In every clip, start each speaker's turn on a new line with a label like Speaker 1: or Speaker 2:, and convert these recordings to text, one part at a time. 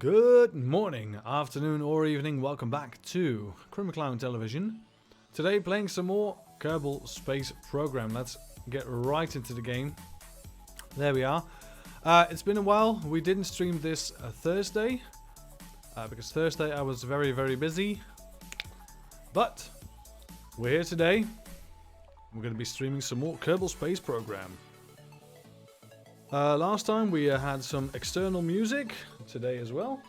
Speaker 1: Good morning, afternoon or evening, welcome back to CrimiClown television. Today playing some more Kerbal Space Program. Let's get right into the game. There we are. It's been a while, we didn't stream this Thursday. Because Thursday I was very busy. But we're here today. We're going to be streaming some more Kerbal Space Program. Last time we had some external music, today as well.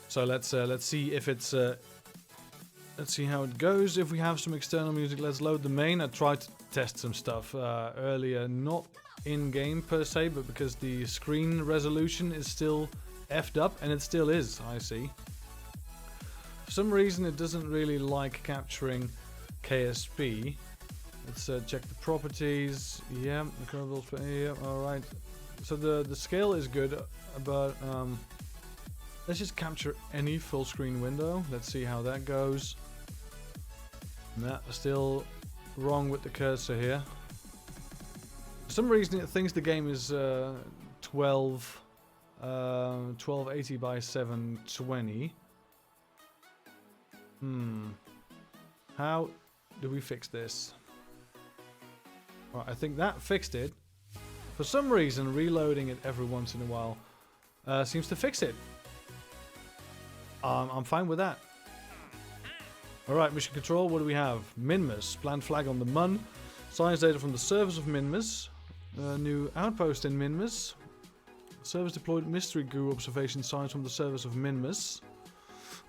Speaker 1: So let's see if it's let's see how it goes. If we have some external music, let's load the main. I tried to test some stuff earlier, not in game per se, but because the screen resolution is still effed up, and it still is. I see. For some reason, it doesn't really like capturing KSP. Let's check the properties. Yeah, the Kerbal. Yeah, all right. So the scale is good, but let's just capture any full screen window. Let's see how that goes. Nah, still wrong with the cursor here. For some reason, it thinks the game is 1280 by 720. How do we fix this? Right, I think that fixed it. For some reason, reloading it every once in a while seems to fix it. I'm fine with that. Alright, mission control, what do we have? Minmus, planned flag on the Mun. Science data from the surface of Minmus. New outpost in Minmus. Service deployed mystery goo observation science from the surface of Minmus.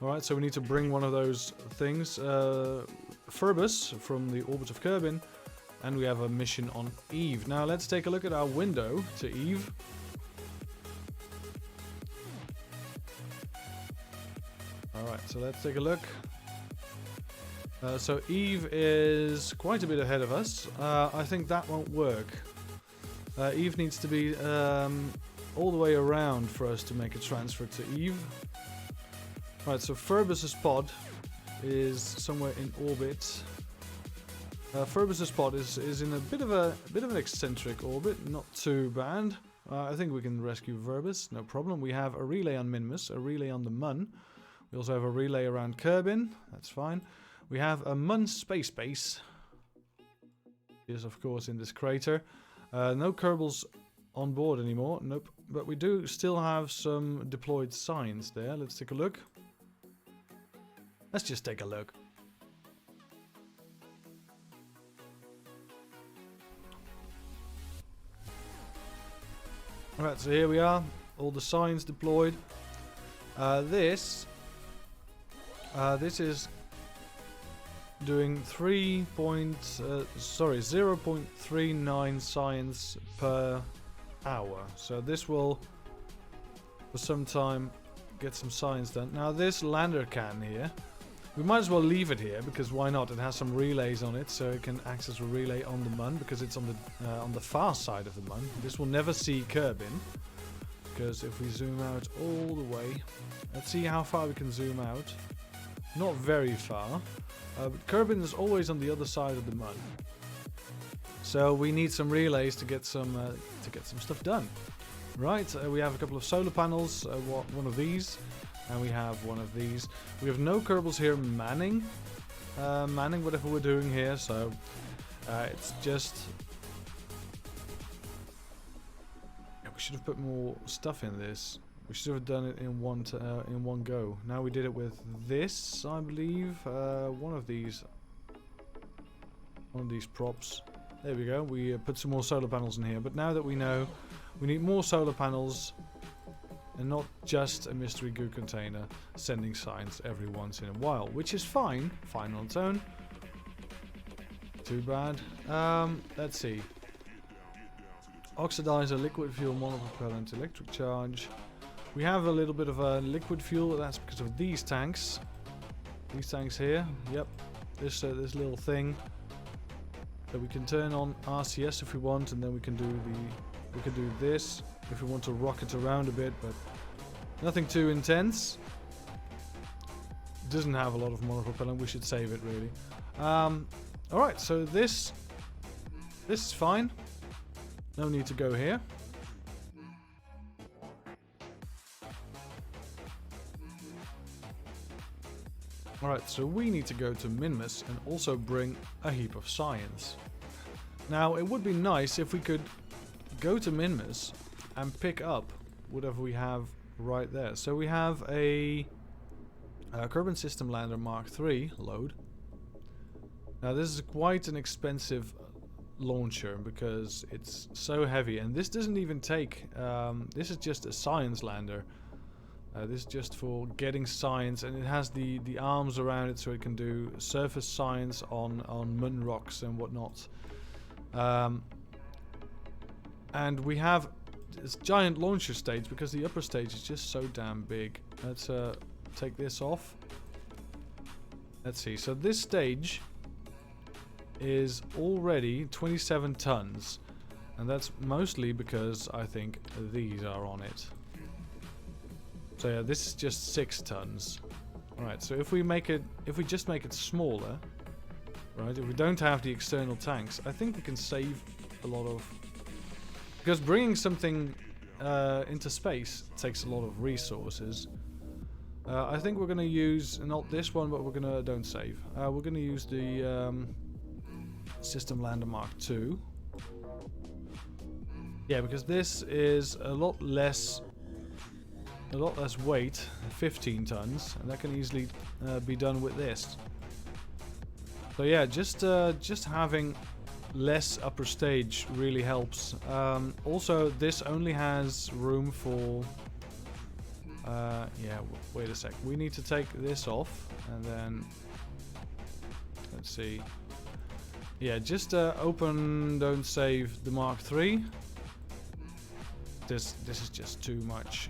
Speaker 1: Alright, so we need to bring one of those things. Phoebus from the orbit of Kerbin. And we have a mission on Eve. Now let's take a look at our window to Eve. Alright, so let's take a look. So Eve is quite a bit ahead of us. I think that won't work. Eve needs to be all the way around for us to make a transfer to Eve. Right, so Phoebus's pod is somewhere in orbit. Phoebus's pod is in a bit of an eccentric orbit, not too bad. I think we can rescue Phoebus, no problem. We have a relay on Minmus, a relay on the Mun. We also have a relay around Kerbin, that's fine. We have a Mun space base. Is of course in this crater. No Kerbals on board anymore, nope. But we do still have some deployed signs there. Let's take a look. Let's just take a look. Alright, so here we are, all the signs deployed. This is doing 0.39 signs per hour. So this will, for some time, get some signs done. Now this lander can here, we might as well leave it here because why not? It has some relays on it, so it can access a relay on the Mun because it's on the far side of the Mun. This will never see Kerbin because if we zoom out all the way, let's see how far we can zoom out. Not very far, but Kerbin is always on the other side of the Mun. So we need some relays to get some stuff done. Right, we have a couple of solar panels. One of these. And we have one of these. We have no Kerbals here manning whatever we're doing here, so it's just... Yeah, we should have put more stuff in this. We should have done it in one go. Now we did it with this, I believe. One of these props. There we go. We put some more solar panels in here. But now that we know, we need more solar panels. And not just a mystery goo container sending signs every once in a while, which is fine on its own. Too bad. Let's see. Oxidizer, liquid fuel, monopropellant, electric charge. We have a little bit of a liquid fuel. That's because of these tanks. These tanks here. Yep. This little thing that we can turn on RCS if we want, and then we can do this. If we want to rock it around a bit, but nothing too intense. It doesn't have a lot of monopropellant, we should save it really. Alright, so this is fine. No need to go here. Alright, so we need to go to Minmus and also bring a heap of science. Now, it would be nice if we could go to Minmus and pick up whatever we have right there. So we have a Kerbal System Lander Mark III load. Now, this is quite an expensive launcher because it's so heavy, and this doesn't even take this is just a science lander. This is just for getting science, and it has the arms around it so it can do surface science on moon rocks and whatnot. And we have this giant launcher stage because the upper stage is just so damn big. Let's take this off. Let's see, so this stage is already 27 tons, and that's mostly because I think these are on it. So yeah, this is just 6 tons. Alright, so if we just make it smaller, right, if we don't have the external tanks, I think we can save a lot of, because bringing something into space takes a lot of resources. I think we're gonna use, not this one, but we're gonna, don't save, we're gonna use the System Lander Mark II. Yeah, because this is a lot less weight, 15 tons, and that can easily be done with this. So yeah, just having less upper stage really helps. Also, this only has room for yeah, wait a sec, we need to take this off, and then let's see. Yeah, just open, don't save the Mark III. This is just too much.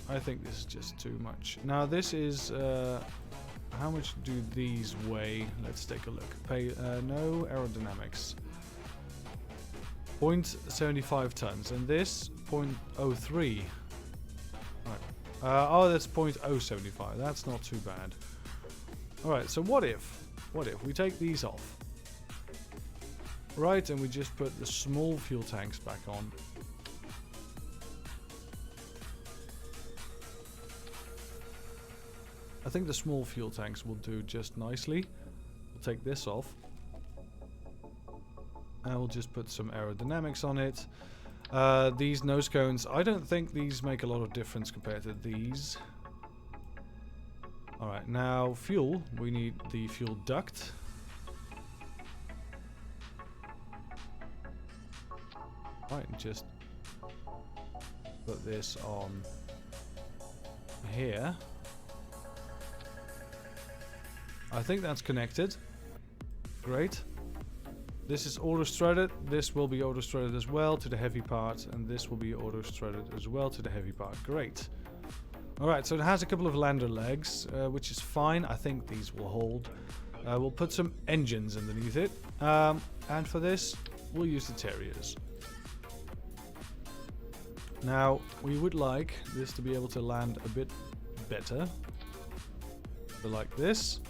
Speaker 1: I think this is just too much. Now this is how much do these weigh? Let's take a look. No aerodynamics. 0.75 tons, and this 0.03. Right. Oh, that's 0.075. That's not too bad. All right. So what if we take these off? Right, and we just put the small fuel tanks back on. I think the small fuel tanks will do just nicely. We'll take this off. And we'll just put some aerodynamics on it. These nose cones, I don't think these make a lot of difference compared to these. Alright, now fuel. We need the fuel duct. Right, just put this on here. I think that's connected. Great. This is auto-strutted. This will be auto-strutted as well to the heavy part, and this will be auto-strutted as well to the heavy part. Great. Alright, so it has a couple of lander legs, which is fine. I think these will hold. We'll put some engines underneath it. And for this, we'll use the terriers. Now, we would like this to be able to land a bit better. So like this.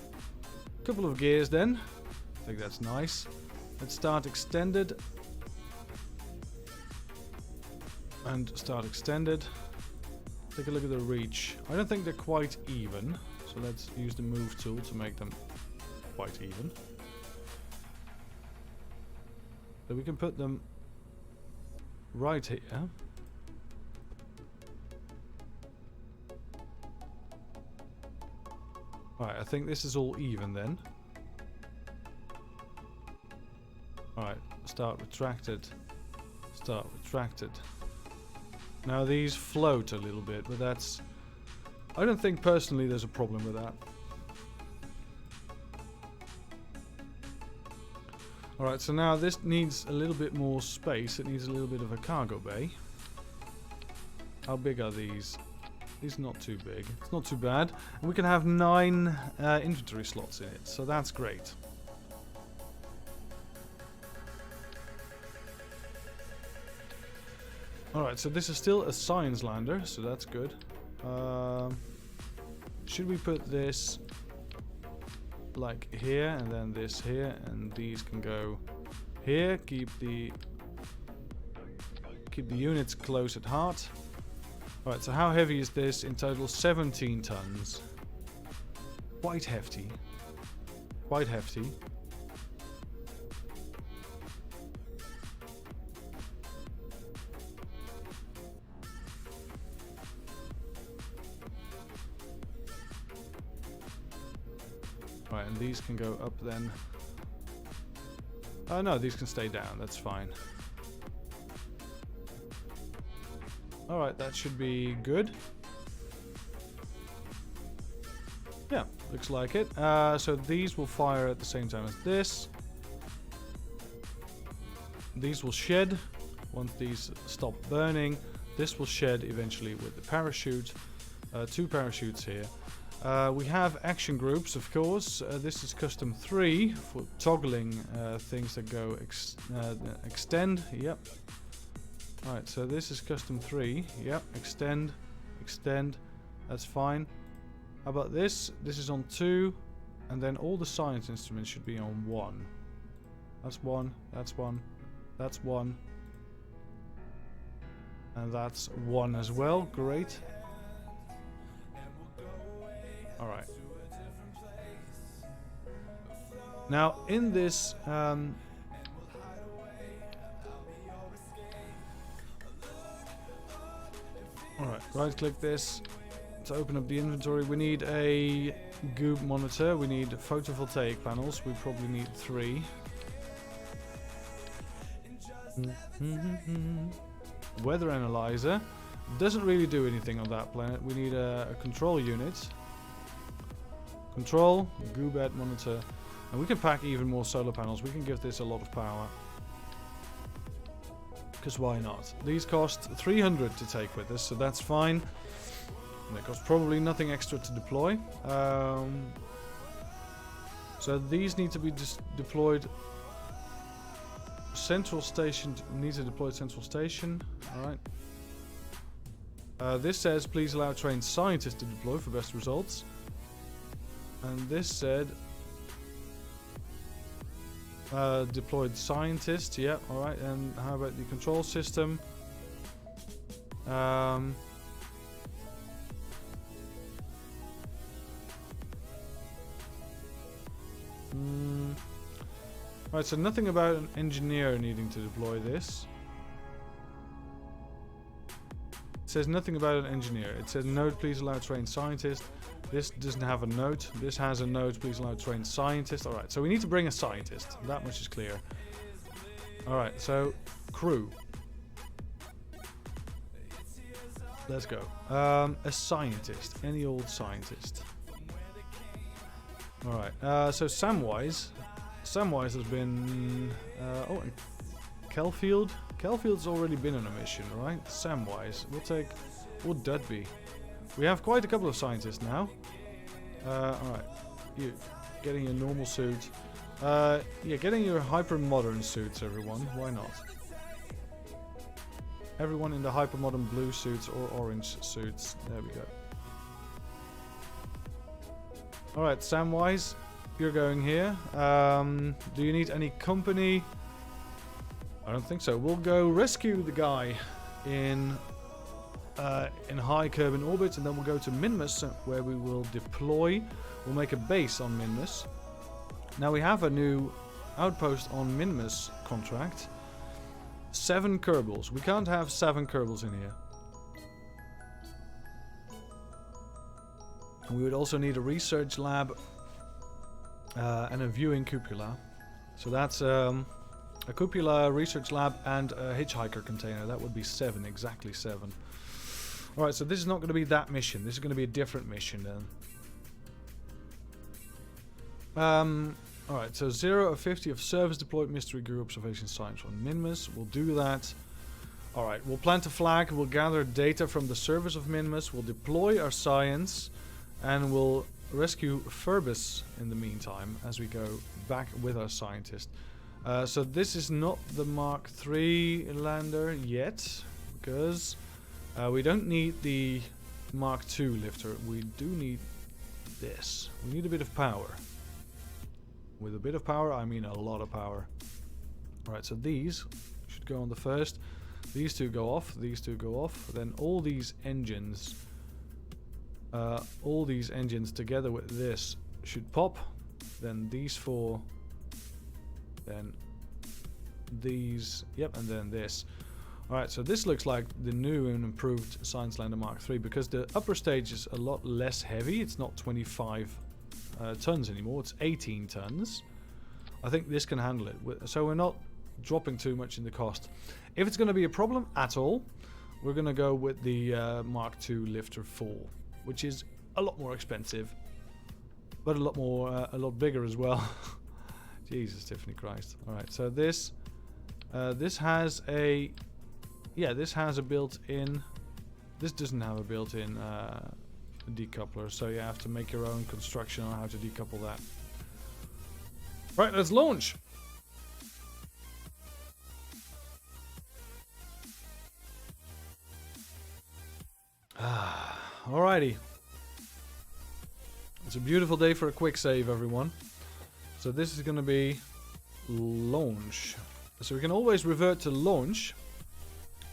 Speaker 1: Couple of gears then. I think that's nice. Let's start extended. And start extended. Take a look at the reach. I don't think they're quite even. So let's use the move tool to make them quite even. So we can put them right here. Alright, I think this is all even then. Alright, start retracted. Start retracted. Now these float a little bit, but that's... I don't think personally there's a problem with that. Alright, so now this needs a little bit more space. It needs a little bit of a cargo bay. How big are these? These are not too big. It's not too bad. And we can have 9 inventory slots in it, so that's great. Alright, so this is still a science lander, so that's good. Should we put this like here, and then this here, and these can go here. Keep the units close at heart. Alright, so how heavy is this? In total 17 tons. quite hefty. Quite hefty. Right, and these can go up then. Oh no, these can stay down, that's fine. Alright, that should be good. Yeah, looks like it. So these will fire at the same time as this. These will shed once these stop burning. This will shed eventually with the parachute. 2 parachutes here. We have action groups, of course. This is custom 3 for toggling things that go extend. Yep. Alright, so this is custom 3. Yep, extend, extend. That's fine. How about this? This is on 2. And then all the science instruments should be on 1. That's 1. That's 1. That's 1. And that's 1 as well. Great. Alright. Now, in this... Alright, right click this to open up the inventory. We need a goob monitor. We need photovoltaic panels. We probably need 3. Weather analyzer. Doesn't really do anything on that planet. We need a control unit. Control, goob monitor. And we can pack even more solar panels. We can give this a lot of power. Because why not? These cost 300 to take with us, so that's fine. And they cost probably nothing extra to deploy. So these need to be deployed. Central station needs to deploy central station. Alright. This says please allow trained scientists to deploy for best results. And this said deployed scientist. Yeah, alright. And how about the control system? Right, so nothing about an engineer needing to deploy this. It says nothing about an engineer. It says note, please allow trained scientist. This doesn't have a note. This has a note, please allow trained scientist. Alright, so we need to bring a scientist. That much is clear. Alright, so crew. Let's go. A scientist. Any old scientist. Alright, so Samwise. Samwise has been... oh, and Kelfield. Kelfield's already been on a mission, right? Samwise. We'll take... What would that be? We have quite a couple of scientists now. Alright. You getting your normal suit. Yeah, getting your hyper-modern suits, everyone. Why not? Everyone in the hyper-modern blue suits or orange suits. There we go. Alright, Samwise. You're going here. Do you need any company? I don't think so. We'll go rescue the guy in high Kerbal orbit, and then we'll go to Minmus, where we will deploy. We'll make a base on Minmus. Now we have a new outpost on Minmus contract. 7 Kerbals. We can't have 7 Kerbals in here. And we would also need a research lab and a viewing cupola. So that's a cupola, research lab, and a hitchhiker container. That would be 7, exactly 7. Alright, so this is not going to be that mission. This is going to be a different mission then. Alright, so 0 of 50 of service deployed mystery group observation science on Minmus. We'll do that. Alright, we'll plant a flag. We'll gather data from the service of Minmus. We'll deploy our science. And we'll rescue Furbus in the meantime as we go back with our scientist. So this is not the Mark III lander yet, because we don't need the Mark II lifter. We do need this. We need a bit of power. With a bit of power, I mean a lot of power. Alright, so these should go on the first. These 2 go off. These 2 go off. Then all these engines together with this should pop. Then these 4. Then these. Yep, and then this. Alright, so this looks like the new and improved Science Lander Mark III, because the upper stage is a lot less heavy. It's not 25 tons anymore, it's 18 tons. I think this can handle it, so we're not dropping too much in the cost. If it's going to be a problem at all, we're going to go with the Mark II Lifter 4, which is a lot more expensive, but a lot bigger as well. Jesus, Tiffany Christ. Alright, so this has a... Yeah, this has a built-in... This doesn't have a built-in decoupler, so you have to make your own construction on how to decouple that. Right, let's launch! Alrighty. It's a beautiful day for a quick save, everyone. So this is going to be launch. So we can always revert to launch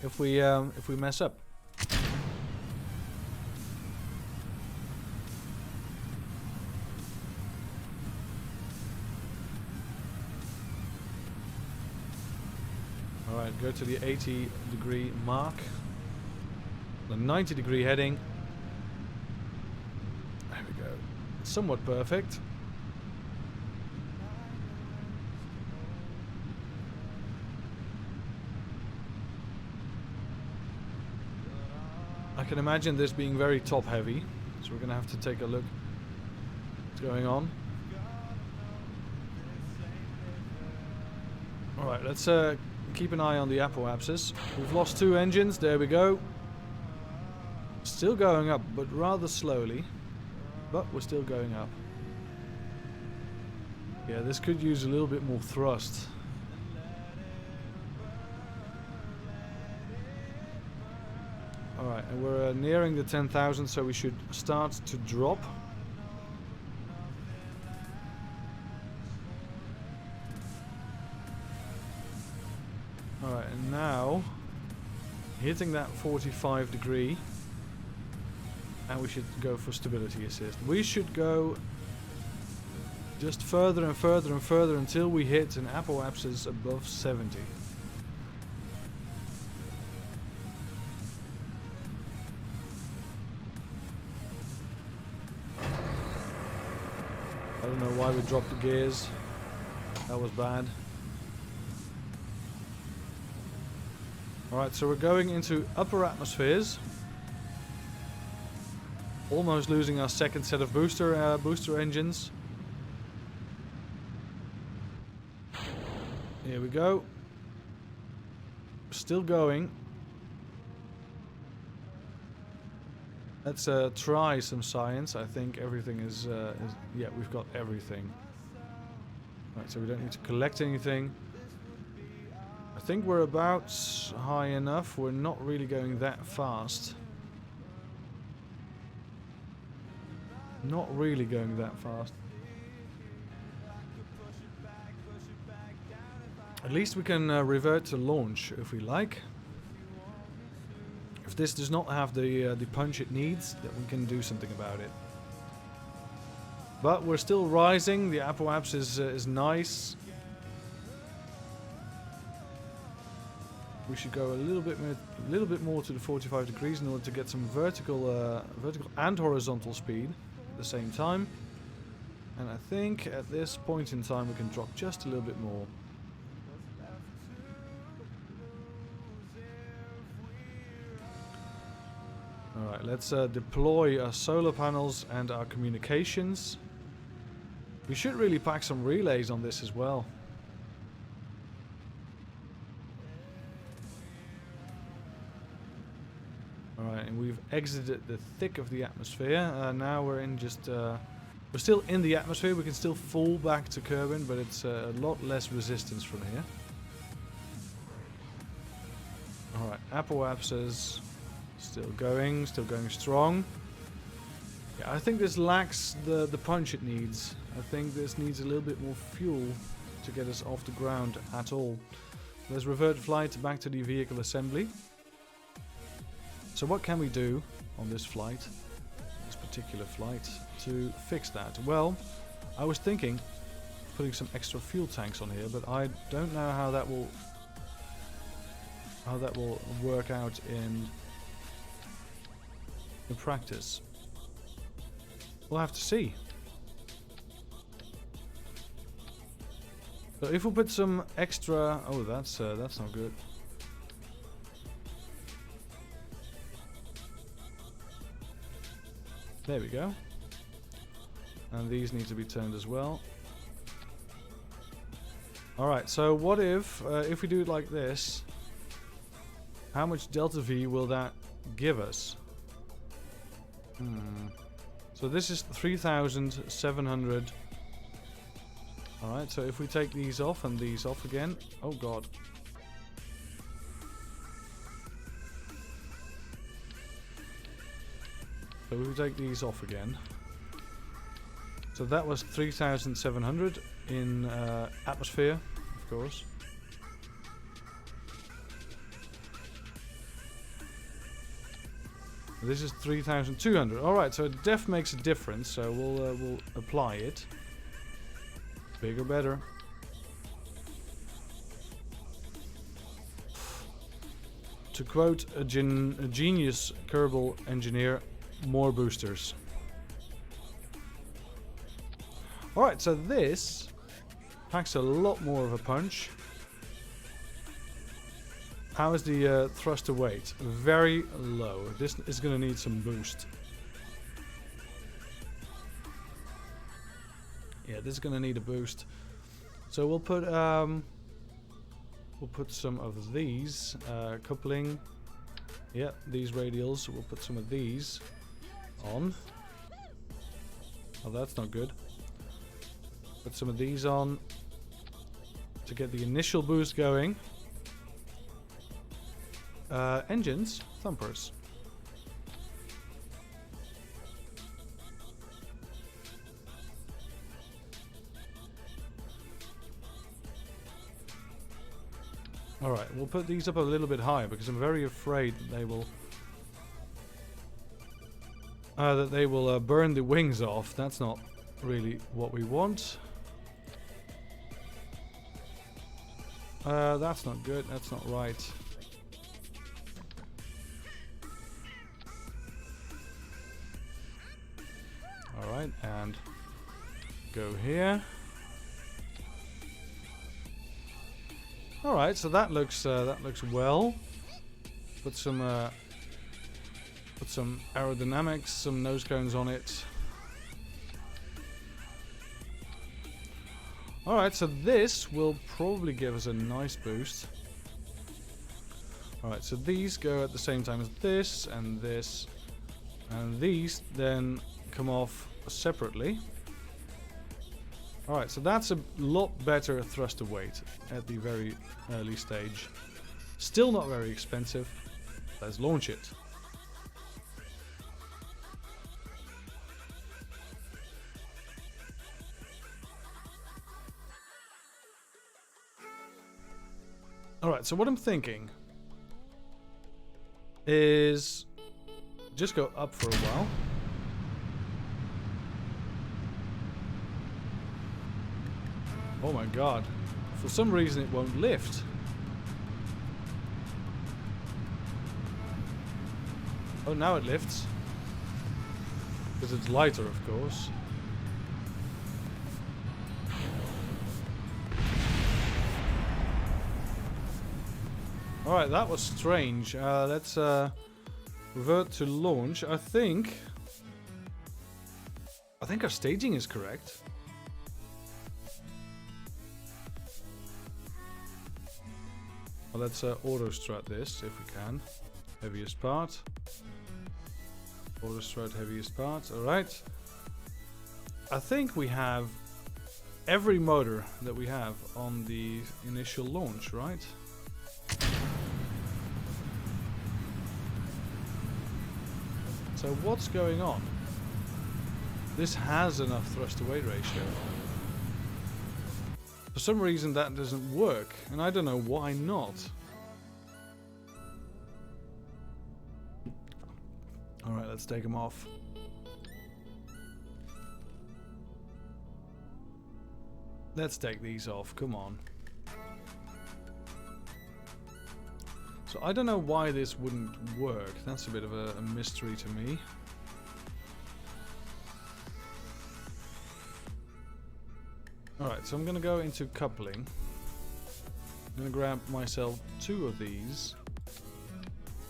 Speaker 1: if we mess up. Alright, go to the 80-degree mark. The 90-degree heading. There we go. Somewhat perfect. I can imagine this being very top heavy, so we're gonna have to take a look what's going on. Alright, let's keep an eye on the apoapsis. We've lost 2 engines, there we go. Still going up, but rather slowly. But we're still going up. Yeah, this could use a little bit more thrust. Alright, and we're nearing the 10,000, so we should start to drop. Alright, and now hitting that 45 degree, and we should go for stability assist. We should go just further and further and further until we hit an apoapsis above 70. I don't know why we dropped the gears. That was bad. Alright, so we're going into upper atmospheres. Almost losing our second set of booster engines. Here we go. Still going. Let's try some science. I think everything is... yeah, we've got everything. Right, so we don't need to collect anything. I think we're about high enough. We're not really going that fast. Not really going that fast. At least we can revert to launch if we like. If this does not have the punch it needs, then we can do something about it. But we're still rising. The apoapsis is nice. We should go a little bit more to the 45 degrees in order to get some vertical and horizontal speed at the same time. And I think at this point in time we can drop just a little bit more. Alright, let's deploy our solar panels and our communications. We should really pack some relays on this as well. Alright, and we've exited the thick of the atmosphere. Now we're in just... we're still in the atmosphere. We can still fall back to Kerbal, but it's a lot less resistance from here. Alright, apoapsis... Still going strong. Yeah, I think this lacks the punch it needs. I think this needs a little bit more fuel to get us off the ground at all. Let's revert flight back to the vehicle assembly. So what can we do on this flight, this particular flight, to fix that? Well, I was thinking putting some extra fuel tanks on here, but I don't know how that will work out in practice. We'll have to see. So if we put some extra, oh, that's not good. There we go. And these need to be turned as well. Alright, so what if we do it like this, how much delta V will that give us? So this is 3,700. Alright, so if we take these off and these off again, oh god. So we take these off again. So that was 3,700 in atmosphere, of course. This is 3,200. All right, so it def makes a difference. So we'll apply it. Bigger, better. To quote a genius Kerbal engineer, more boosters. Alright, so this packs a lot more of a punch. How is the thruster weight? Very low. This is going to need some boost. Yeah, this is going to need a boost. So we'll put some of these coupling. Yeah, these radials. We'll put some of these on. Oh, that's not good. Put some of these on to get the initial boost going. Engines, thumpers. Alright, we'll put these up a little bit higher because I'm very afraid that they will burn the wings off. That's not really what we want. That's not good. That's not right. Alright, and go here. Alright, so that looks well. Put some aerodynamics, some nose cones on it. Alright, so this will probably give us a nice boost. Alright, so these go at the same time as this, and these then come off separately. Alright, so that's a lot better thruster weight at the very early stage. Still not very expensive. Let's launch it. Alright, so what I'm thinking is just go up for a while. Oh my god. For some reason it won't lift. Oh, now it lifts. Because it's lighter, of course. Alright, that was strange. Let's revert to launch. I think our staging is correct. Well, let's auto strut this if we can. Heaviest part. Auto strut heaviest part. Alright. I think we have every motor that we have on the initial launch, right? So what's going on? This has enough thrust to weight ratio. For some reason that doesn't work, and I don't know why not. Alright, let's take them off. Let's take these off, come on. So I don't know why this wouldn't work. That's a bit of a mystery to me. Alright, so I'm gonna go into coupling. I'm gonna grab myself 2 of these.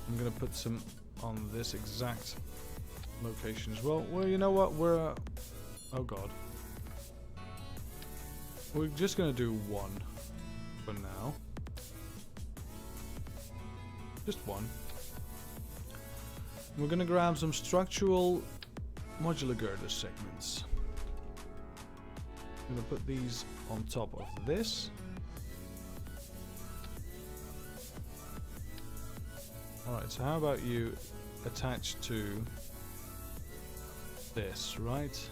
Speaker 1: I'm gonna put some on this exact location as well. Well, you know what? We're... oh god. We're just gonna do 1 for now. Just 1. We're gonna grab some structural modular girder segments. I'm gonna put these on top of this. Alright, so how about you attach to this, right?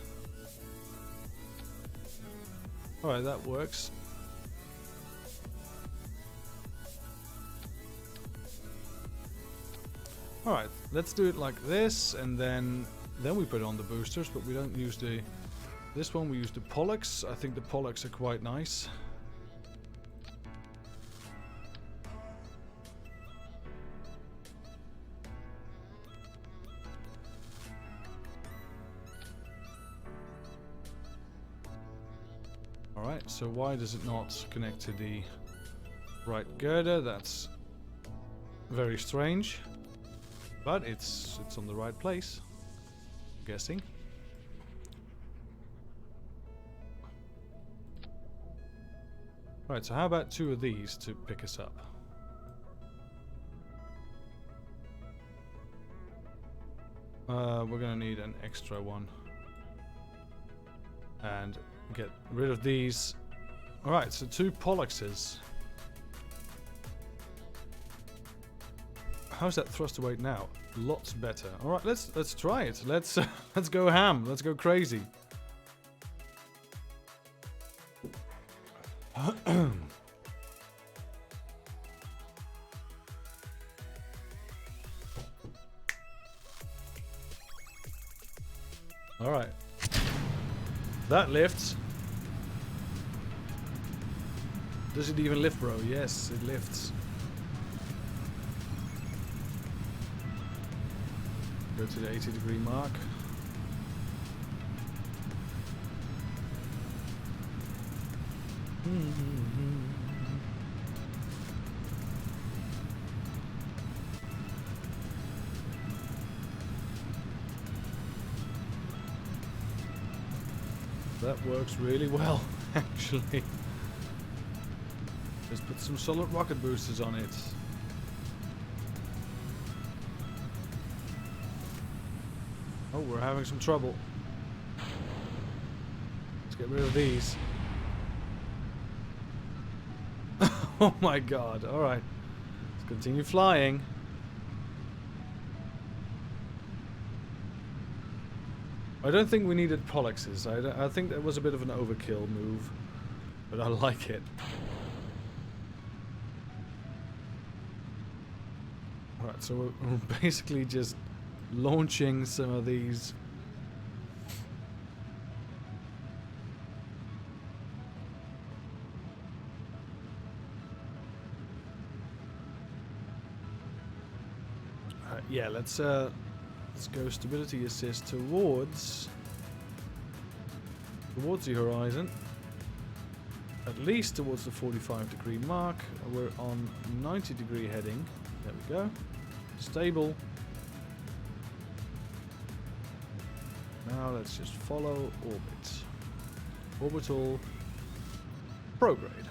Speaker 1: Alright, that works. Alright, let's do it like this, and then we put on the boosters, but we don't use the... this one we use the Pollux. I think the Pollux are quite nice. Alright, so why does it not connect to the right girder? That's very strange. But it's on the right place, I'm guessing. Right, so how about 2 of these to pick us up? We're gonna need an extra one. And get rid of these. Alright, so 2 Polluxes. How's that thruster weight now? Lots better. All right, let's try it. Let's go ham. Let's go crazy. All right. That lifts. Does it even lift, bro? Yes, it lifts. Go to the 80-degree mark. That works really well, actually. Let's put some solid rocket boosters on it. Oh, we're having some trouble. Let's get rid of these. Oh my god, alright. Let's continue flying. I don't think we needed Polluxes. I think that was a bit of an overkill move. But I like it. Alright, so we're basically just launching some of these. Yeah, let's go stability assist towards the horizon, at least towards the 45-degree mark. We're on 90-degree heading. There we go. Stable. Now let's just follow orbit. Orbital prograde.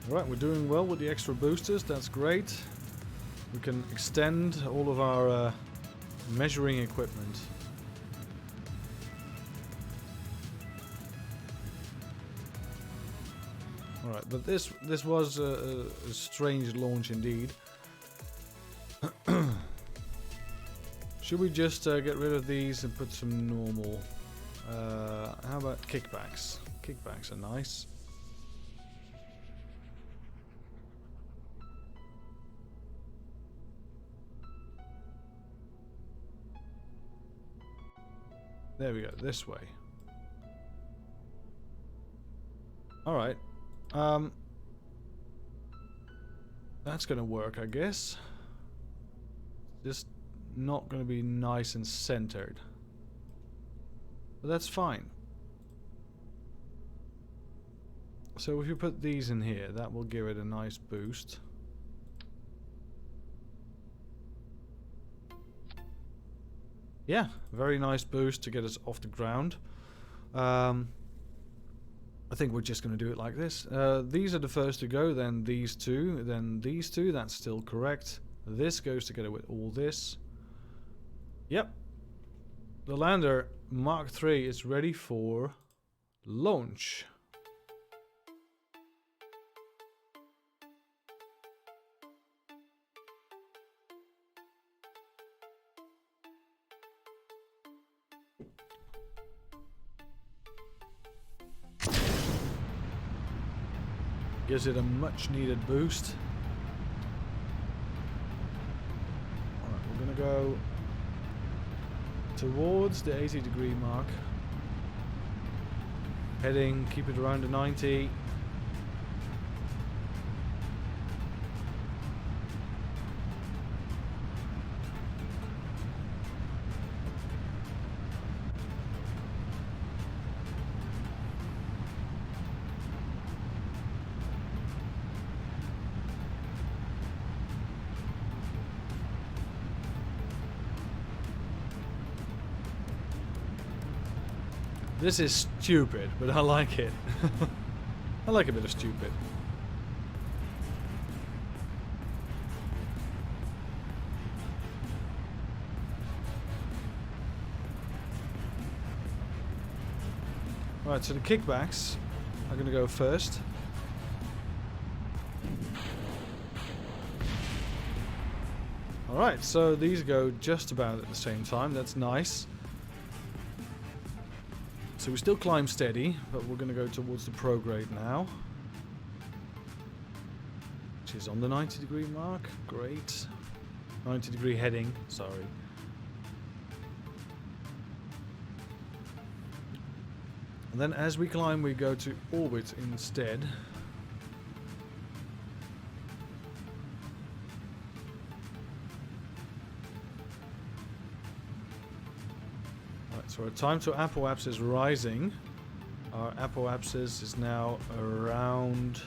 Speaker 1: Alright, we're doing well with the extra boosters, that's great. We can extend all of our measuring equipment. Alright, but this was a strange launch indeed. Should we just get rid of these and put some normal How about kickbacks? Kickbacks are nice. There we go, this way. Alright. That's gonna work, I guess. Just not gonna be nice and centered. But that's fine. So if you put these in here, that will give it a nice boost. Yeah, very nice boost to get us off the ground. I think we're just going to do it like this. These are the first to go, then these two, then these two. That's still correct. This goes together with all this. Yep. The lander Mark III is ready for launch. Gives it a much needed boost. Alright, we're gonna go towards the 80-degree mark. Heading, keep it around the 90. This is stupid, but I like it. I like a bit of stupid. Right, so the kickbacks are going to go first. Alright, so these go just about at the same time. That's nice. So we still climb steady, but we're going to go towards the prograde now. Which is on the 90-degree mark. Great. 90-degree heading, sorry. And then as we climb, we go to orbit instead. So our time to apoapsis is rising. Our apoapsis is now around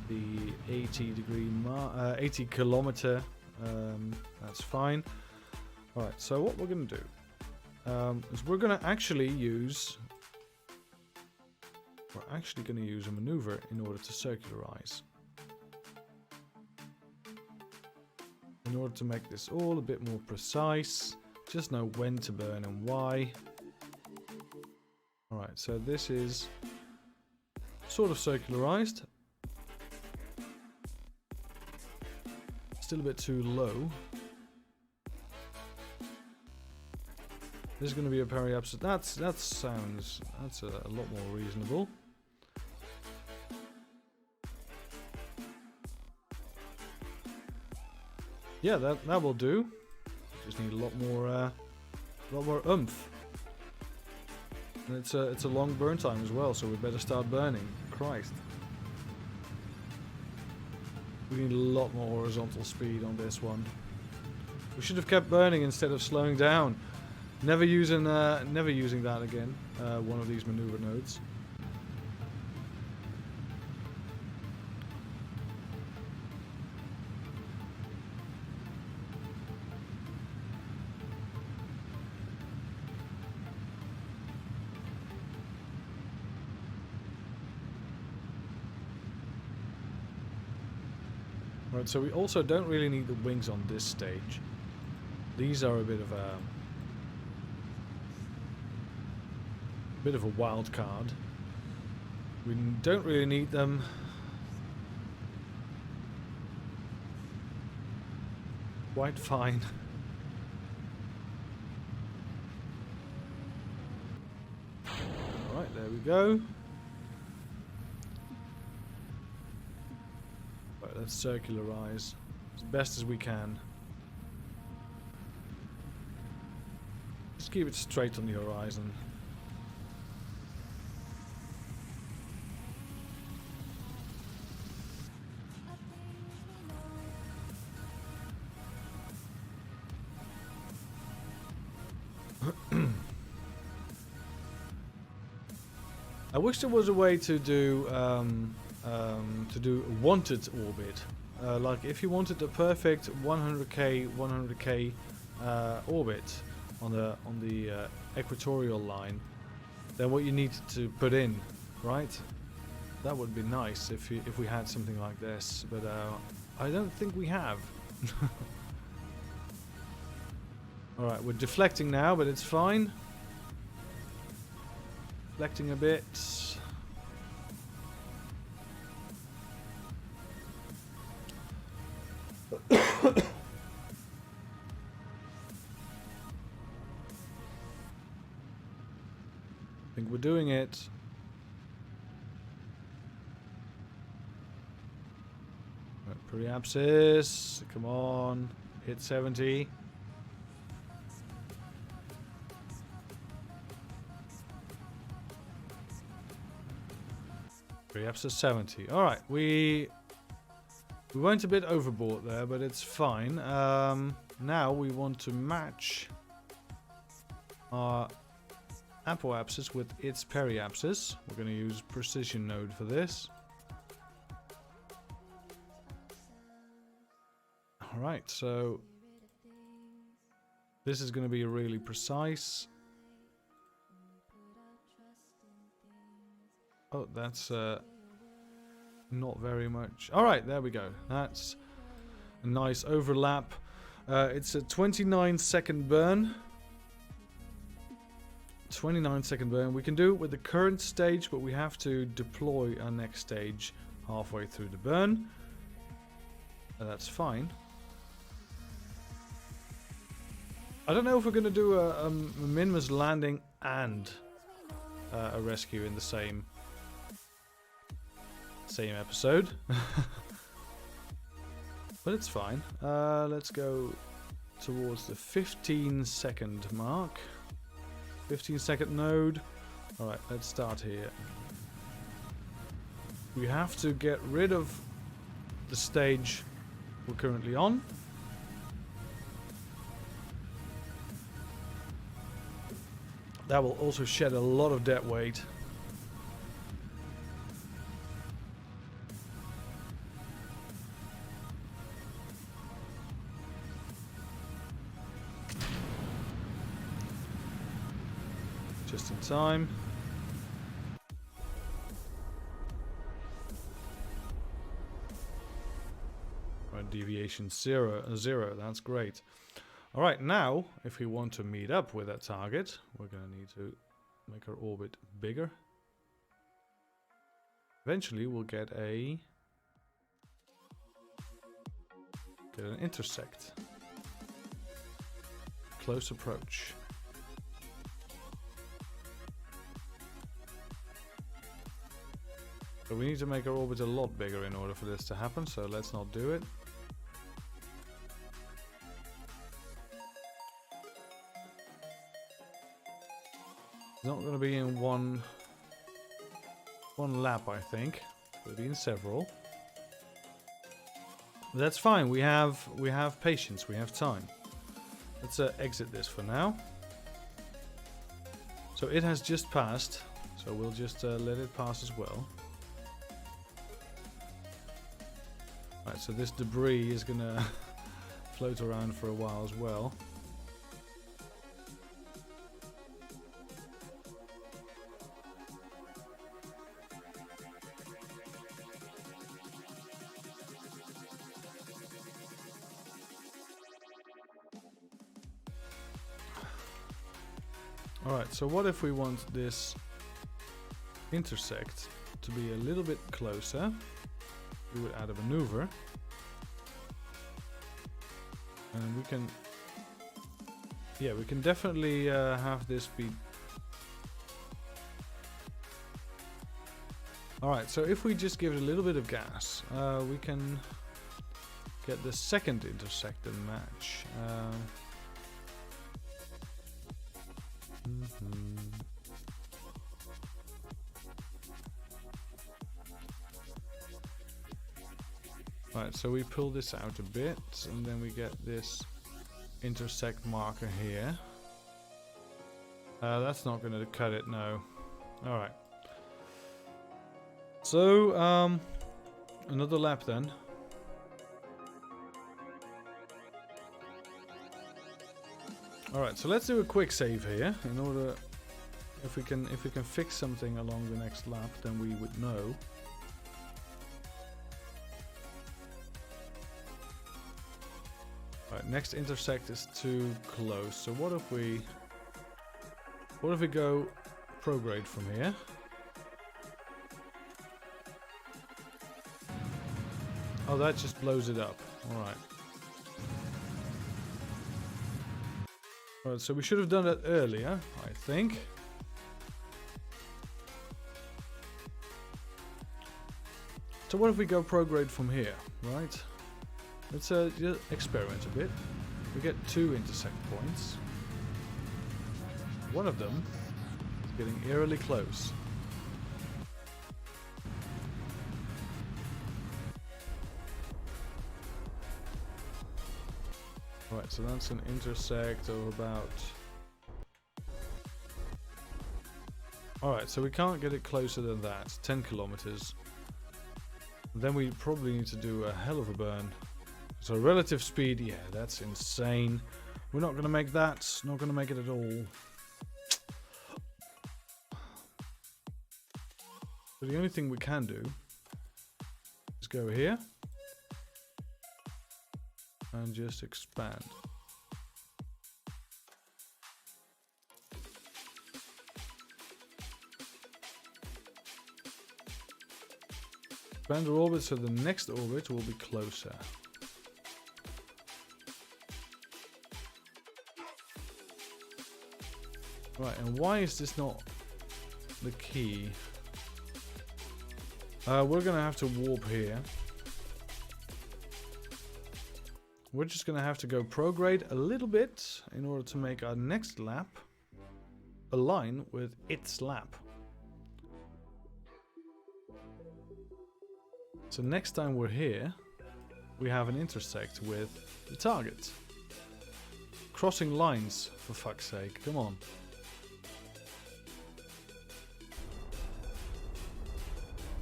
Speaker 1: the 80 kilometer. That's fine. Alright, so what we're going to do is we're going to actually use a maneuver in order to circularize. In order to make this all a bit more precise. Just know when to burn and why. Alright, so this is sort of circularized. Still a bit too low. This is going to be a periapsis. That's a lot more reasonable. Yeah, that will do. Just need a lot more oomph. And it's a long burn time as well, so we better start burning. Christ. We need a lot more horizontal speed on this one. We should have kept burning instead of slowing down. Never using that again. One of these maneuver nodes. Right, so we also don't really need the wings on this stage. These are a bit of a wild card. We don't really need them. Quite fine. we go. Right, let's circularize as best as we can. Just keep it straight on the horizon. I wish there was a way to do wanted orbit. Like if you wanted a perfect 100k orbit on the equatorial line, then what you need to put in, right? That would be nice if we had something like this, but I don't think we have. All right, we're deflecting now, but it's fine. Deflecting a bit. I think we're doing it. Right, periapsis, come on, hit 70. Periapsis 70. All right, we went a bit overboard there, but it's fine. Now we want to match our apoapsis with its periapsis. We're going to use precision node for this. Alright, so this is going to be really precise. Oh, that's not very much. Alright, there we go. That's a nice overlap. It's a 29-second burn. 29-second burn. We can do it with the current stage, but we have to deploy our next stage halfway through the burn. That's fine. I don't know if we're going to do a Minimus landing and a rescue in the same episode. But it's fine. Let's go towards the 15-second mark. 15-second node. Alright, let's start here. We have to get rid of the stage we're currently on. That will also shed a lot of dead weight. Just in time. Right, deviation zero. That's great. All right, now if we want to meet up with that target, we're going to need to make our orbit bigger. Eventually, we'll get an intersect. Close approach. So we need to make our orbit a lot bigger in order for this to happen, so let's not do it. It's not going to be in one lap, I think. It'll be in several. But that's fine. We have patience. We have time. Let's exit this for now. So it has just passed. So we'll just let it pass as well. Right. So this debris is going to float around for a while as well. Alright, so what if we want this intersect to be a little bit closer? We would add a maneuver. And we can... Yeah, we can definitely have this be Alright, so if we just give it a little bit of gas, we can get the second intersect and match. Right, so we pull this out a bit, and then we get this intersect marker here. That's not going to cut it, no. Alright. So, another lap then. Alright, so let's do a quick save here in order, if we can fix something along the next lap, then we would know. Alright, next intersect is too close. So what if we go prograde from here? Oh, that just blows it up. Alright. Alright, so we should have done that earlier, I think. So what if we go prograde from here, right? Let's just experiment a bit. We get 2 intersect points. One of them is getting eerily close. Right, so that's an intersect of about... Alright, so we can't get it closer than that. 10 kilometers. Then we probably need to do a hell of a burn. So relative speed, yeah, that's insane. We're not going to make that. Not going to make it at all. So the only thing we can do is go here. And just expand. Expand the orbit so the next orbit will be closer. Right, and why is this not the key? We're gonna have to warp here. We're just gonna have to go prograde a little bit in order to make our next lap align with its lap. So next time we're here, we have an intersect with the target. Crossing lines, for fuck's sake, come on.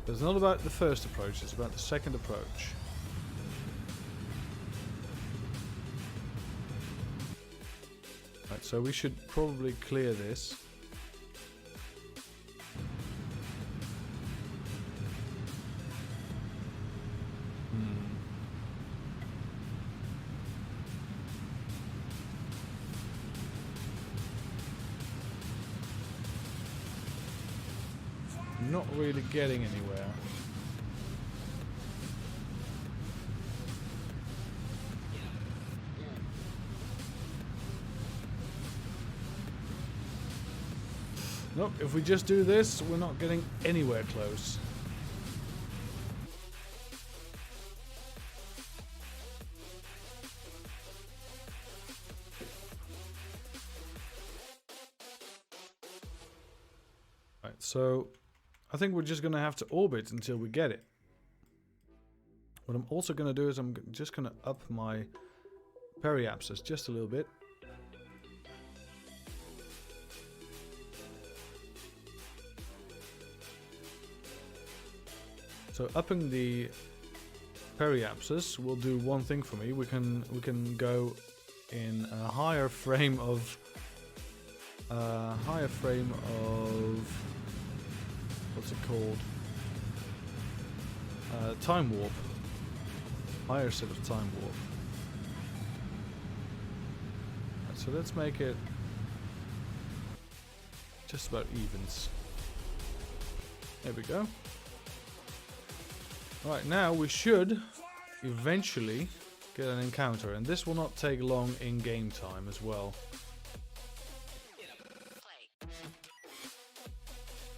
Speaker 1: But it's not about the first approach, it's about the second approach. Right, so we should probably clear this. Not really getting anywhere. Nope, if we just do this, we're not getting anywhere close. Right, so I think we're just going to have to orbit until we get it. What I'm also going to do is I'm just going to up my periapsis just a little bit. So upping the periapsis will do one thing for me. We can go in a higher frame of what's it called? Time warp. Higher set of time warp. Right, so let's make it just about evens. There we go. Right, now we should eventually get an encounter, and this will not take long in game time as well.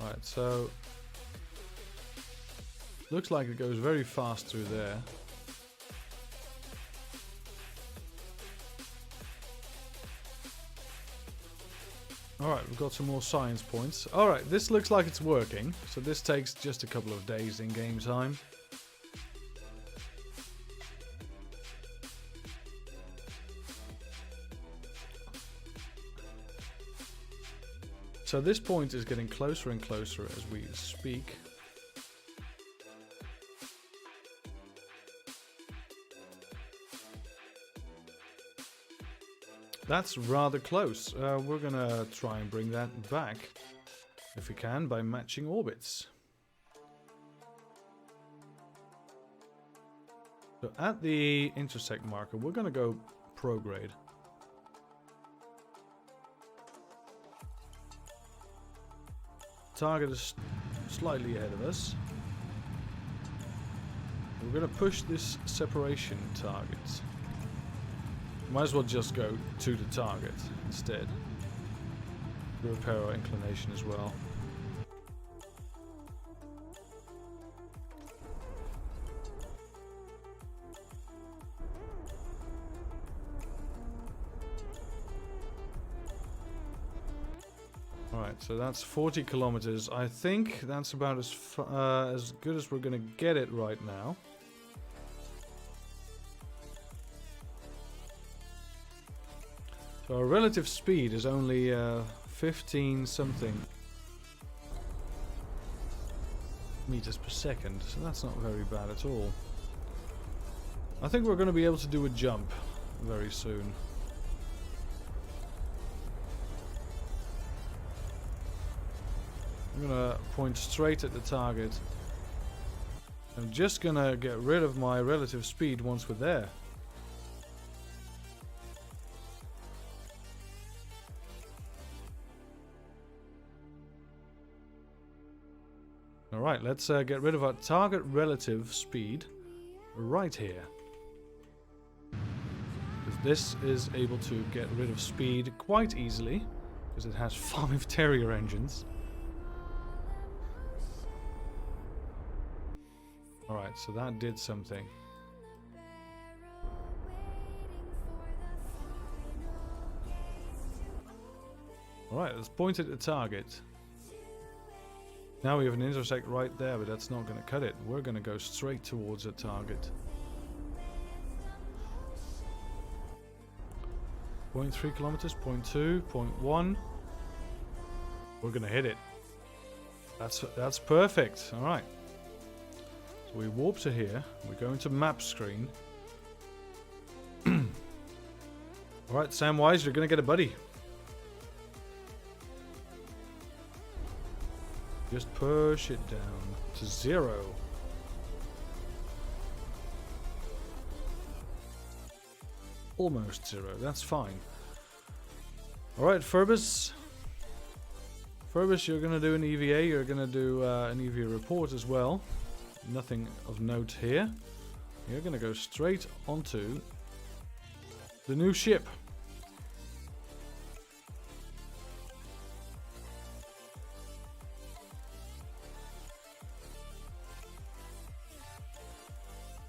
Speaker 1: Right, so Looks like it goes very fast through there. Alright, we've got some more science points. Alright, this looks like it's working. So this takes just a couple of days in game time. So this point is getting closer and closer as we speak. That's rather close. We're gonna try and bring that back, if we can, by matching orbits. So at the intersect marker, we're gonna go prograde. Target is slightly ahead of us. We're gonna push this separation target. Might as well just go to the target instead. Repair our inclination as well. Alright, so that's 40 kilometers. I think that's about as good as we're gonna get it right now. So our relative speed is only 15 something meters per second, so that's not very bad at all. I think we're going to be able to do a jump very soon. I'm going to point straight at the target. I'm just going to get rid of my relative speed once we're there. Alright, let's get rid of our target relative speed right here. This is able to get rid of speed quite easily, because it has 5 Terrier engines. Alright, so that did something. Alright, let's point at the target. Now we have an intersect right there, but that's not going to cut it. We're going to go straight towards the target. 0.3 kilometers, 0.2, 0.1. We're going to hit it. That's perfect. All right. So we warp to here. We go into map screen. All right, Samwise, you're going to get a buddy. Just push it down to 0. Almost 0, that's fine. Alright, Furbus. Furbus, you're going to do an EVA, you're going to do an EVA report as well. Nothing of note here. You're going to go straight onto the new ship.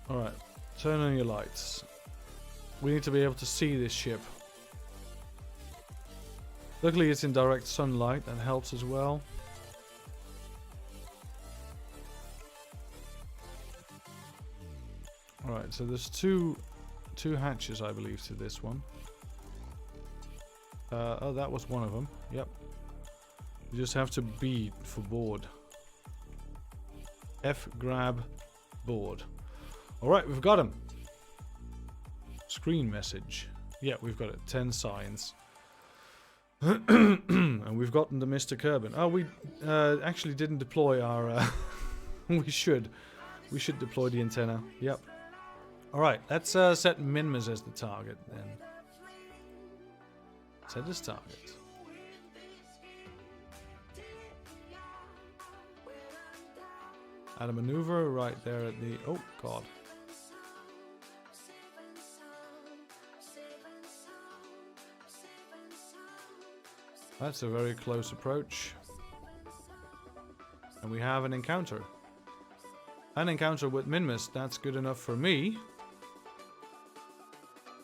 Speaker 1: Alright, turn on your lights. We need to be able to see this ship. Luckily it's in direct sunlight, that helps as well. Alright, so there's two hatches I believe to this one. Oh, that was one of them, yep. You just have to B for board. F grab board. Alright, we've got him. Screen message. Yeah, we've got it. 10 signs. And we've gotten the Mr. Kerbal. Oh, we actually didn't deploy our... we should. We should deploy the antenna. Yep. Alright, let's set Minmus as the target then. Set as target. Add a maneuver right there at the... Oh, God. That's a very close approach. And we have an encounter. An encounter with Minmus, that's good enough for me.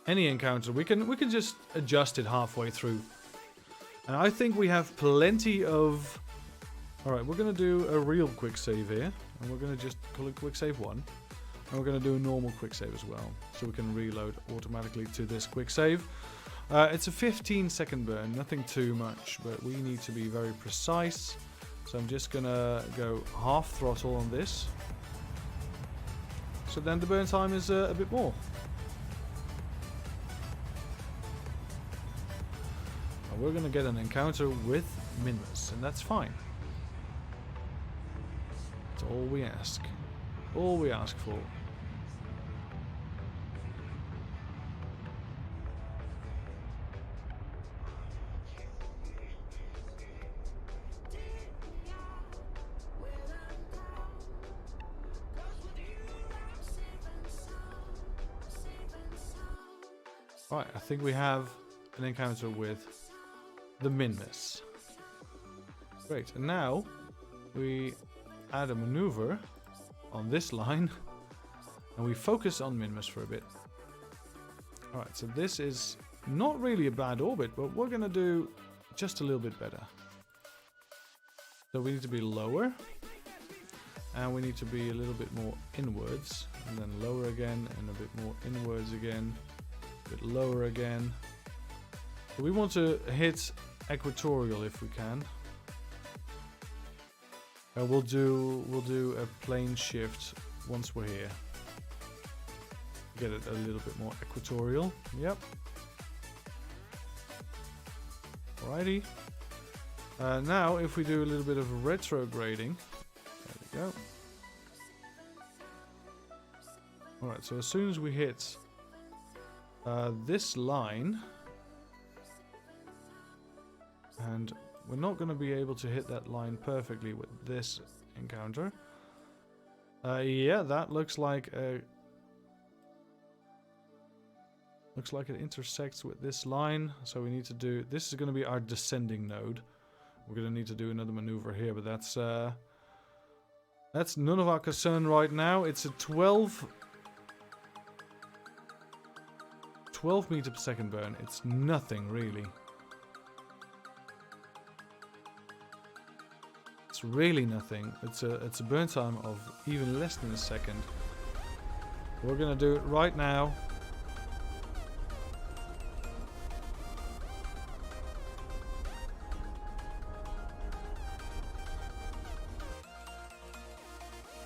Speaker 1: Any encounter, we can just adjust it halfway through. And I think we have plenty of... Alright, we're going to do a real quick save here. And we're going to just call it quick save 1. And we're going to do a normal quick save as well. So we can reload automatically to this quick save. It's a 15-second burn, nothing too much, but we need to be very precise. So I'm just going to go half throttle on this. So then the burn time is a bit more. And we're going to get an encounter with Minmus, and that's fine. That's all we ask. All we ask for. Right, I think we have an encounter with the Minmus. Great, and now we add a maneuver on this line and we focus on Minmus for a bit. Alright, so this is not really a bad orbit, but we're gonna do just a little bit better. So we need to be lower, and we need to be a little bit more inwards, and then lower again, and a bit more inwards again. Bit lower again. So we want to hit equatorial if we can. We'll do a plane shift once we're here. Get it a little bit more equatorial. Yep. Alrighty. Now if we do a little bit of retrograding. There we go. Alright, so as soon as we hit this line, and we're not going to be able to hit that line perfectly with this encounter. Yeah, that looks like it intersects with this line, so we need to do, this is going to be our descending node. We're going to need to do another maneuver here, but that's none of our concern right now. It's a 12 meter per second burn. It's nothing really. It's really nothing. It's a burn time of even less than a second. We're gonna do it right now.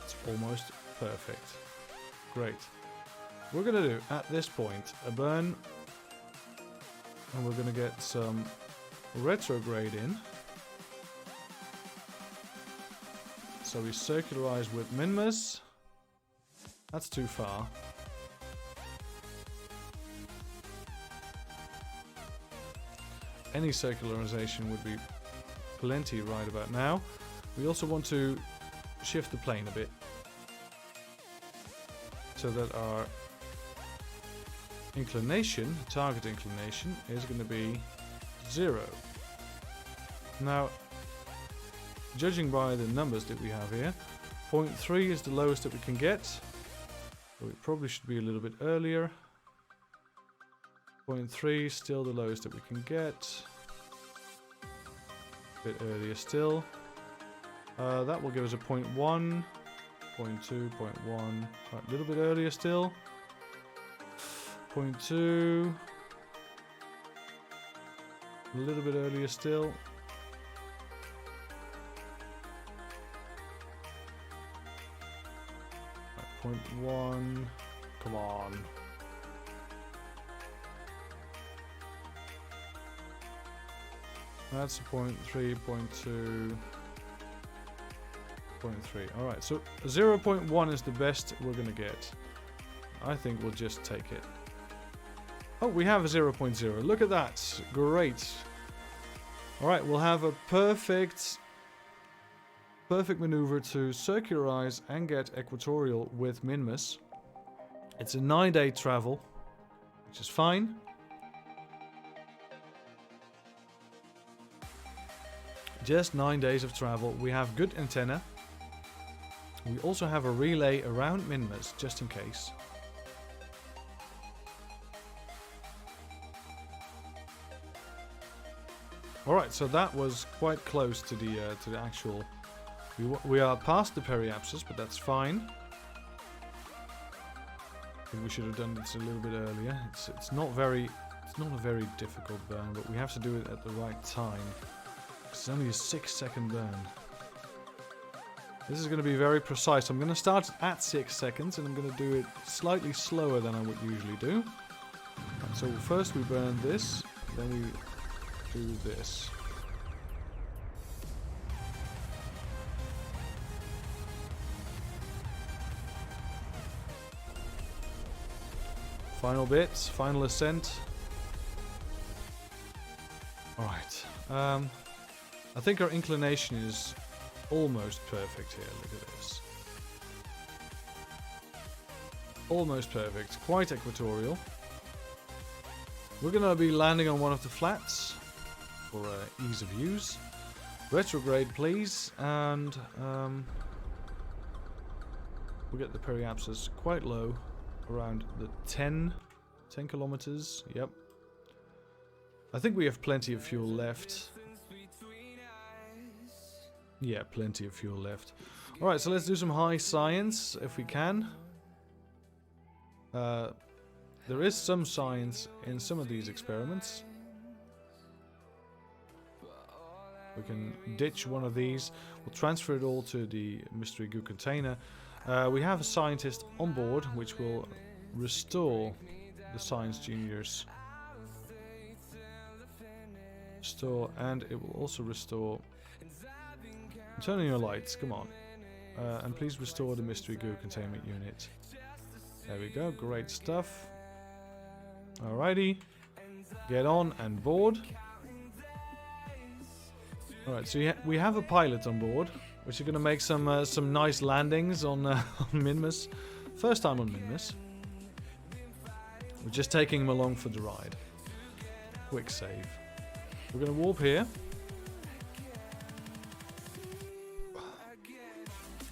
Speaker 1: It's almost perfect. Great. We're going to do, at this point, a burn, and we're going to get some retrograde in. So we circularize with Minmus. That's too far. Any circularization would be plenty right about now. We also want to shift the plane a bit, so that our inclination, target inclination, is going to be 0. Now, judging by the numbers that we have here, 0.3 is the lowest that we can get. So it probably should be a little bit earlier. 0.3 still the lowest that we can get. A bit earlier still. That will give us a 0.1, 0.2, 0.1. Right, a little bit earlier still. 0.2. A little bit earlier still. Right, 0.1. Come on. That's 0.3, 0.2, 0.3. Alright, so 0.1 is the best we're going to get. I think we'll just take it. Oh, we have a 0.0. Look at that. Great. Alright, we'll have a perfect maneuver to circularize and get equatorial with Minmus. It's a 9-day travel, which is fine. Just 9 days of travel. We have good antenna. We also have a relay around Minmus, just in case. Alright, so that was quite close to the actual... We are past the periapsis, but that's fine. I think we should have done this a little bit earlier. It's not a very difficult burn, but we have to do it at the right time. It's only a 6-second burn. This is going to be very precise. I'm going to start at 6 seconds, and I'm going to do it slightly slower than I would usually do. And so first we burn this, then we do this. Final bits, final ascent. Alright. I think our inclination is almost perfect here. Look at this. Almost perfect. Quite equatorial. We're going to be landing on one of the flats for ease of use. Retrograde, please. And we'll get the periapsis quite low. Around the 10 kilometers. Yep. I think we have plenty of fuel left. Yeah, plenty of fuel left. Alright, so let's do some high science if we can. There is some science in some of these experiments. We can ditch one of these. We'll transfer it all to the mystery goo container. We have a scientist on board which will restore the Science Juniors. Restore, and it will also restore... Turn on your lights, come on. And please restore the mystery goo containment unit. There we go, great stuff. Alrighty. Get on and board. Alright, so we have a pilot on board, which are going to make some nice landings on, on Minmus. First time on Minmus. We're just taking him along for the ride. Quick save. We're going to warp here.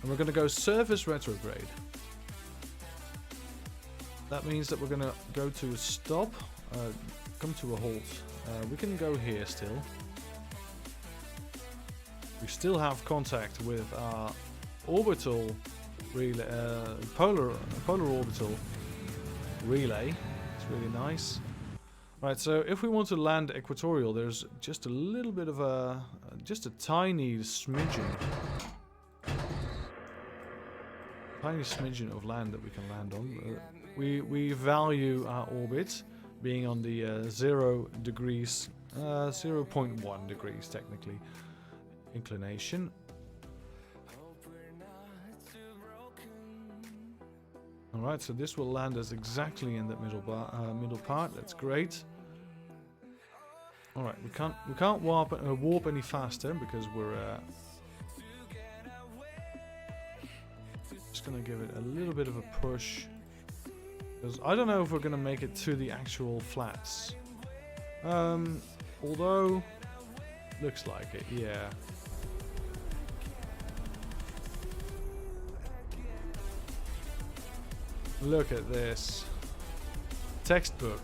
Speaker 1: And we're going to go surface retrograde. That means that we're going to go to a stop, come to a halt. We can go here still. We still have contact with our orbital relay, polar orbital relay. It's really nice. Right, so if we want to land equatorial, there's just a little bit of just a tiny smidgen. Tiny smidgen of land that we can land on. We value our orbit being on the 0 degrees, 0.1 degrees technically. Inclination. Alright, so this will land us exactly in that middle part. That's great. Alright, we can't warp any faster because we're just gonna give it a little bit of a push. Because I don't know if we're gonna make it to the actual flats. Although looks like it, yeah. Look at this. Textbook.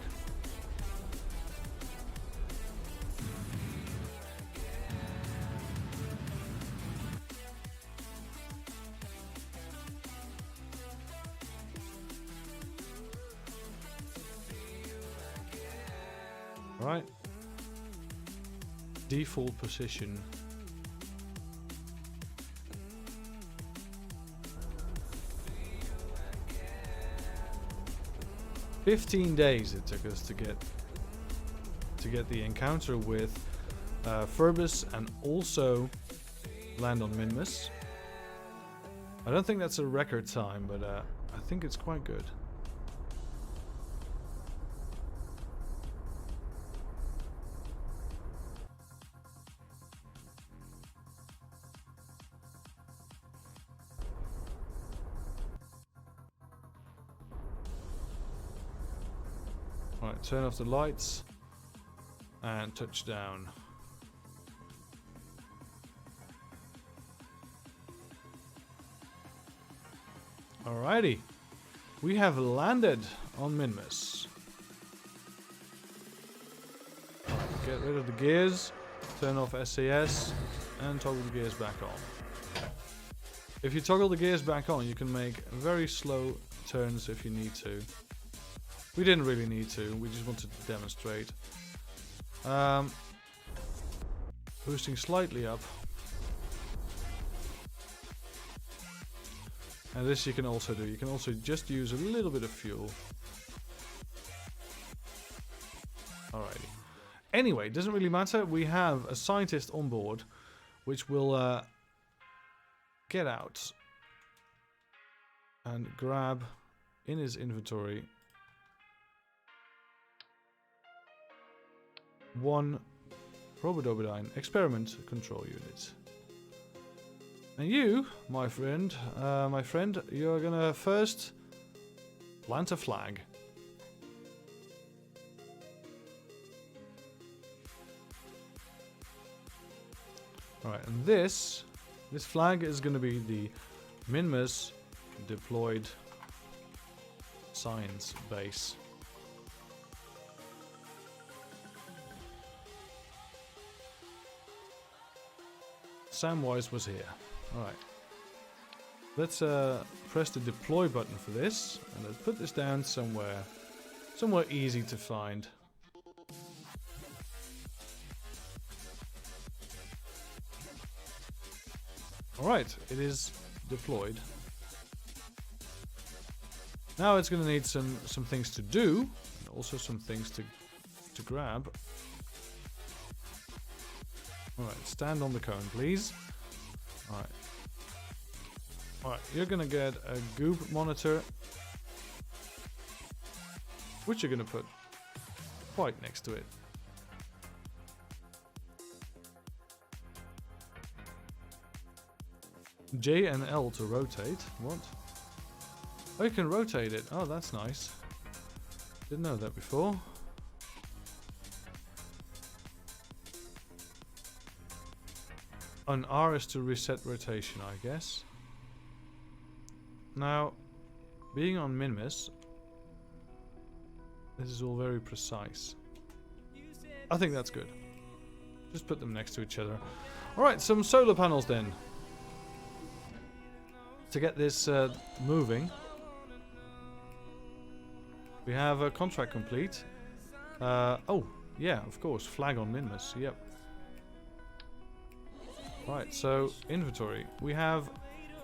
Speaker 1: Right. Default position. 15 days it took us to get the encounter with Phoebus and also land on Minmus. I don't think that's a record time, but I think it's quite good. Right, turn off the lights and touch down. Alrighty. We have landed on Minmus. Right, get rid of the gears, turn off SAS, and toggle the gears back on. If you toggle the gears back on, you can make very slow turns if you need to. We didn't really need to, we just wanted to demonstrate. Boosting slightly up. And this you can also do. You can also just use a little bit of fuel. Alrighty. Anyway, it doesn't really matter. We have a scientist on board, which will get out and grab in his inventory one Robodobodine experiment control unit. And you, my friend, you're gonna first plant a flag. Alright, and this flag is gonna be the Minmus deployed science base. Samwise was here. Alright. Let's press the deploy button for this, and let's put this down somewhere easy to find. Alright, it is deployed. Now it's going to need some things to do, and also some things to grab. Alright, stand on the cone, please. Alright. Alright, you're gonna get a goop monitor, which you're gonna put quite next to it. J and L to rotate. What? Oh, you can rotate it. Oh, that's nice. Didn't know that before. On R is to reset rotation, I guess. Now, being on Minmus, this is all very precise. I think that's good. Just put them next to each other. Alright, some solar panels then. To get this moving, we have a contract complete. Oh, yeah, of course, flag on Minmus, yep. Right, so inventory. We have,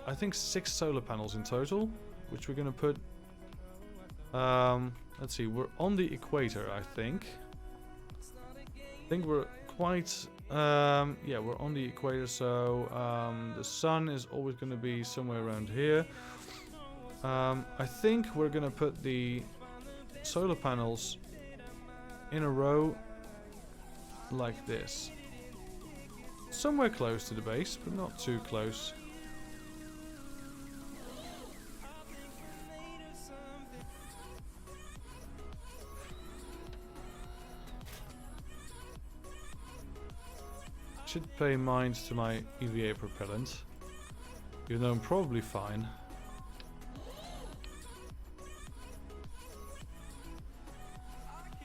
Speaker 1: I think, 6 solar panels in total, which we're going to put. Let's see, we're on the equator, I think. I think we're quite. Yeah, we're on the equator, so the sun is always going to be somewhere around here. I think we're going to put the solar panels in a row like this. Somewhere close to the base, but not too close. Should pay mind to my EVA propellant, even though I'm probably fine.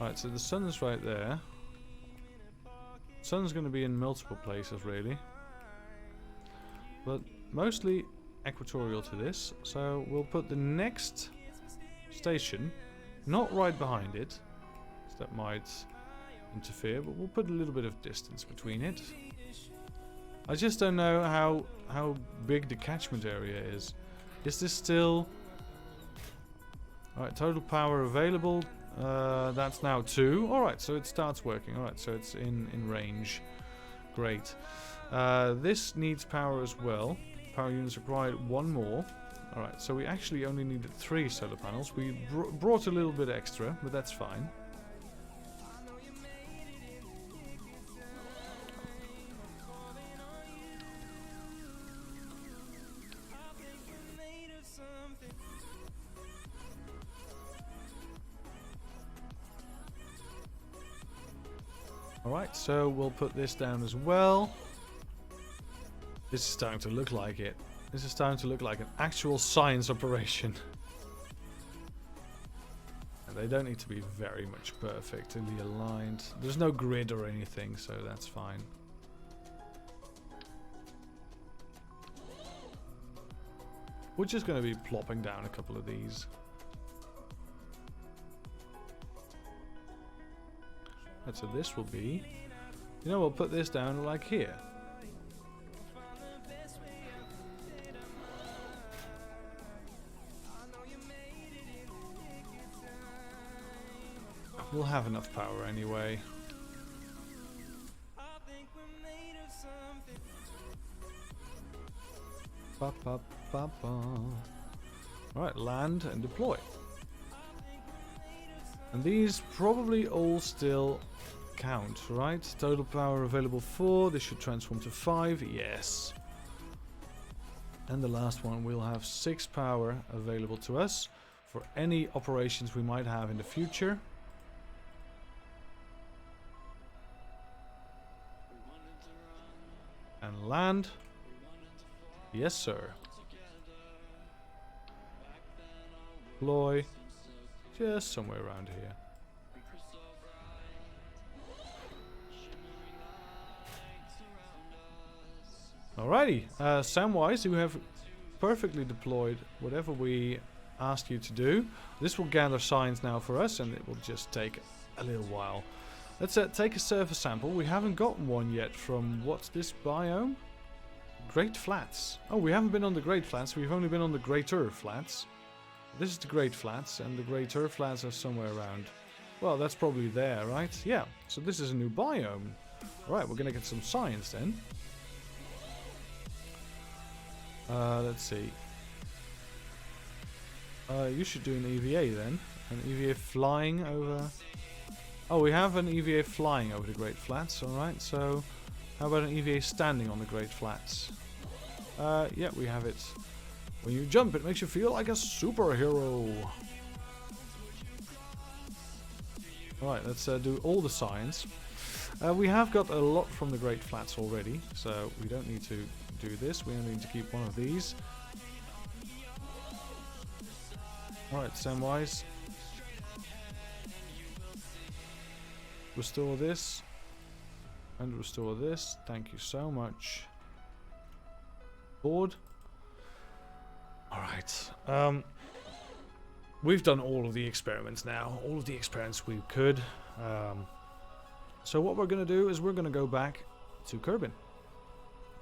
Speaker 1: Right, so the sun is right there. Sun's going to be in multiple places, really, but mostly equatorial to this. So we'll put the next station not right behind it, so that might interfere, but we'll put a little bit of distance between it. I just don't know how big the catchment area is. Is this still... Alright, total power available. That's now 2. Alright, so it starts working. Alright, so it's in range. Great. This needs power as well. Power units required 1 more. Alright, so we actually only needed 3 solar panels. We brought a little bit extra, but that's fine. Alright, so we'll put this down as well. This is starting to look like it. This is starting to look like an actual science operation. And they don't need to be very much perfectly aligned. There's no grid or anything, so that's fine. We're just going to be plopping down a couple of these. And so this will be, you know, we'll put this down like here. We'll have enough power anyway. Ba, ba, ba, ba. Alright, land and deploy. And these probably all still count, right? Total power available 4. This should transform to 5. Yes. And the last one, we'll have 6 power available to us for any operations we might have in the future. And land. Yes, sir. Deploy. Just somewhere around here. Alrighty. Samwise, you have perfectly deployed whatever we asked you to do. This will gather signs now for us, and it will just take a little while. Let's take a surface sample. We haven't gotten one yet from, what's this biome? Great Flats. Oh, we haven't been on the Great Flats. We've only been on the Greater Flats. This is the Great Flats, and the Greater Flats are somewhere around. Well, that's probably there, right? Yeah, so this is a new biome. Alright, we're gonna get some science then. Let's see. You should do an EVA then. An EVA flying over... Oh, we have an EVA flying over the Great Flats, alright, so... How about an EVA standing on the Great Flats? Yeah, we have it. When you jump, it makes you feel like a superhero. Alright, let's do all the signs. We have got a lot from the Great Flats already, so we don't need to do this. We only need to keep one of these. Alright, Samwise. Restore this. And restore this. Thank you so much. Board. Alright. We've done all of the experiments now. All of the experiments we could. So what we're going to do is we're going to go back to Kerbin.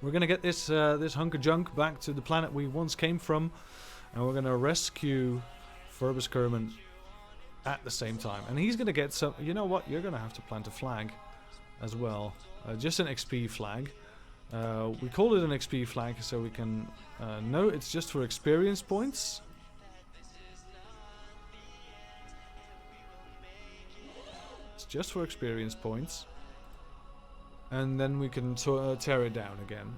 Speaker 1: We're going to get this this hunk of junk back to the planet we once came from. And we're going to rescue Phorbus Kerbin at the same time. And he's going to get some... You know what? You're going to have to plant a flag as well. Just an XP flag. We call it an XP flag so we can know it's just for experience points. It's just for experience points. And then we can tear it down again.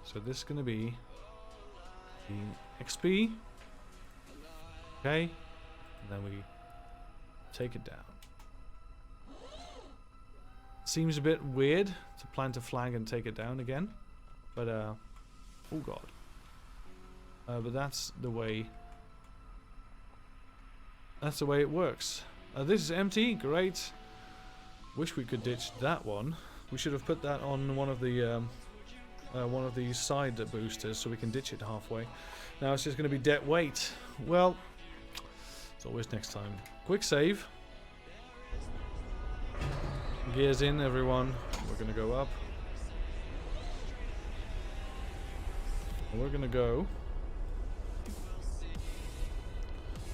Speaker 1: So this is going to be the XP. Okay. And then we take it down. Seems a bit weird to plant a flag and take it down again, but oh god. But that's the way. That's the way it works. This is empty. Great. Wish we could ditch that one. We should have put that on one of the side boosters so we can ditch it halfway. Now it's just going to be dead weight. Well, it's always next time. Quick save. Gears in, everyone. We're gonna go up. And we're gonna go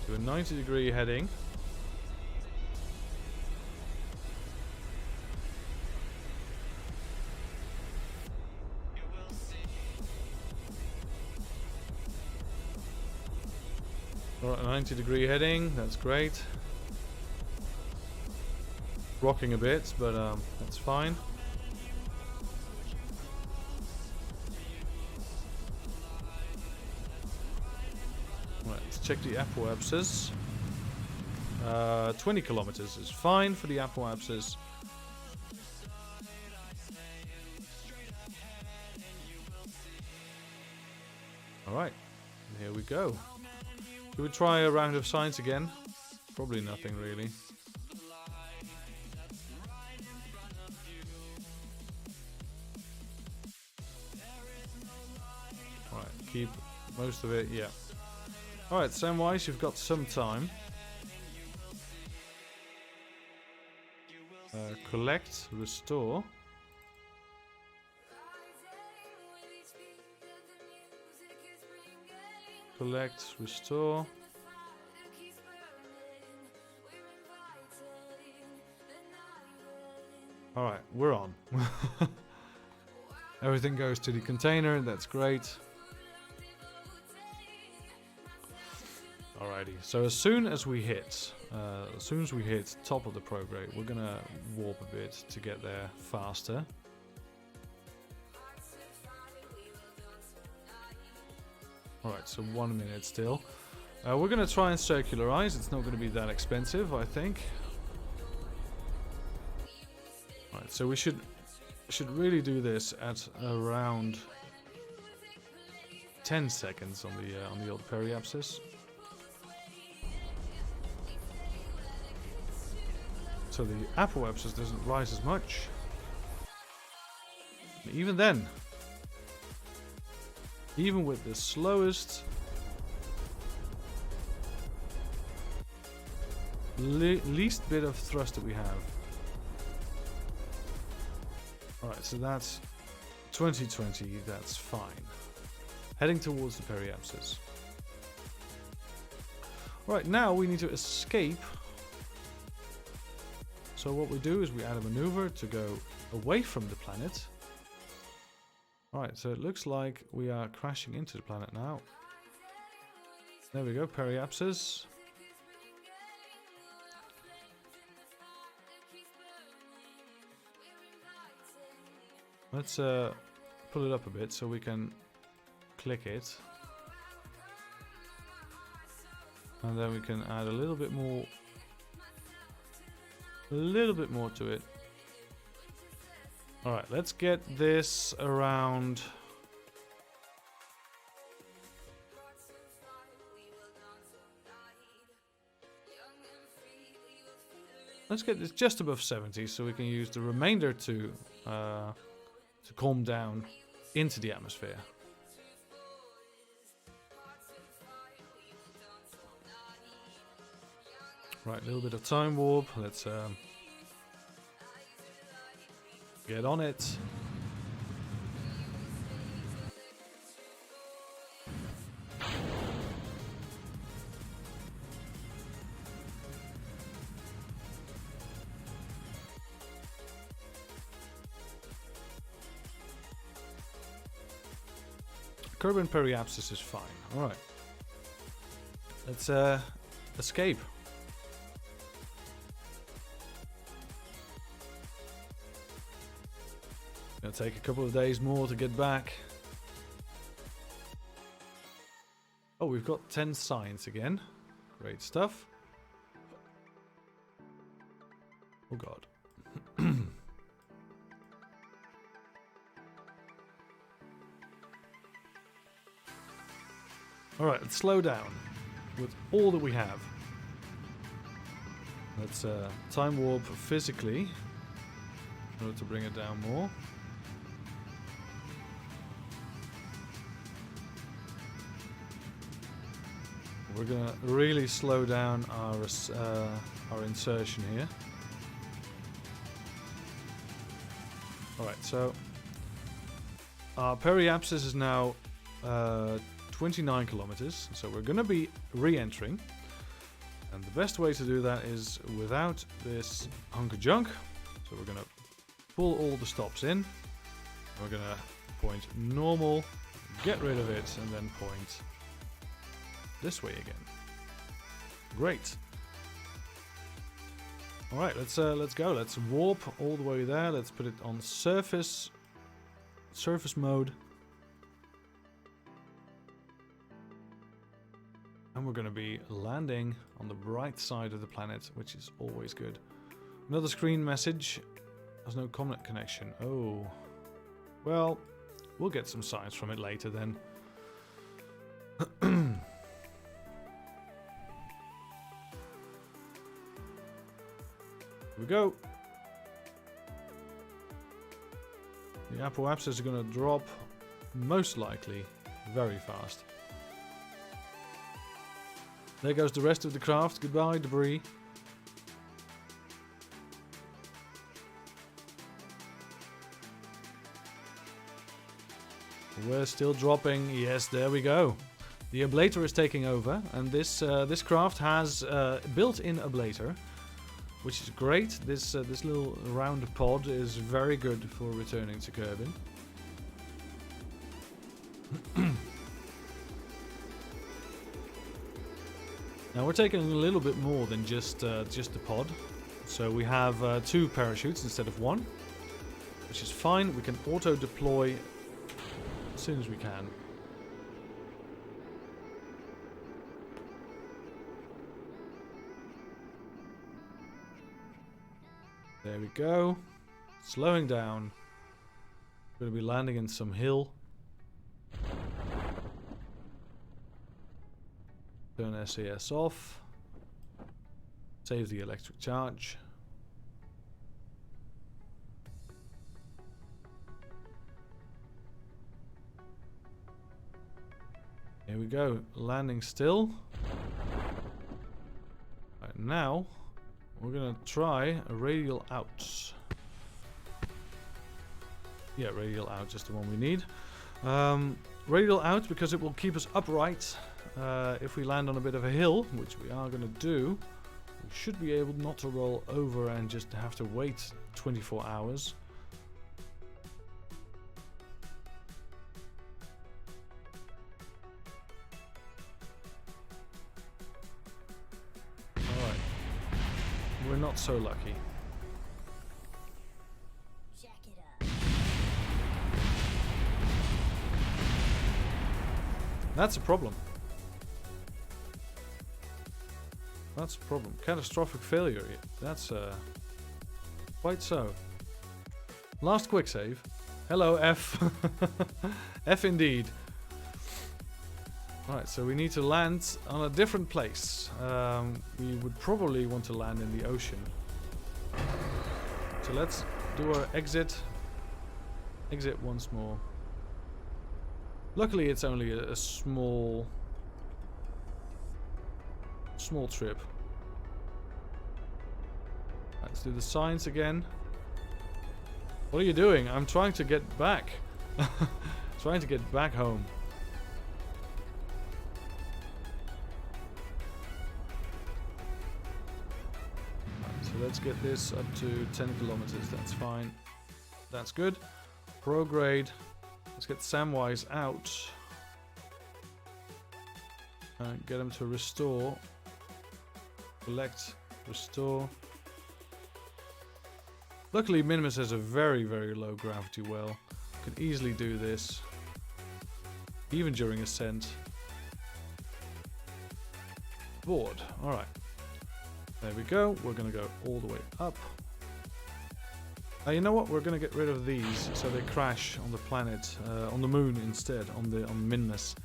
Speaker 1: to a 90-degree heading. Alright, 90-degree heading. That's great. Rocking a bit, but that's fine. Right, let's check the apoapsis. 20 kilometers is fine for the apoapsis. go. Should we try a round of science again? Probably nothing really. Alright, keep most of it, yeah. Alright, Samwise, you've got some time. Collect, restore. Collect, restore. Alright, we're on. Everything goes to the container, that's great. Alrighty, so as soon as we hit top of the prograde, we're gonna warp a bit to get there faster. Alright, so 1 minute still. We're gonna try and circularize. It's not gonna be that expensive, I think. Alright, so we should really do this at around 10 seconds on the old periapsis. So the apoapsis doesn't rise as much. And even then, even with the slowest, least bit of thrust that we have. Alright, so that's 2020, that's fine. Heading towards the periapsis. Right, now we need to escape. So what we do is we add a maneuver to go away from the planet. Alright, so it looks like we are crashing into the planet now. There we go, periapsis. Let's pull it up a bit so we can click it. And then we can add a little bit more to it. Alright, let's get this around. Let's get this just above 70 so we can use the remainder to calm down into the atmosphere. Right, a little bit of time warp. Let's get on it. Kerbal periapsis is fine. Alright. Let's escape. Gonna take a couple of days more to get back. Oh, we've got 10 signs again. Great stuff. Oh god. Alright, let's slow down with all that we have. Let's time warp physically in order to bring it down more. We're gonna really slow down our insertion here. Alright, so our periapsis is now 29 kilometers, so we're gonna be re-entering, and the best way to do that is without this hunk of junk. So we're gonna pull all the stops in, we're gonna point normal, get rid of it, and then point this way again. Great. All right, let's go. Let's warp all the way there. Let's put it on surface mode. And we're going to be landing on the bright side of the planet, which is always good. Another screen message. There's no comet connection. Oh. Well, we'll get some science from it later then. Here we go. The apoapsis are going to drop, most likely, very fast. There goes the rest of the craft. Goodbye, debris. We're still dropping. Yes, there we go. The ablator is taking over, and this craft has built-in ablator, which is great. This little round pod is very good for returning to Kerbin. Now we're taking a little bit more than just the pod, so we have 2 parachutes instead of 1, which is fine. We can auto deploy as soon as we can. There we go. Slowing down. Going to be landing in some hill. Turn SAS off. Save the electric charge. Here we go. Landing still. Right, now we're gonna try a radial out. Yeah, radial out is the one we need. Radial out because it will keep us upright. If we land on a bit of a hill, which we are going to do, we should be able not to roll over and just have to wait 24 hours. Alright. We're not so lucky. That's a problem. That's a problem. Catastrophic failure. That's quite so. Last quick save. Hello, F. F indeed. Alright, so we need to land on a different place. We would probably want to land in the ocean. So let's do our exit. Exit once more. Luckily, it's only a small trip. Let's do the signs again. What are you doing? I'm trying to get back. Trying to get back home. Right, so let's get this up to 10 kilometers. That's fine. That's good. Prograde. Let's get Samwise out. And get him to restore. Select, restore. Luckily, Minimus has a very, very low gravity well. Can easily do this. Even during ascent. Board. Alright. There we go. We're going to go all the way up. You know what? We're going to get rid of these so they crash on the planet, on the moon instead, on Minmus.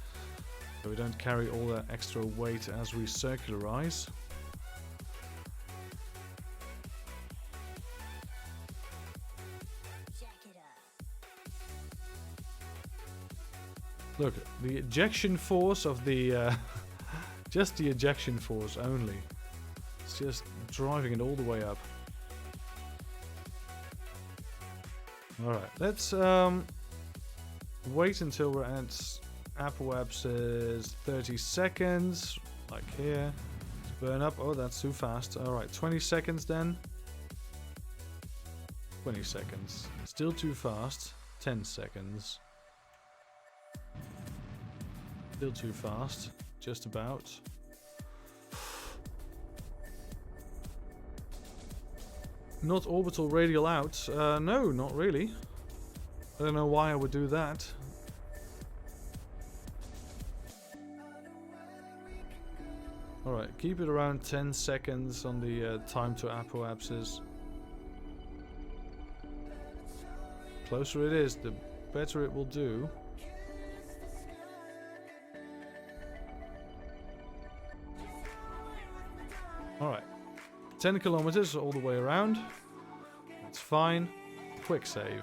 Speaker 1: So we don't carry all that extra weight as we circularize. Look, the ejection force of the... just the ejection force only. It's just driving it all the way up. Alright, let's wait until we're at apoapsis 30 seconds, like here. Let's burn up. Oh, that's too fast. Alright, 20 seconds then. 20 seconds. Still too fast. 10 seconds. Still too fast. Just about. Not orbital radial out. No, not really. I don't know why I would do that. Alright, keep it around 10 seconds on the time to apoapsis. Closer it is, the better it will do. Alright. 10 kilometers all the way around. That's fine. Quick save.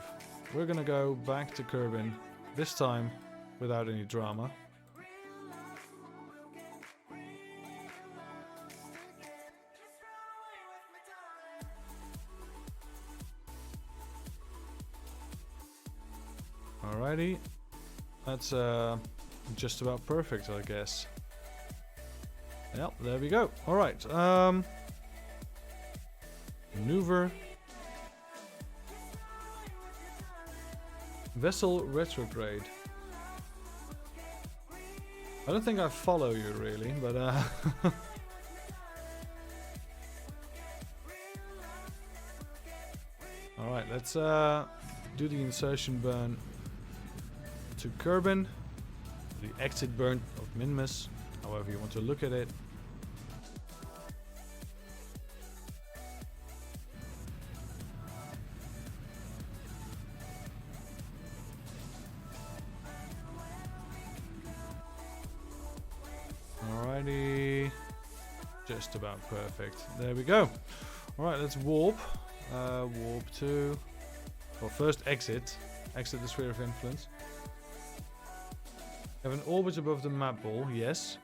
Speaker 1: We're gonna go back to Kerbin, this time without any drama. Alrighty. That's just about perfect, I guess. Yep, there we go. Alright. Maneuver. Vessel retrograde. I don't think I follow you really, but alright, let's do the insertion burn to Kerbin, the exit burn of Minmus, however you want to look at it. Alrighty, just about perfect. There we go. Alright, let's warp. Warp to... Well, first exit. Exit the sphere of influence. Have an orbit above the map ball, yes.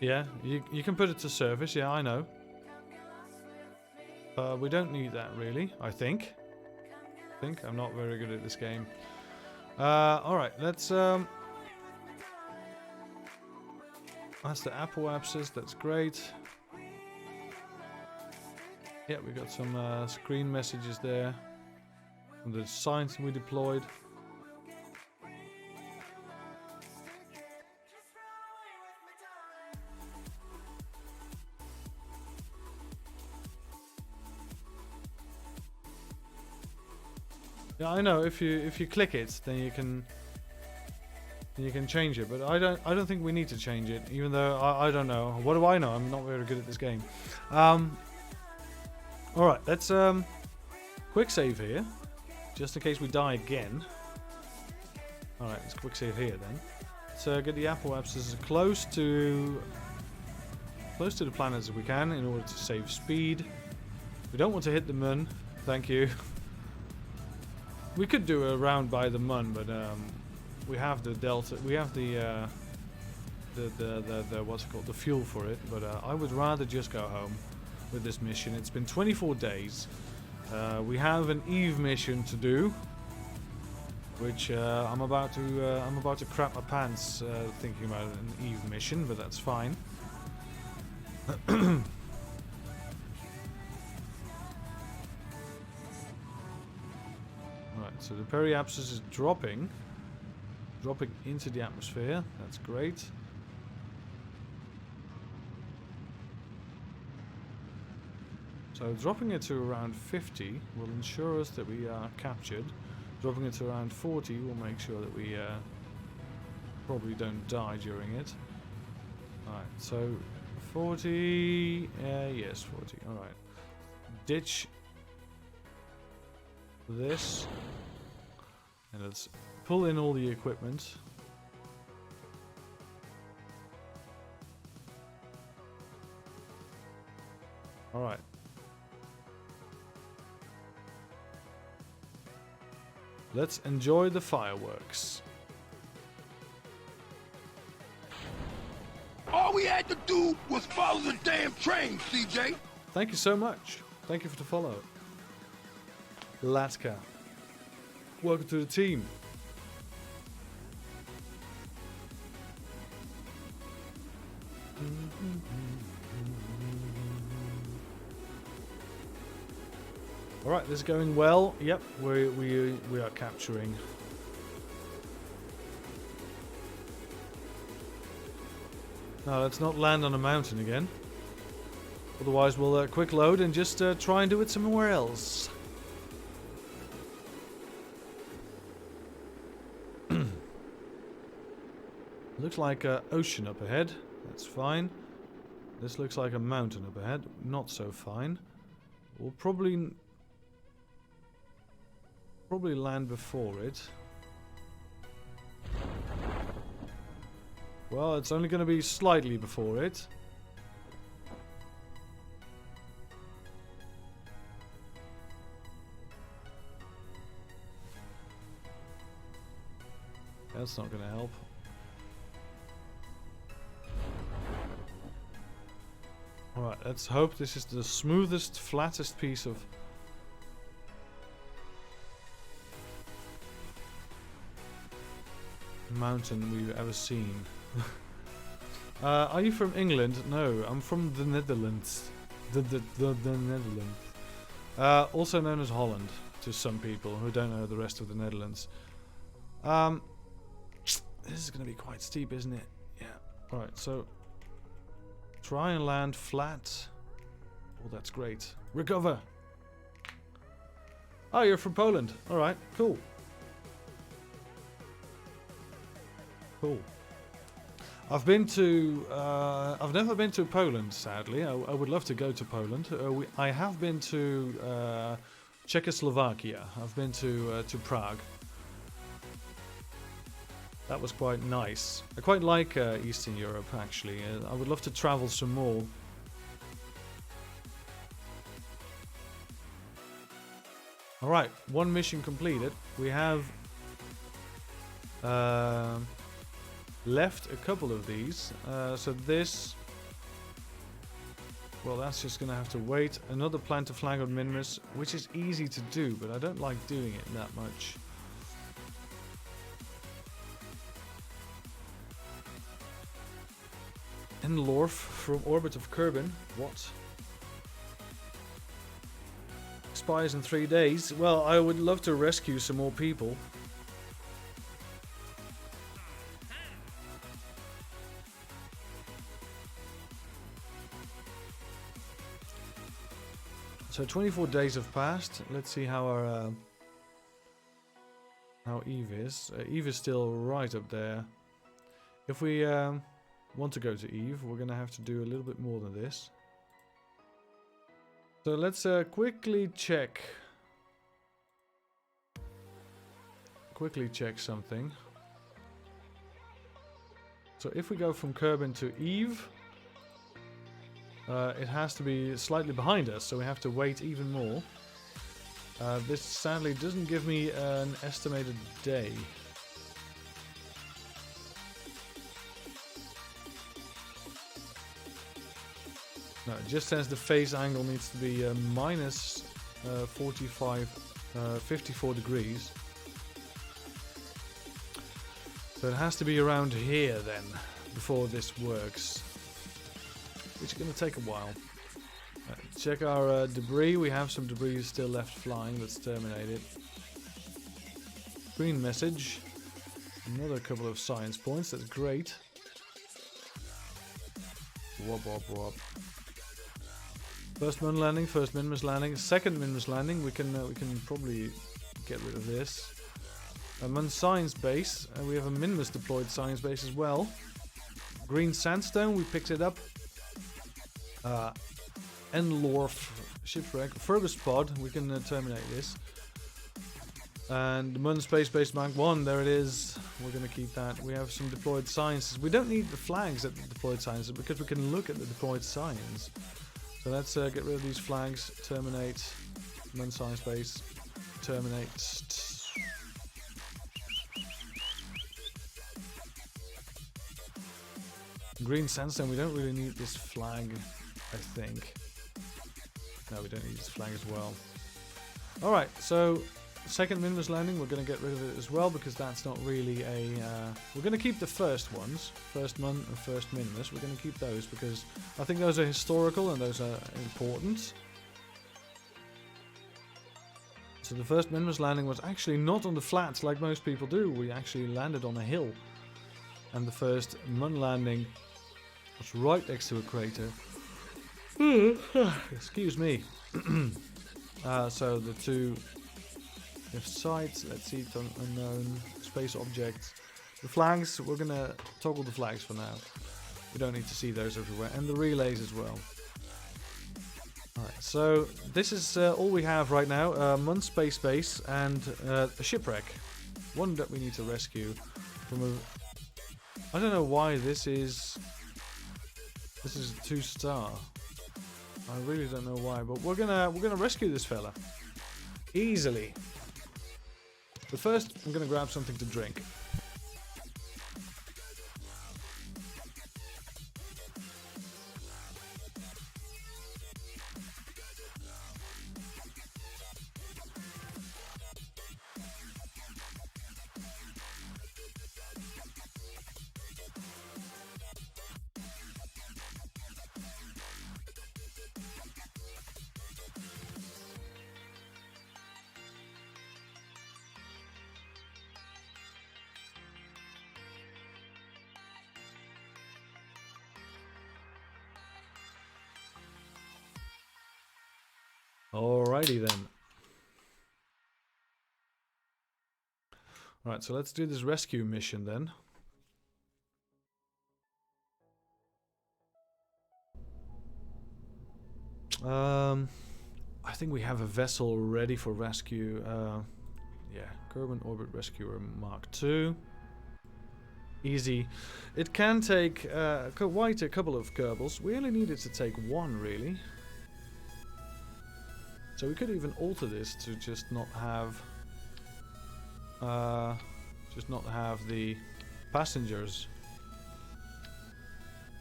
Speaker 1: Yeah, you can put it to surface, yeah, I know. We don't need that really, I think. I'm not very good at this game. Alright, let's that's the apoapsis, that's great. Yeah, we got some screen messages there from the signs we deployed. Yeah, I know. If you click it, then you can change it. But I don't think we need to change it. Even though I don't know. What do I know? I'm not very good at this game. All right, let's quick save here, just in case we die again. All right, let's quick save here then. Let's get the apoapsis close to the planet as we can in order to save speed. We don't want to hit the moon. Thank you. We could do a round by the Mun, but we have the delta. We have the what's it called, the fuel for it. But I would rather just go home with this mission. It's been 24 days. We have an Eve mission to do, which I'm about to crap my pants thinking about an Eve mission, but that's fine. So the periapsis is dropping into the atmosphere. That's great. So dropping it to around 50 will ensure us that we are captured. Dropping it to around 40 will make sure that we probably don't die during it. Alright, so 40... yes, 40. Alright. Ditch this. And let's pull in all the equipment. Alright. Let's enjoy the fireworks.
Speaker 2: All we had to do was follow the damn train, CJ.
Speaker 1: Thank you so much. Thank you for the follow. Latka. Welcome to the team. All right, this is going well. Yep, we are capturing. Now let's not land on a mountain again. Otherwise, we'll quick load and just try and do it somewhere else. Looks like an ocean up ahead. That's fine. This looks like a mountain up ahead. Not so fine. We'll probably land before it. Well, it's only going to be slightly before it. That's not going to help. Alright, let's hope this is the smoothest, flattest piece of... mountain we've ever seen. Are you from England? No, I'm from the Netherlands. The Netherlands. Also known as Holland to some people who don't know the rest of the Netherlands. This is going to be quite steep, isn't it? Yeah. Alright, so... try and land flat. Oh, that's great. Recover! Oh, you're from Poland. Alright, cool. Cool. I've never been to Poland, sadly. I would love to go to Poland. I have been to Czechoslovakia. I've been to Prague. That was quite nice. I quite like Eastern Europe, actually. I would love to travel some more. Alright, one mission completed. We have left a couple of these. So this... well, that's just going to have to wait. Another plant a flag on Minimus, which is easy to do, but I don't like doing it that much. And Lorf from Orbit of Kerbin. What? Expires in 3 days. Well, I would love to rescue some more people. So 24 days have passed. Let's see how our how Eve is. Eve is still right up there. If we want to go to Eve, we're gonna have to do a little bit more than this. So let's quickly check something. So if we go from Kerbin to Eve, it has to be slightly behind us, so we have to wait even more. This sadly doesn't give me an estimated day. No, it just says the phase angle needs to be minus 54 degrees. So it has to be around here then, before this works. Which is going to take a while. Check our debris. We have some debris still left flying. Let's terminate it. Green message. Another couple of science points. That's great. Wop wop wop. First Mun landing, first Minimus landing, second Minimus landing. We can probably get rid of this. A Mun science base. We have a Minimus deployed science base as well. Green sandstone. We picked it up. Enlorf shipwreck. Fergus pod. We can terminate this. And Mun space base Mark 1. There it is. We're going to keep that. We have some deployed sciences. We don't need the flags at the deployed sciences because we can look at the deployed science. So let's get rid of these flags. Terminate. Mun science base. Terminate. Green sandstone. We don't really need this flag, I think. No, we don't need this flag as well. Alright, so second Minimus landing, we're going to get rid of it as well because that's not really a... we're going to keep the first ones. First Mun and first Minimus. We're going to keep those because I think those are historical and those are important. So the first Minimus landing was actually not on the flats like most people do. We actually landed on a hill. And the first Mun landing was right next to a crater. Excuse me. So the two sites, let's see, unknown, space objects. The flags, we're gonna toggle the flags for now. We don't need to see those everywhere. And the relays as well. Alright, so this is all we have right now. Mun space base and a shipwreck. One that we need to rescue from I don't know why this is a 2-star. I really don't know why, but we're gonna rescue this fella easily. But first, I'm gonna grab something to drink. Alrighty then. Alright, so let's do this rescue mission then. I think we have a vessel ready for rescue. Yeah, Kerbal Orbit Rescuer Mark II. Easy. It can take quite a couple of Kerbals. We only needed to take one, really. So we could even alter this to just not have the passengers.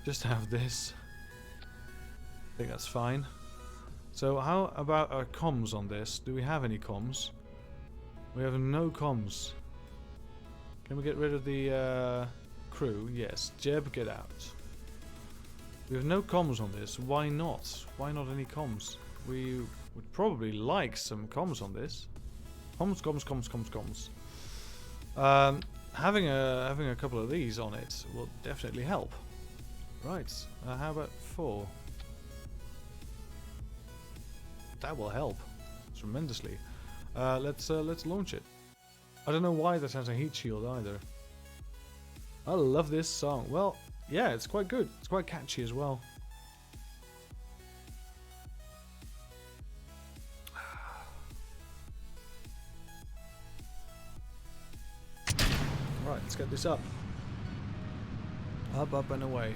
Speaker 1: Just have this. I think that's fine. So how about our comms on this? Do we have any comms? We have no comms. Can we get rid of the crew? Yes. Jeb, get out. We have no comms on this. Why not? Why not any comms? We would probably like some comms on this. Comms. Having a couple of these on it will definitely help. Right. How about 4? That will help tremendously. Let's launch it. I don't know why that has a heat shield either. I love this song. Well, yeah, it's quite good. It's quite catchy as well. Right, let's get this up. Up and away.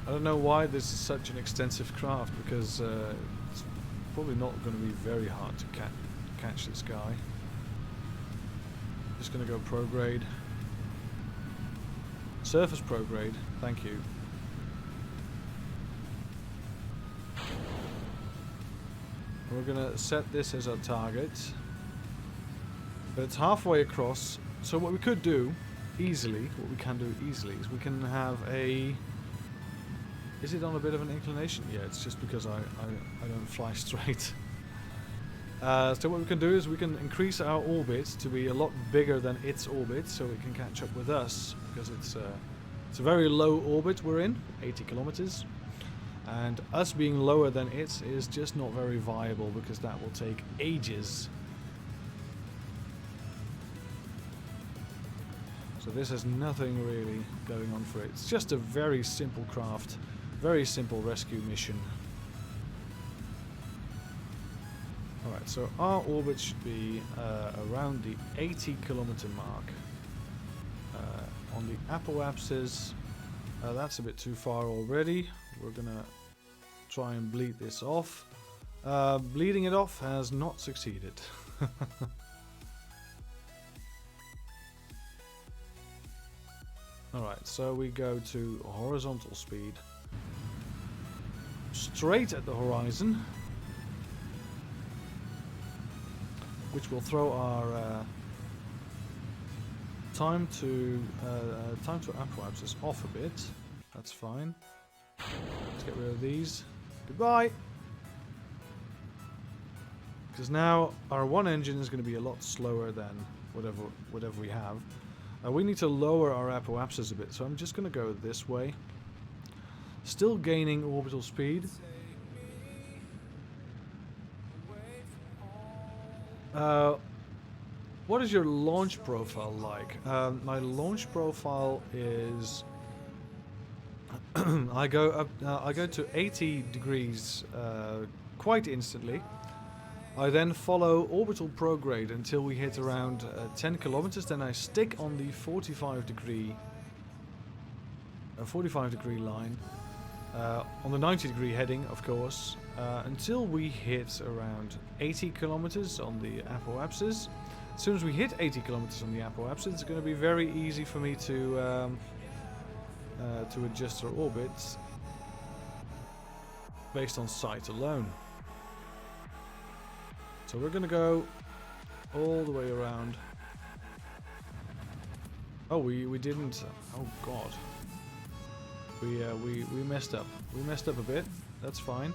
Speaker 1: I don't know why this is such an extensive craft, because it's probably not going to be very hard to catch this guy. Just going to go pro grade. Surface pro grade, thank you. We're going to set this as our target. But it's halfway across, so what we could do easily, is we can have a... Is it on a bit of an inclination? Yeah, it's just because I don't fly straight. So what we can do is we can increase our orbit to be a lot bigger than its orbit, so it can catch up with us, because it's a very low orbit we're in, 80 kilometers, and us being lower than it is just not very viable, because that will take ages. So this has nothing really going on for it. It's just a very simple craft. Very simple rescue mission. Alright, so our orbit should be around the 80 kilometer mark. On the apoapsis, that's a bit too far already. We're gonna try and bleed this off. Bleeding it off has not succeeded. Alright, so we go to horizontal speed. Straight at the horizon, which will throw our time to apoapsis off a bit. That's fine. Let's get rid of these. Goodbye. Because now our one engine is going to be a lot slower than whatever we have. We need to lower our apoapsis a bit, so I'm just going to go this way. Still gaining orbital speed. What is your launch profile like? My launch profile is I go to 80 degrees quite instantly. I then follow orbital prograde until we hit around 10 kilometers. Then I stick on the 45 degree line on the 90 degree heading, of course, until we hit around 80 kilometers on the apoapsis. As soon as we hit 80 kilometers on the apoapsis, it's going to be very easy for me to adjust our orbits based on sight alone. So we're going to go all the way around. Oh, we didn't. Oh God. We messed up. We messed up a bit. That's fine.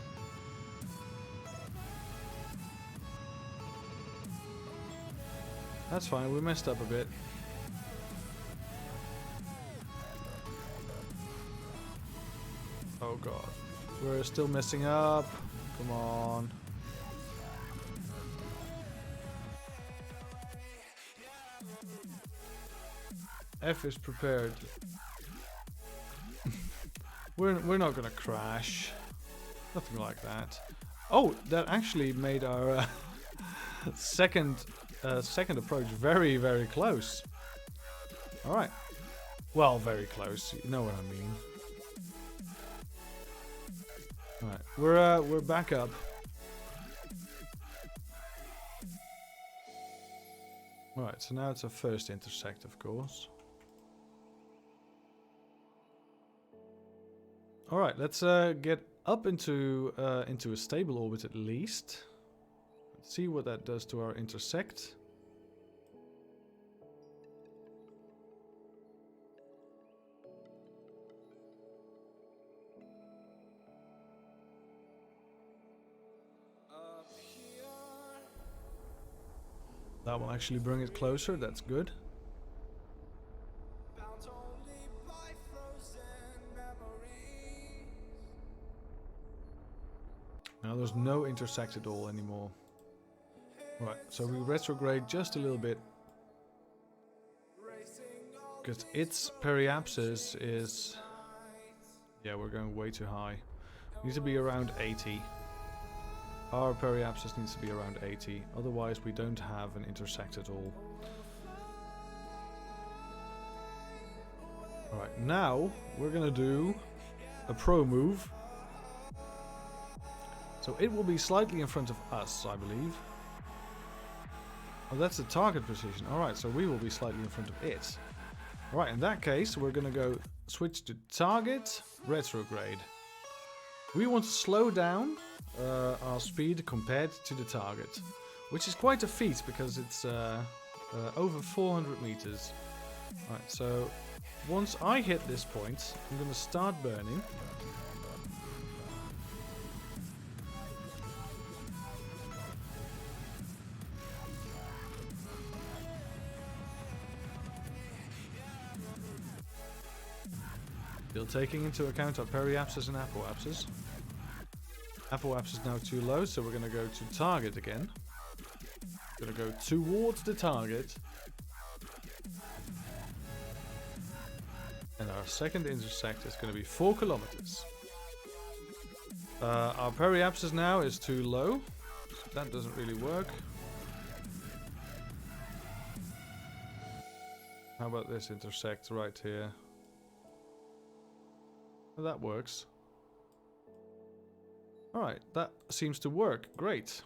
Speaker 1: That's fine. We messed up a bit. Oh God. We're still messing up. Come on. F is prepared. We're not gonna crash. Nothing like that. Oh, that actually made our second approach very, very close. All right. Well, very close. You know what I mean. All right. We're back up. All right. So now it's our first intersect, of course. All right, let's get up into a stable orbit at least. Let's see what that does to our intersect. That will actually bring it closer. That's good. Now there's no intersect at all anymore. Right, so we retrograde just a little bit. Because its periapsis is... Yeah, we're going way too high. We need to be around 80. Our periapsis needs to be around 80. Otherwise we don't have an intersect at all. Alright, now we're gonna do a pro move. So it will be slightly in front of us, I believe. Oh, that's the target position. Alright, so we will be slightly in front of it. Alright, in that case, we're gonna go switch to target, retrograde. We want to slow down our speed compared to the target. Which is quite a feat, because it's over 400 meters. Alright, so once I hit this point, I'm gonna start burning. Still taking into account our periapsis and apoapsis. Apoapsis now too low, so we're going to go to target again. Going to go towards the target. And our second intersect is going to be 4 kilometers. Our periapsis now is too low. So that doesn't really work. How about this intersect right here? Well, that works. Alright, that seems to work. Great.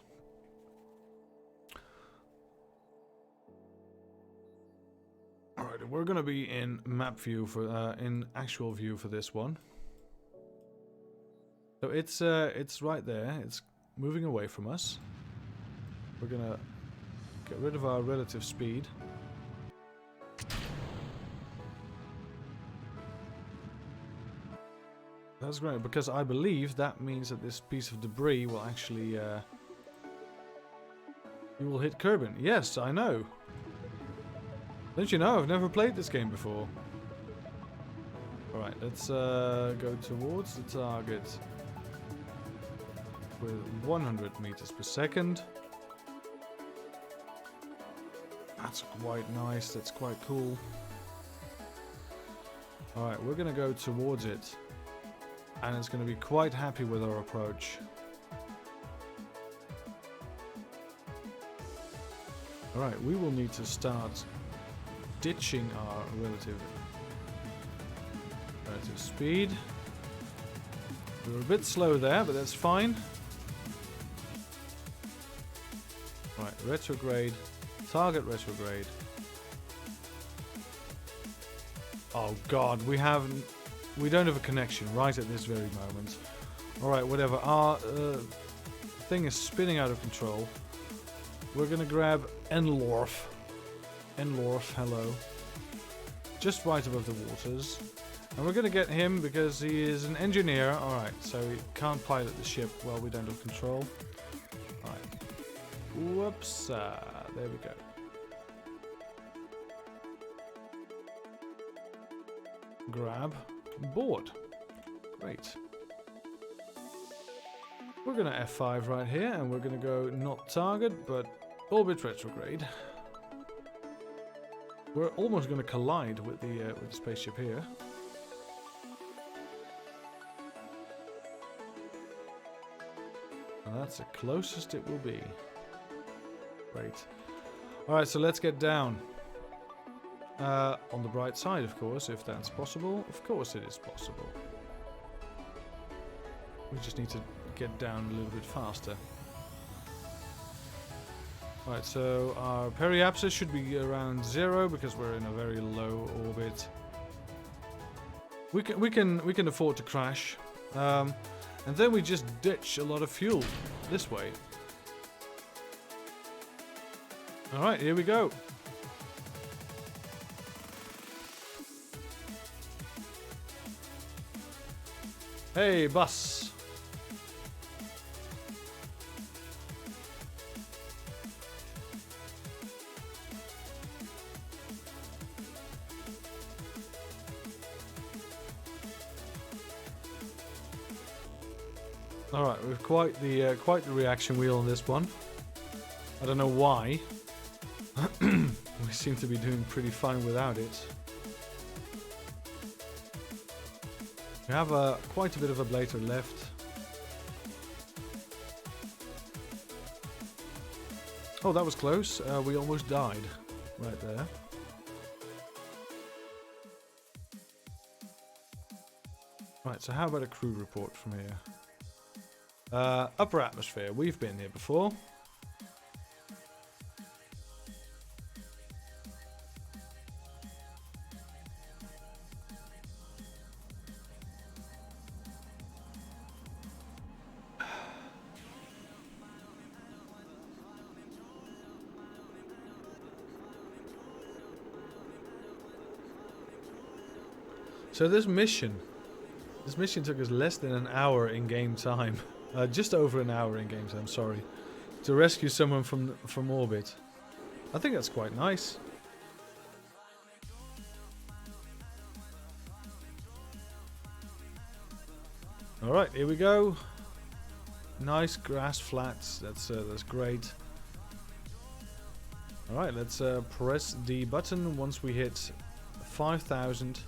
Speaker 1: Alright, we're gonna be in map view for in actual view for this one. So it's right there. It's moving away from us. We're gonna get rid of our relative speed. That's great, because I believe that means that this piece of debris will actually... you will hit Kerbal. Yes, I know. Don't you know? I've never played this game before. Alright, let's go towards the target with 100 meters per second. That's quite nice. That's quite cool. Alright, we're going to go towards it. And it's going to be quite happy with our approach. Alright, we will need to start ditching our relative speed. We were a bit slow there, but that's fine. Right, retrograde. Target retrograde. Oh god, we don't have a connection right at this very moment. Alright, whatever. Our thing is spinning out of control. We're gonna grab Enlorf. Enlorf, hello. Just right above the waters. And we're gonna get him because he is an engineer. Alright, so he can't pilot the ship while we don't have control. Alright. Whoops. There we go. Grab. Board. Great. We're gonna F5 right here, and we're gonna go not target, but orbit retrograde. We're almost gonna collide with the spaceship here. And that's the closest it will be. Great. Alright, so let's get down. On the bright side, of course, if that's possible. Of course it is possible. We just need to get down a little bit faster. Alright, so our periapsis should be around 0 because we're in a very low orbit. We can afford to crash. And then we just ditch a lot of fuel this way. Alright, here we go. Hey, bus. Alright, we've quite the reaction wheel on this one. I don't know why. We seem to be doing pretty fine without it. We have quite a bit of a ablator left. Oh, that was close. We almost died right there. Right, so how about a crew report from here? Upper atmosphere. We've been here before. So this mission took us less than an hour in game time. Just over an hour in game time, sorry. To rescue someone from orbit. I think that's quite nice. Alright, here we go. Nice grass flats, that's great. Alright, let's press the button once we hit 5,000.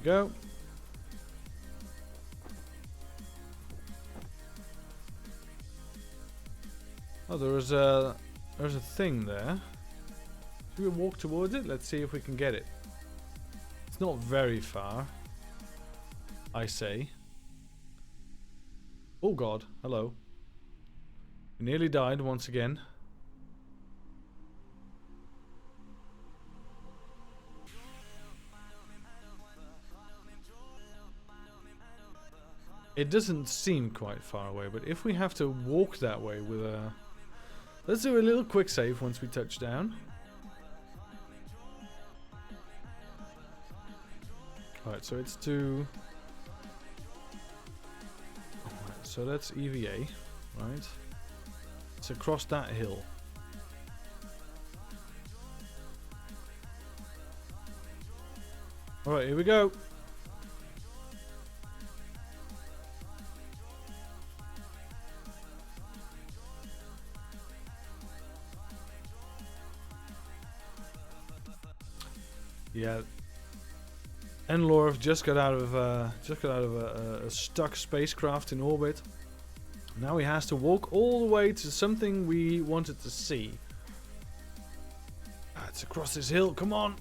Speaker 1: Go. Oh, there's a thing there. Should we walk towards it? Let's see if we can get it. It's not very far, I say. Oh god, hello. We nearly died once again. It doesn't seem quite far away, but if we have to walk that way with a... Let's do a little quick save once we touch down. Alright, so it's to... Alright, so that's EVA, right? It's across that hill. Alright, here we go. Yeah. Enlorf just got out of a stuck spacecraft in orbit. Now he has to walk all the way to something we wanted to see. It's across this hill. Come on.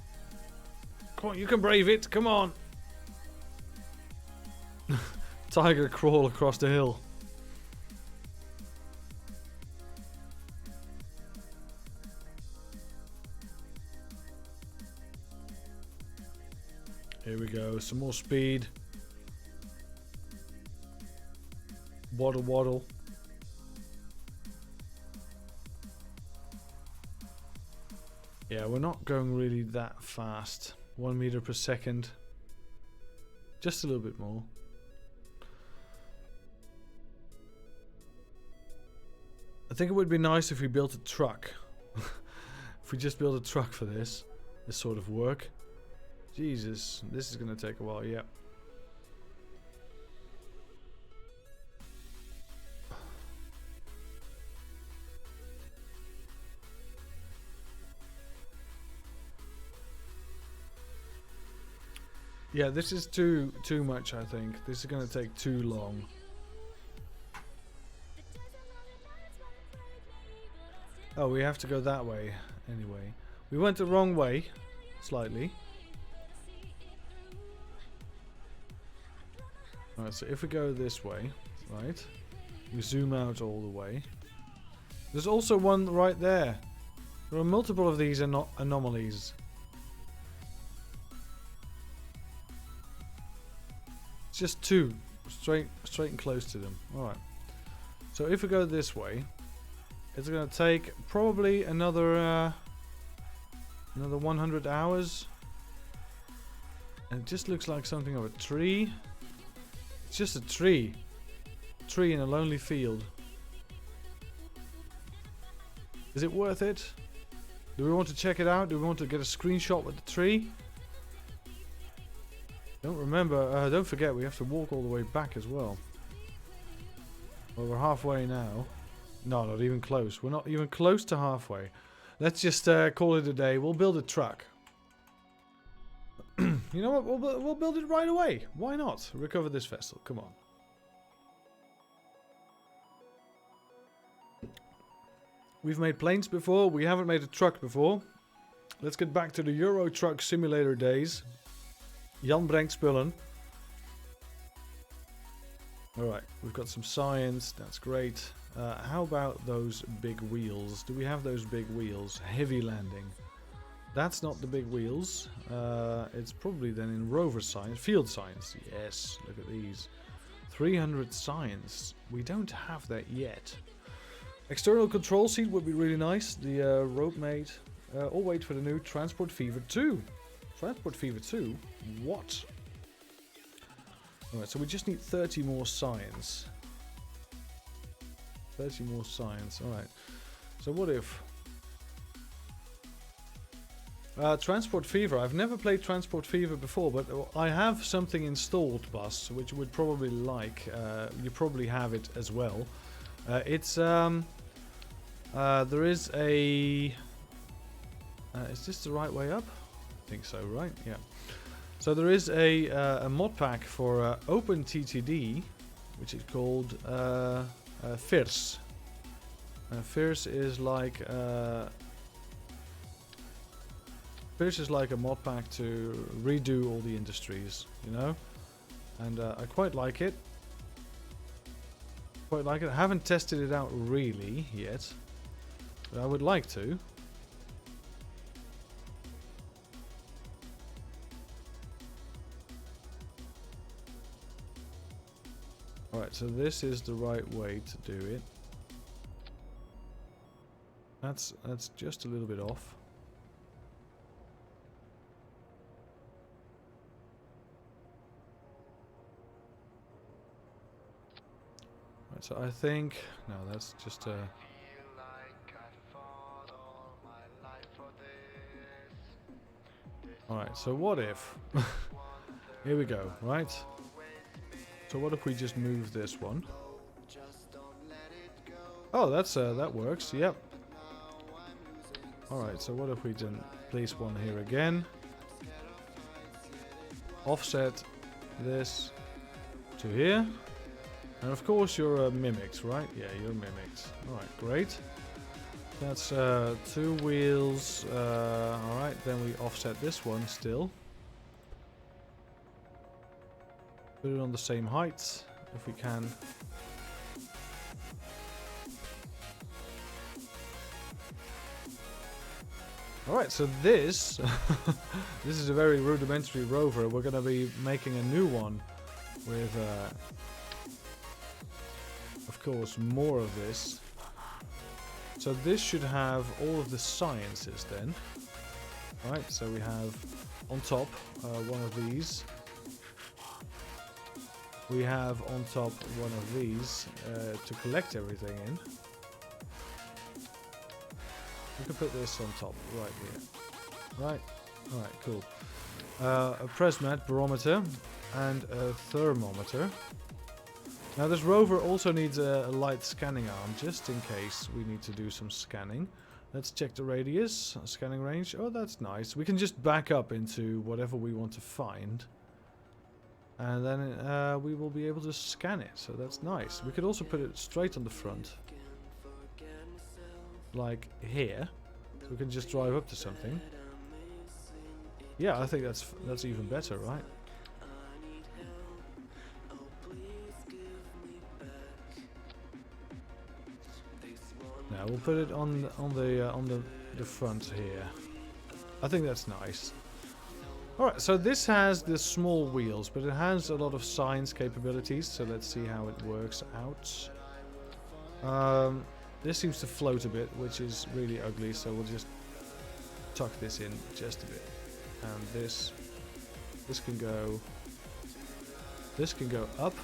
Speaker 1: Come on, you can brave it. Come on. Tiger crawl across the hill. Here we go. Some more speed. Waddle waddle. Yeah, we're not going really that fast. 1 meter per second. Just a little bit more. I think it would be nice if we built a truck. If we just built a truck for this sort of work. Jesus, this is going to take a while, yeah. Yeah, this is too much, I think. This is going to take too long. Oh, we have to go that way anyway. We went the wrong way, slightly. Alright, so if we go this way, right, we zoom out all the way. There's also one right there. There are multiple of these anomalies. It's just two, straight and close to them. Alright. So if we go this way, it's going to take probably another 100 hours. And it just looks like something of a tree. It's just a tree. A tree in a lonely field. Is it worth it? Do we want to check it out? Do we want to get a screenshot with the tree? Don't forget we have to walk all the way back as well. Well, we're halfway now. No, not even close. We're not even close to halfway. Let's just call it a day. We'll build a truck. You know what? We'll build it right away. Why not? Recover this vessel. Come on. We've made planes before. We haven't made a truck before. Let's get back to the Euro Truck Simulator days. Jan brengt spullen. Alright, we've got some science. That's great. How about those big wheels? Do we have those big wheels? Heavy landing. That's not the big wheels. It's probably then in rover science. Field science. Yes, look at these. 300 science. We don't have that yet. External control seat would be really nice. The rope mate. Or wait for the new Transport Fever 2. Transport Fever 2? What? Alright, so we just need 30 more science. 30 more science. Alright. So what if... Transport Fever. I've never played Transport Fever before, but I have something installed, Bus, which you would probably like. You probably have it as well. It's... there is a... is this the right way up? I think so, right? Yeah. So there is a mod pack for OpenTTD, which is called FIRS. FIRS is like a mod pack to redo all the industries, you know. And I quite like it. Quite like it. I haven't tested it out really yet, but I would like to. Alright, so this is the right way to do it. That's just a little bit off. Right, so I think... No, that's just a... Alright, so what if... Here we go, right? So what if we just move this one? Oh, that's that works. Yep. All right. So what if we then place one here again? offset this to here. And of course you're mimics, right? Yeah, you're mimics. Alright, great. That's 2 wheels. Alright, then we offset this one still. Put it on the same height if we can. Alright, so this this is a very rudimentary rover. We're gonna be making a new one with of course more of this. So this should have all of the sciences then. Right, so we have on top one of these. We have on top one of these to collect everything in. We can put this on top right here. Right, alright, cool. A press mat, barometer, and a thermometer. Now this rover also needs a light scanning arm, just in case we need to do some scanning. Let's check the radius, scanning range. Oh, that's nice. We can just back up into whatever we want to find. And then we will be able to scan it, so that's nice. We could also put it straight on the front. Like here. So we can just drive up to something. Yeah, I think that's even better, right? Now we'll put it on the front here. I think that's nice. Alright, so this has the small wheels, but it has a lot of science capabilities, so let's see how it works out. This seems to float a bit, which is really ugly, so we'll just tuck this in just a bit. And this can go up.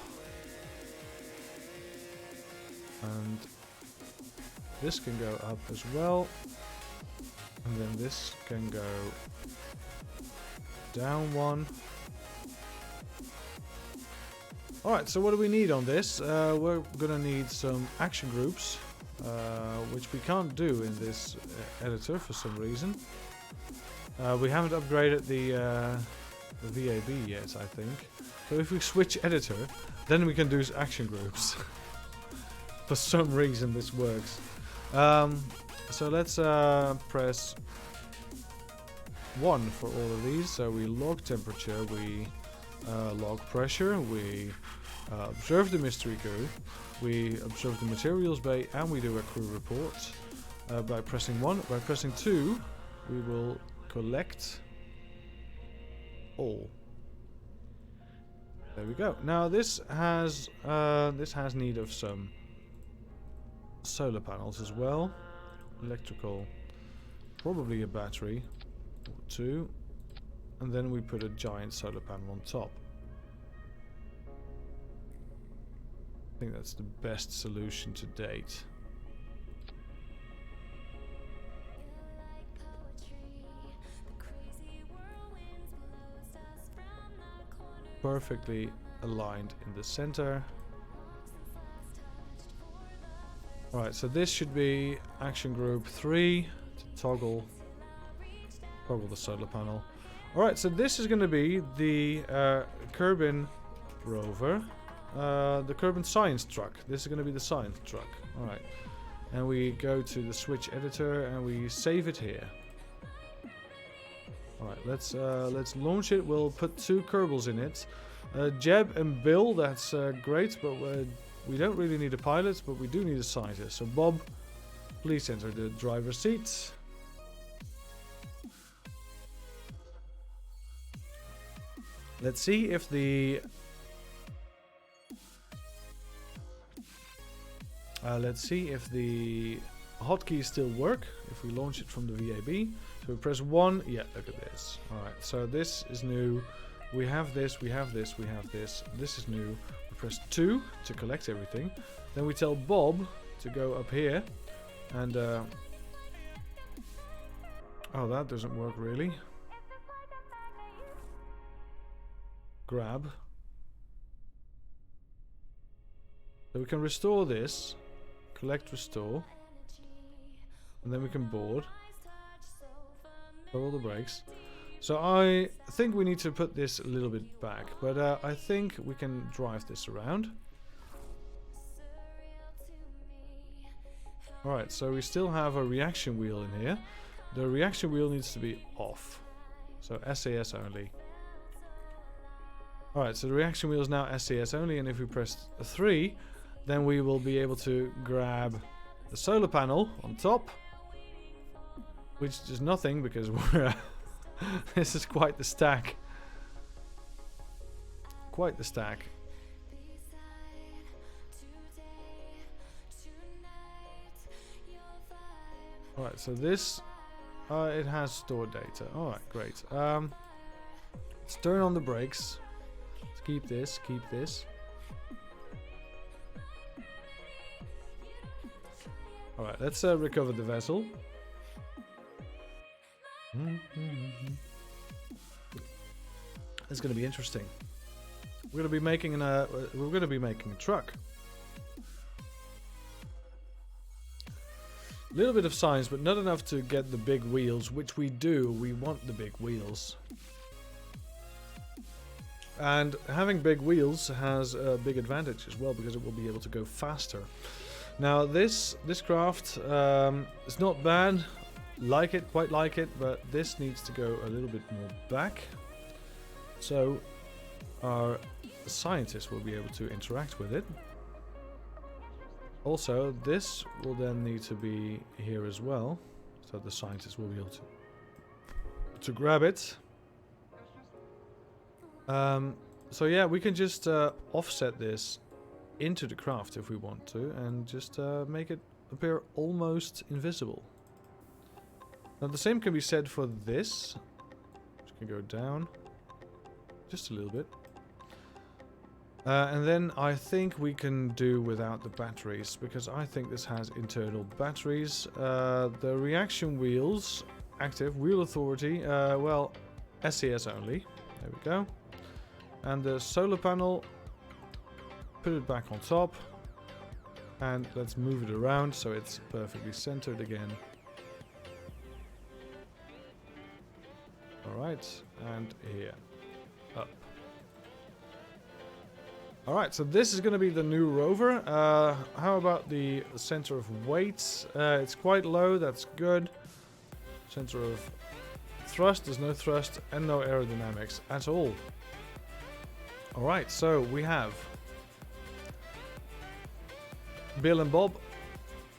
Speaker 1: And this can go up as well. And then this can go down one. Alright, so what do we need on this? We're gonna need some action groups, which we can't do in this editor for some reason. We haven't upgraded the VAB yet, I think. So if we switch editor, then we can do action groups. For some reason this works. So let's press 1 for all of these. So we log temperature, we log pressure, we observe the mystery crew, we observe the materials bay, and we do a crew report by pressing 1. By pressing 2, we will collect all. There we go. Now this has need of some solar panels as well. Electrical, probably a battery or 2, and then we put a giant solar panel on top. I think that's the best solution to date. Perfectly aligned in the center. Alright, so this should be action group 3 to toggle the solar panel. Alright, so this is going to be the Kerbal rover, the Kerbal science truck. This is going to be the science truck. Alright, and we go to the switch editor and we save it here. Alright, let's launch it. We'll put 2 Kerbals in it. Jeb and Bill, that's great, but we don't really need a pilot, but we do need a scientist. So Bob, please enter the driver's seat. Let's see if the hotkeys still work. If we launch it from the VAB, so we press 1. Yeah, look at this. All right, so this is new. We have this. We have this. We have this. This is new. We press 2 to collect everything. Then we tell Bob to go up here, and oh, that doesn't work really. Grab. So we can restore this, collect, restore, and then we can board. Cover all the brakes. So I think we need to put this a little bit back, but I think we can drive this around. Alright, so we still have a reaction wheel in here. The reaction wheel needs to be off. So SAS only. Alright, so the reaction wheel is now SAS only, and if we press 3, then we will be able to grab the solar panel on top. Which is nothing, because we're... this is quite the stack. Quite the stack. Alright, so this, it has stored data. Alright, great. Let's turn on the brakes. Let's keep this, keep this. Alright, let's recover the vessel. It's going to be interesting. We're going to be making a truck. A little bit of science, but not enough to get the big wheels, which we do. We want the big wheels. And having big wheels has a big advantage as well, because it will be able to go faster. Now this craft is not bad. Like it, quite like it, but this needs to go a little bit more back. So our scientists will be able to interact with it. Also, this will then need to be here as well, so the scientists will be able to grab it. So yeah, we can just offset this into the craft if we want to, and just make it appear almost invisible. Now the same can be said for this, which can go down just a little bit. And then I think we can do without the batteries, because I think this has internal batteries. The reaction wheels, active, wheel authority, well, SAS only. There we go. And the solar panel, put it back on top. And let's move it around so it's perfectly centered again. Alright, and here. Up. Alright, so this is going to be the new rover. How about the center of weight? It's quite low, that's good. Center of thrust, there's no thrust and no aerodynamics at all. Alright, so we have Bill and Bob.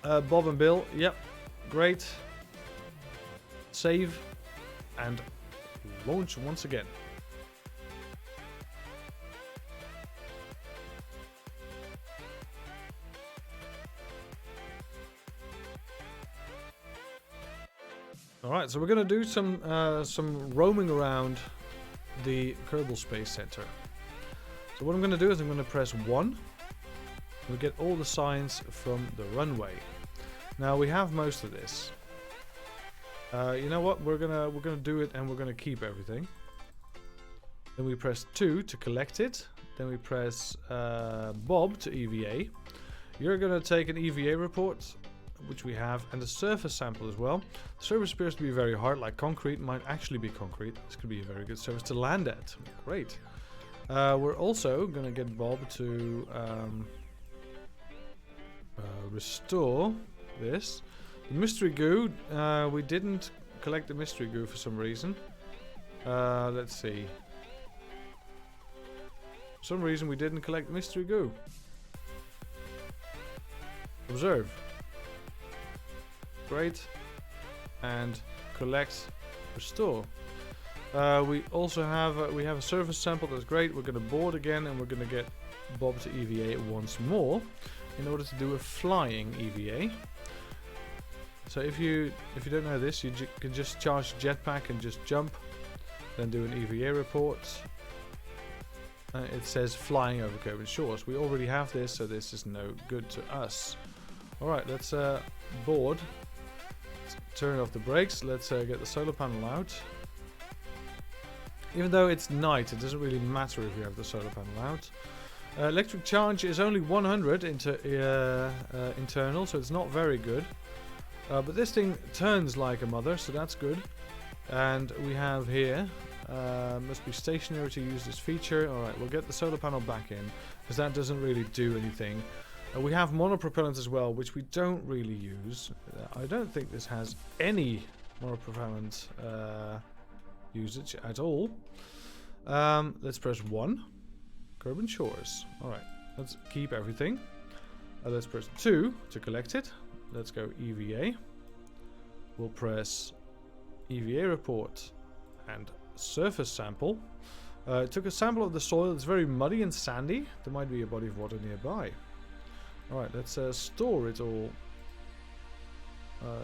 Speaker 1: Bob and Bill, yep, great. Save and launch once again. Alright, so we're going to do some roaming around the Kerbal Space Center. So what I'm going to do is I'm going to press 1. We get all the signs from the runway. Now we have most of this. You know what? We're gonna do it, and we're gonna keep everything. Then we press 2 to collect it. Then we press Bob to EVA. You're gonna take an EVA report, which we have, and a surface sample as well. The surface appears to be very hard, like concrete. Might actually be concrete. This could be a very good surface to land at. Great. We're also gonna get Bob to restore this. The mystery goo, we didn't collect the mystery goo for some reason. Let's see. For some reason we didn't collect the mystery goo. Observe. Great. And collect, restore. We also have a surface sample, that's great. We're going to board again, and we're going to get Bob to EVA once more in order to do a flying EVA. So if you don't know this, you can just charge the jetpack and just jump, then do an EVA report. It says flying over Kerbal shores. We already have this, so this is no good to us. Alright, let's board. Let's turn off the brakes. Let's get the solar panel out. Even though it's night, it doesn't really matter if you have the solar panel out. Electric charge is only 100 internal, so it's not very good. But this thing turns like a mother, so that's good. And we have here, must be stationary to use this feature. Alright, we'll get the solar panel back in, because that doesn't really do anything. We have monopropellant as well, which we don't really use. I don't think this has any monopropellant usage at all. Let's press 1. Kerbal Shores. Alright, let's keep everything. Let's press 2 to collect it. Let's go EVA. We'll press EVA report and surface sample. Took a sample of the soil. It's very muddy and sandy. There might be a body of water nearby. Alright, let's store it all.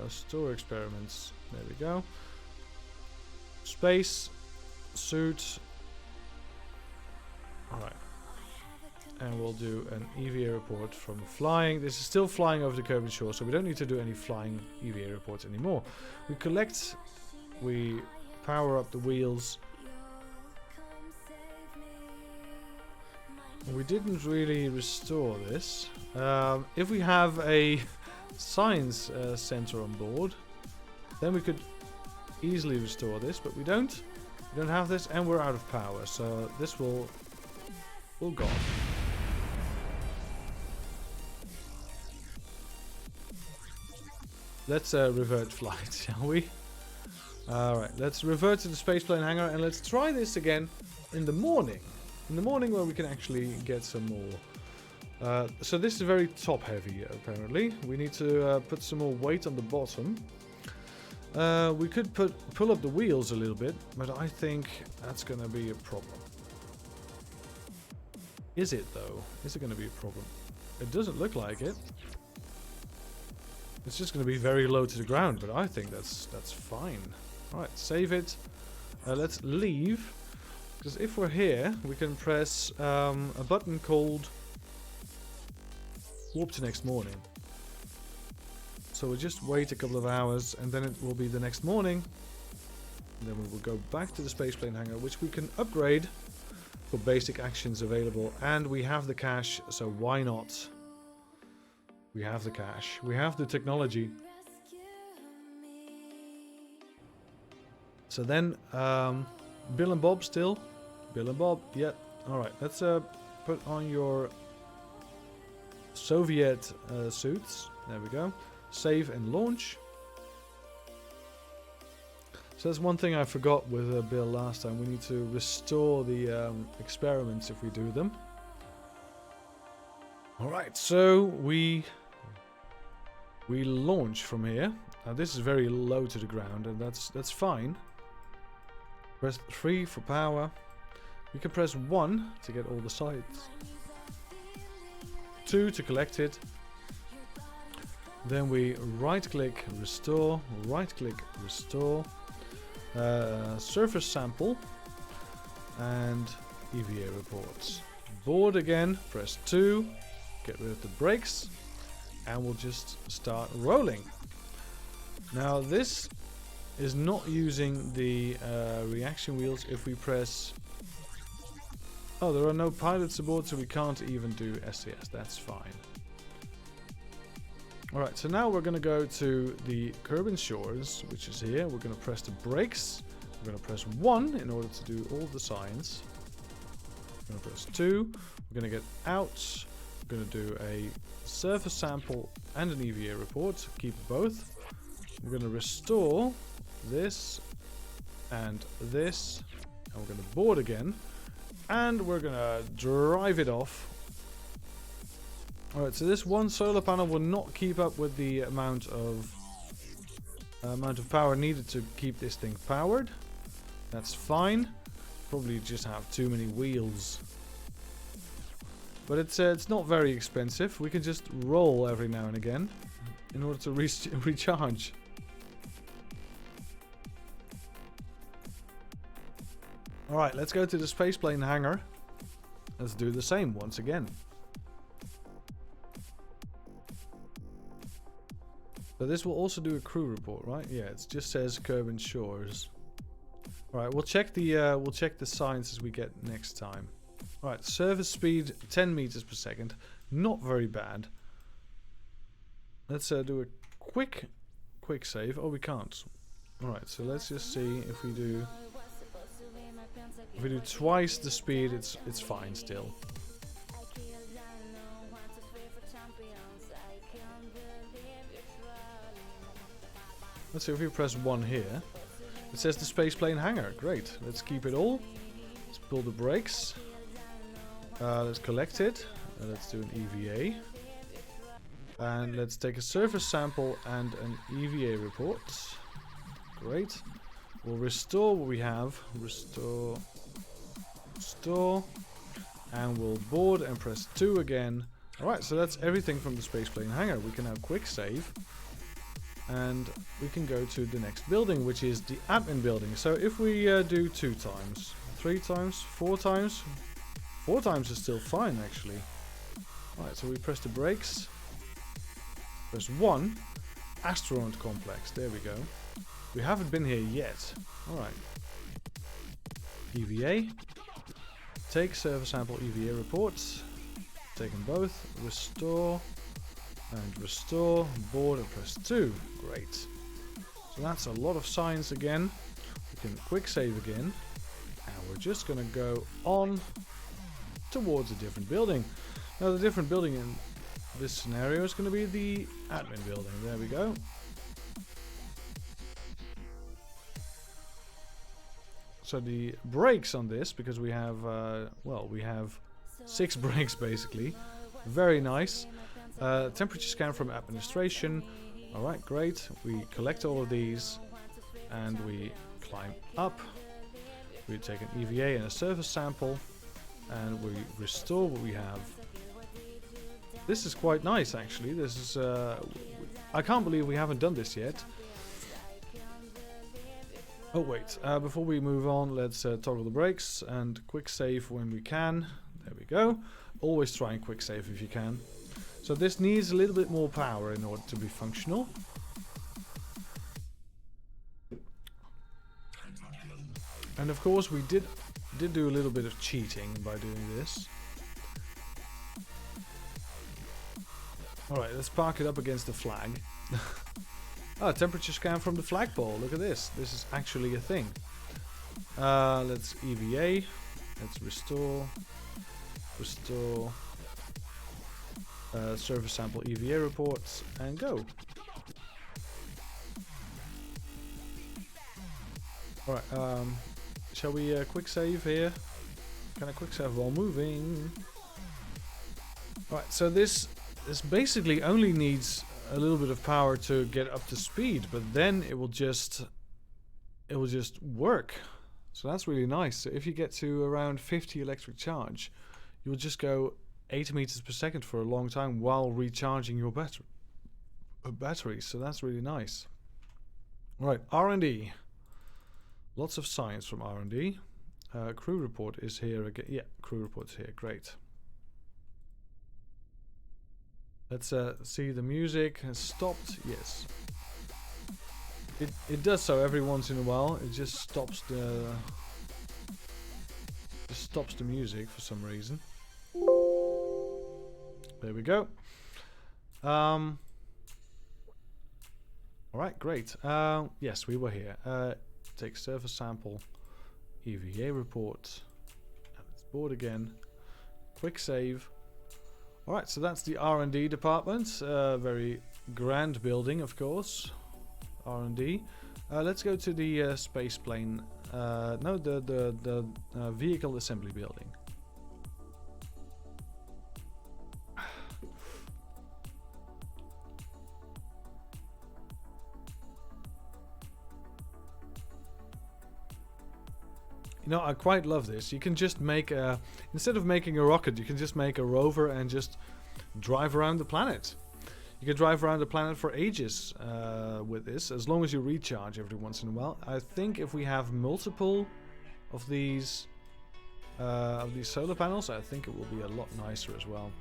Speaker 1: Store experiments. There we go. Space. Suit. Alright. And we'll do an EVA report from flying. This is still flying over the Kerbal Shore, so we don't need to do any flying EVA reports anymore. We collect. We power up the wheels. We didn't really restore this. If we have a science center on board, then we could easily restore this, but we don't. We don't have this, and we're out of power, so this will go. Let's revert flight, shall we? Alright, let's revert to the spaceplane hangar, and let's try this again in the morning. In the morning where we can actually get some more. So this is very top heavy apparently. We need to put some more weight on the bottom. We could pull up the wheels a little bit, but I think that's going to be a problem. Is it though? Is it going to be a problem? It doesn't look like it. It's just going to be very low to the ground, but I think that's fine. Alright, save it. Let's leave. Because if we're here, we can press a button called Warp to next morning. So we'll just wait a couple of hours, and then it will be the next morning. And then we will go back to the spaceplane hangar, which we can upgrade for basic actions available. And we have the cash, so why not? We have the cash. We have the technology. So then, Bill and Bob still. Bill and Bob, yeah. Alright, let's put on your Soviet suits. There we go. Save and launch. So that's one thing I forgot with Bill last time. We need to restore the experiments if we do them. Alright, so we launch from here. Now this is very low to the ground, and that's fine. Press 3 for power. We can press 1 to get all the sides. 2 to collect it. Then we right click restore, surface sample, and EVA reports. Board again, press 2, get rid of the brakes, and we'll just start rolling. Now this is not using the reaction wheels. If we press... Oh, there are no pilots aboard, so we can't even do SCS. That's fine. Alright, so now we're going to go to the Kerbal Shores, which is here. We're going to press the brakes. We're going to press 1 in order to do all the signs. We're going to press 2. We're going to get out. We're going to do a surface sample and an EVA report. Keep both. We're going to restore this and this. And we're going to board again. And we're going to drive it off. Alright, so this one solar panel will not keep up with the amount of power needed to keep this thing powered. That's fine. Probably just have too many wheels. But it's not very expensive. We can just roll every now and again in order to recharge. Alright, let's go to the spaceplane hangar. Let's do the same once again. So this will also do a crew report, right? Yeah, it just says Kerbal Shores. Alright, we'll check the signs as we get next time. Alright, surface speed 10 meters per second. Not very bad. Let's do a quick save. Oh, we can't. Alright, so let's just see if we do... If we do twice the speed, it's fine still. Let's see if we press 1 here. It says the space plane hangar. Great. Let's keep it all. Let's pull the brakes. Let's collect it. Let's do an EVA. And let's take a surface sample and an EVA report. Great. We'll restore what we have. Restore. Restore. And we'll board and press 2 again. Alright, so that's everything from the space plane hangar. We can now quick save. And we can go to the next building, which is the admin building. So if we do 2 times, 3 times, 4 times. 4 times is still fine, actually. Alright, so we press the brakes. Press 1. Astronaut complex. There we go. We haven't been here yet. Alright. EVA. Take surface sample EVA reports. Take them both. Restore. And restore. Board and press 2. Great. So that's a lot of science again. We can quick save again. And we're just going to go on towards a different building. Now the different building in this scenario is going to be the admin building. There we go. So the brakes on this, because we have, well, we have 6 brakes basically. Very nice. Temperature scan from administration. Alright, great. We collect all of these and we climb up. We take an EVA and a surface sample and we restore what we have. This is quite nice actually. This is, I can't believe we haven't done this yet. Oh wait, before we move on, let's toggle the brakes and quick save when we can. There we go. Always try and quick save if you can. So this needs a little bit more power in order to be functional. And of course we did do a little bit of cheating by doing this. Alright, let's park it up against the flag. Ah, temperature scan from the flagpole. Look at this. This is actually a thing. Let's EVA. Let's restore. Restore. Surface sample EVA reports. And go. Alright, shall we quick save here? Can I quick save while moving? Alright, so this basically only needs a little bit of power to get up to speed, but then it will just work. So that's really nice. So if you get to around 50 electric charge, you will just go 8 meters per second for a long time while recharging your battery. So that's really nice. Right, R&D. Lots of science from R&D. Crew report is here again. Yeah, crew report's here. Great. Let's see, the music has stopped. Yes. It does so every once in a while. It just stops the music for some reason. There we go. Alright, great. Yes, we were here. Take surface sample, EVA report, and it's board again. Quick save. Alright, so that's the R&D department. Very grand building, of course. R&D. Let's go to the space plane. No, the vehicle assembly building. You know, I quite love this. You can just make a... Instead of making a rocket, you can just make a rover and just drive around the planet. You can drive around the planet for ages with this, as long as you recharge every once in a while. I think if we have multiple of these solar panels, I think it will be a lot nicer as well.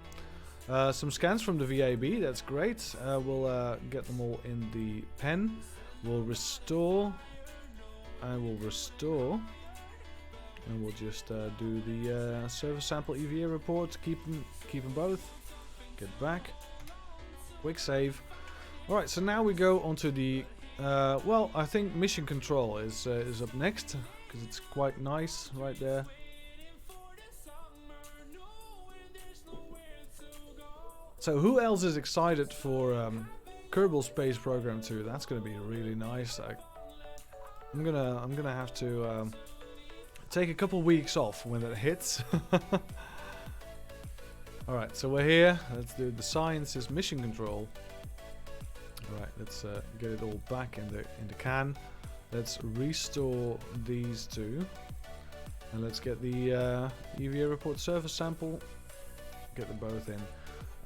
Speaker 1: Some scans from the VAB, that's great. We'll get them all in the pen. We'll restore. And we'll restore. And we'll just do the surface sample EVA report. Keep them both. Get back. Quick save. Alright, so now we go onto the Well, I think mission control is up next, because it's quite nice right there. So who else is excited for Kerbal Space Program 2? That's gonna be really nice. I'm gonna have to take a couple weeks off when it hits. All right, so we're here. Let's do the sciences mission control. All right, let's get it all back in the can. Let's restore these two, and let's get the EVA report surface sample. Get them both in.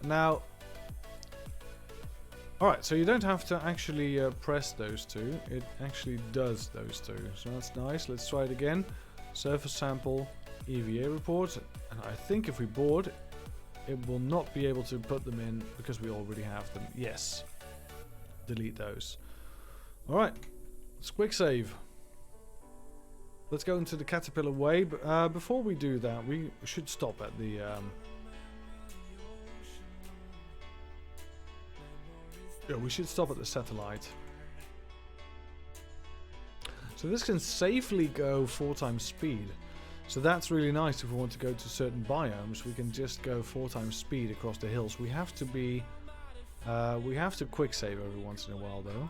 Speaker 1: Now, alright, so you don't have to actually press those two. It actually does those two. So that's nice. Let's try it again. Surface sample, EVA report. And I think if we board, it will not be able to put them in because we already have them. Yes. Delete those. Alright, let's quick save. Let's go into the Caterpillar way. But before we do that, we should stop at the... Yeah, we should stop at the satellite. So this can safely go 4 times speed. So that's really nice. If we want to go to certain biomes, we can just go 4 times speed across the hills. We have to be... we have to quick save every once in a while though.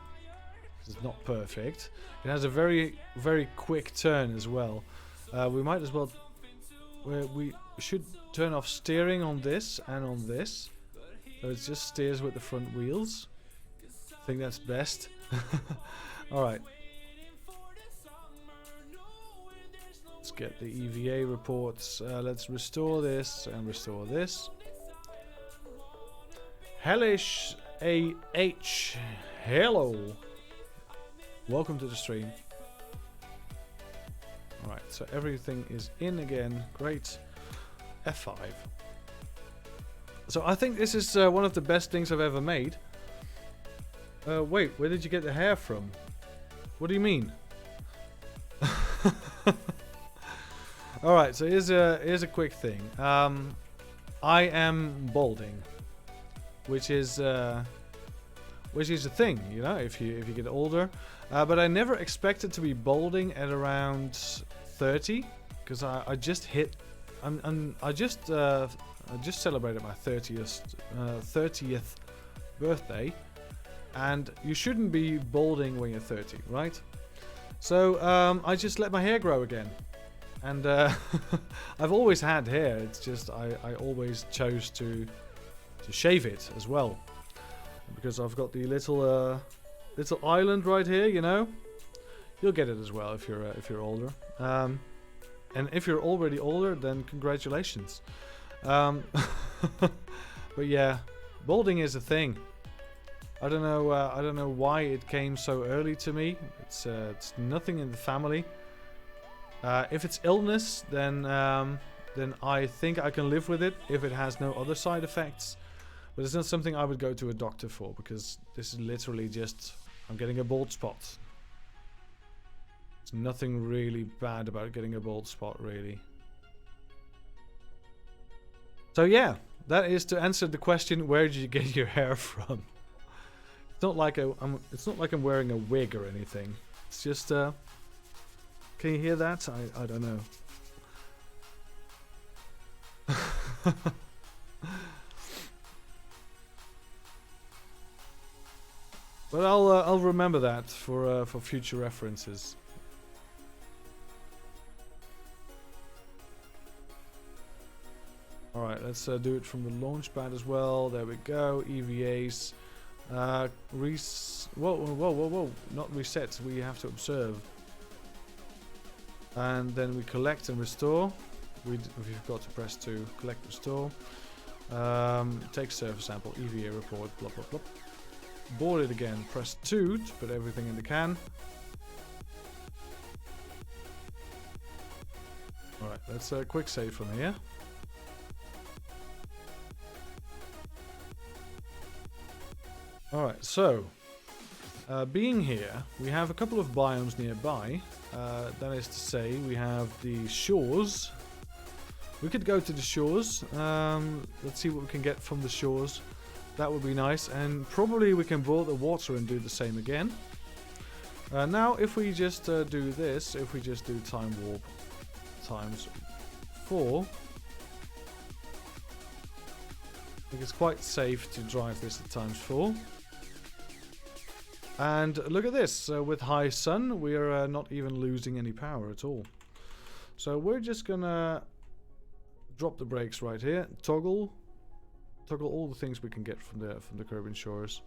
Speaker 1: It's not perfect. It has a very, very quick turn as well. We might as well... we should turn off steering on this and on this. So it just steers with the front wheels. I think that's best. Alright. Let's get the EVA reports. Let's restore this and restore this. Hellish AH. Hello. Welcome to the stream. Alright, so everything is in again. Great. F5. So I think this is one of the best things I've ever made. Wait, where did you get the hair from? What do you mean? Alright, so here's a quick thing. I am balding, which is a thing, you know, if you get older. But I never expected to be balding at around 30, because I just hit. I just celebrated my 30th birthday. And you shouldn't be balding when you're 30, right? So I just let my hair grow again. And I've always had hair. It's just I always chose to shave it as well. Because I've got the little island right here, you know. You'll get it as well if you're older. And if you're already older, then congratulations. But yeah, balding is a thing. I don't know why it came so early to me. It's nothing in the family. If it's illness, then I think I can live with it if it has no other side effects. But it's not something I would go to a doctor for, because this is literally just I'm getting a bald spot. There's nothing really bad about getting a bald spot, really. So yeah, that is to answer the question: where did you get your hair from? It's not like I'm wearing a wig or anything. It's just can you hear that? I don't know. But I'll remember that for future references. All right, let's do it from the launch pad as well. There we go. EVAs. Whoa, not reset, we have to observe. And then we collect and restore. We've got to press 2, collect, restore. Take surface sample, EVA report, blah blah blah. Board it again, press 2 to put everything in the can. Alright, let's quick save from here. Alright, so being here, we have a couple of biomes nearby. That is to say, we have the shores. We could go to the shores. Let's see what we can get from the shores. That would be nice. And probably we can boil the water and do the same again. Now, if we just do this, if we just do time warp times 4, I think it's quite safe to drive this at times 4. And look at this, with high sun, we are not even losing any power at all. So we're just gonna drop the brakes right here, toggle all the things we can get from the Kerbal shores.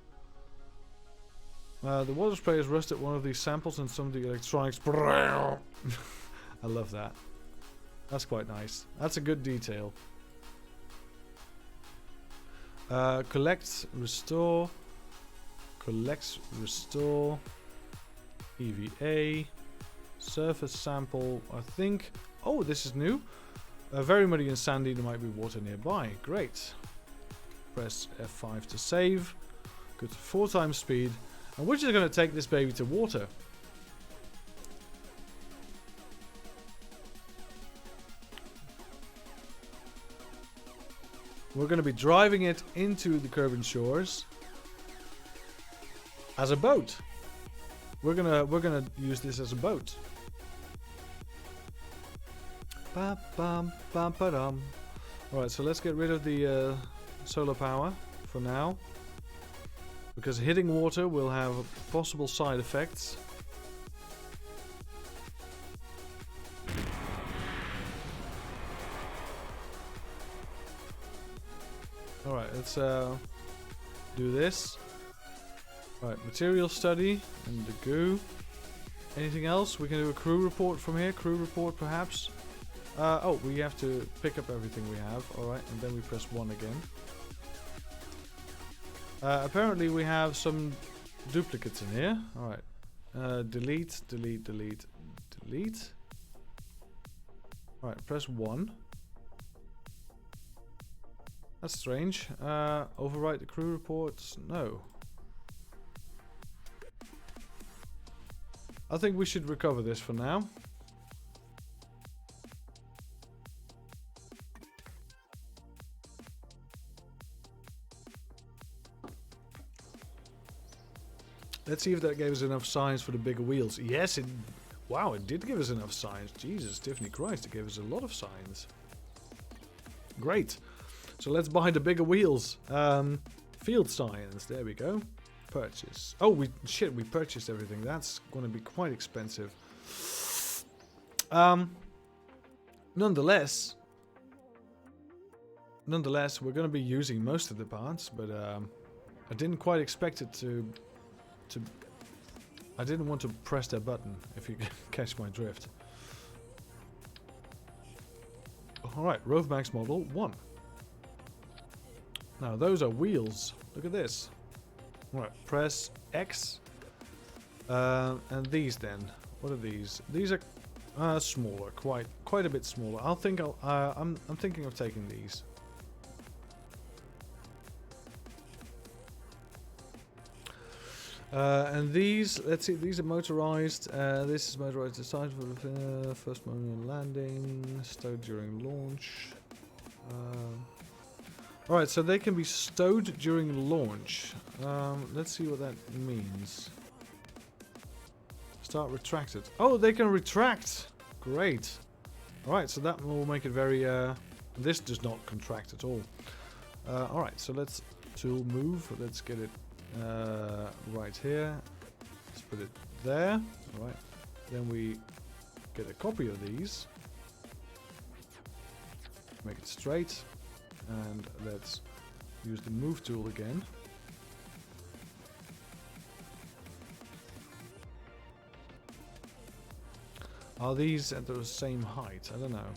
Speaker 1: The water spray has rusted one of these samples and some of the electronics. I love that. That's quite nice. That's a good detail. Collect, restore, EVA, surface sample, I think. Oh, this is new. Very muddy and sandy, there might be water nearby. Great. Press F5 to save. Go to 4 times speed. And we're just going to take this baby to water. We're going to be driving it into the Kerbal shores as a boat. We're gonna use this as a boat. Alright, so let's get rid of the solar power for now, because hitting water will have possible side effects. Alright, let's do this. Alright, material study and the goo. Anything else? We can do a crew report from here. Crew report perhaps. Oh, we have to pick up everything we have. Alright, and then we press 1 again. Apparently we have some duplicates in here. Alright. Delete, delete, delete, delete. Alright, press 1. That's strange. Overwrite the crew reports. No. I think we should recover this for now. Let's see if that gave us enough science for the bigger wheels. Yes, it... Wow, it did give us enough science. Jesus, Tiffany Christ, it gave us a lot of science. Great. So let's buy the bigger wheels. Field science, there we go. Purchase. Oh, we purchased everything. That's going to be quite expensive. Nonetheless, we're going to be using most of the parts, but I didn't quite expect it to. I didn't want to press that button, if you catch my drift. All right, Rovmax model 1. Now those are wheels. Look at this. Alright, press X. And these then. What are these? These are smaller, quite a bit smaller. I'm thinking of taking these. And these, let's see, these are motorized. This is motorized design for the first moment of landing, stowed during launch. Alright, so they can be stowed during launch. Let's see what that means. Start retracted. Oh, they can retract! Great. Alright, so that will make it very... this does not contract at all. Alright, so let's tool move. Let's get it right here. Let's put it there. Alright. Then we get a copy of these. Make it straight. And let's use the move tool again. Are these at the same height? I don't know.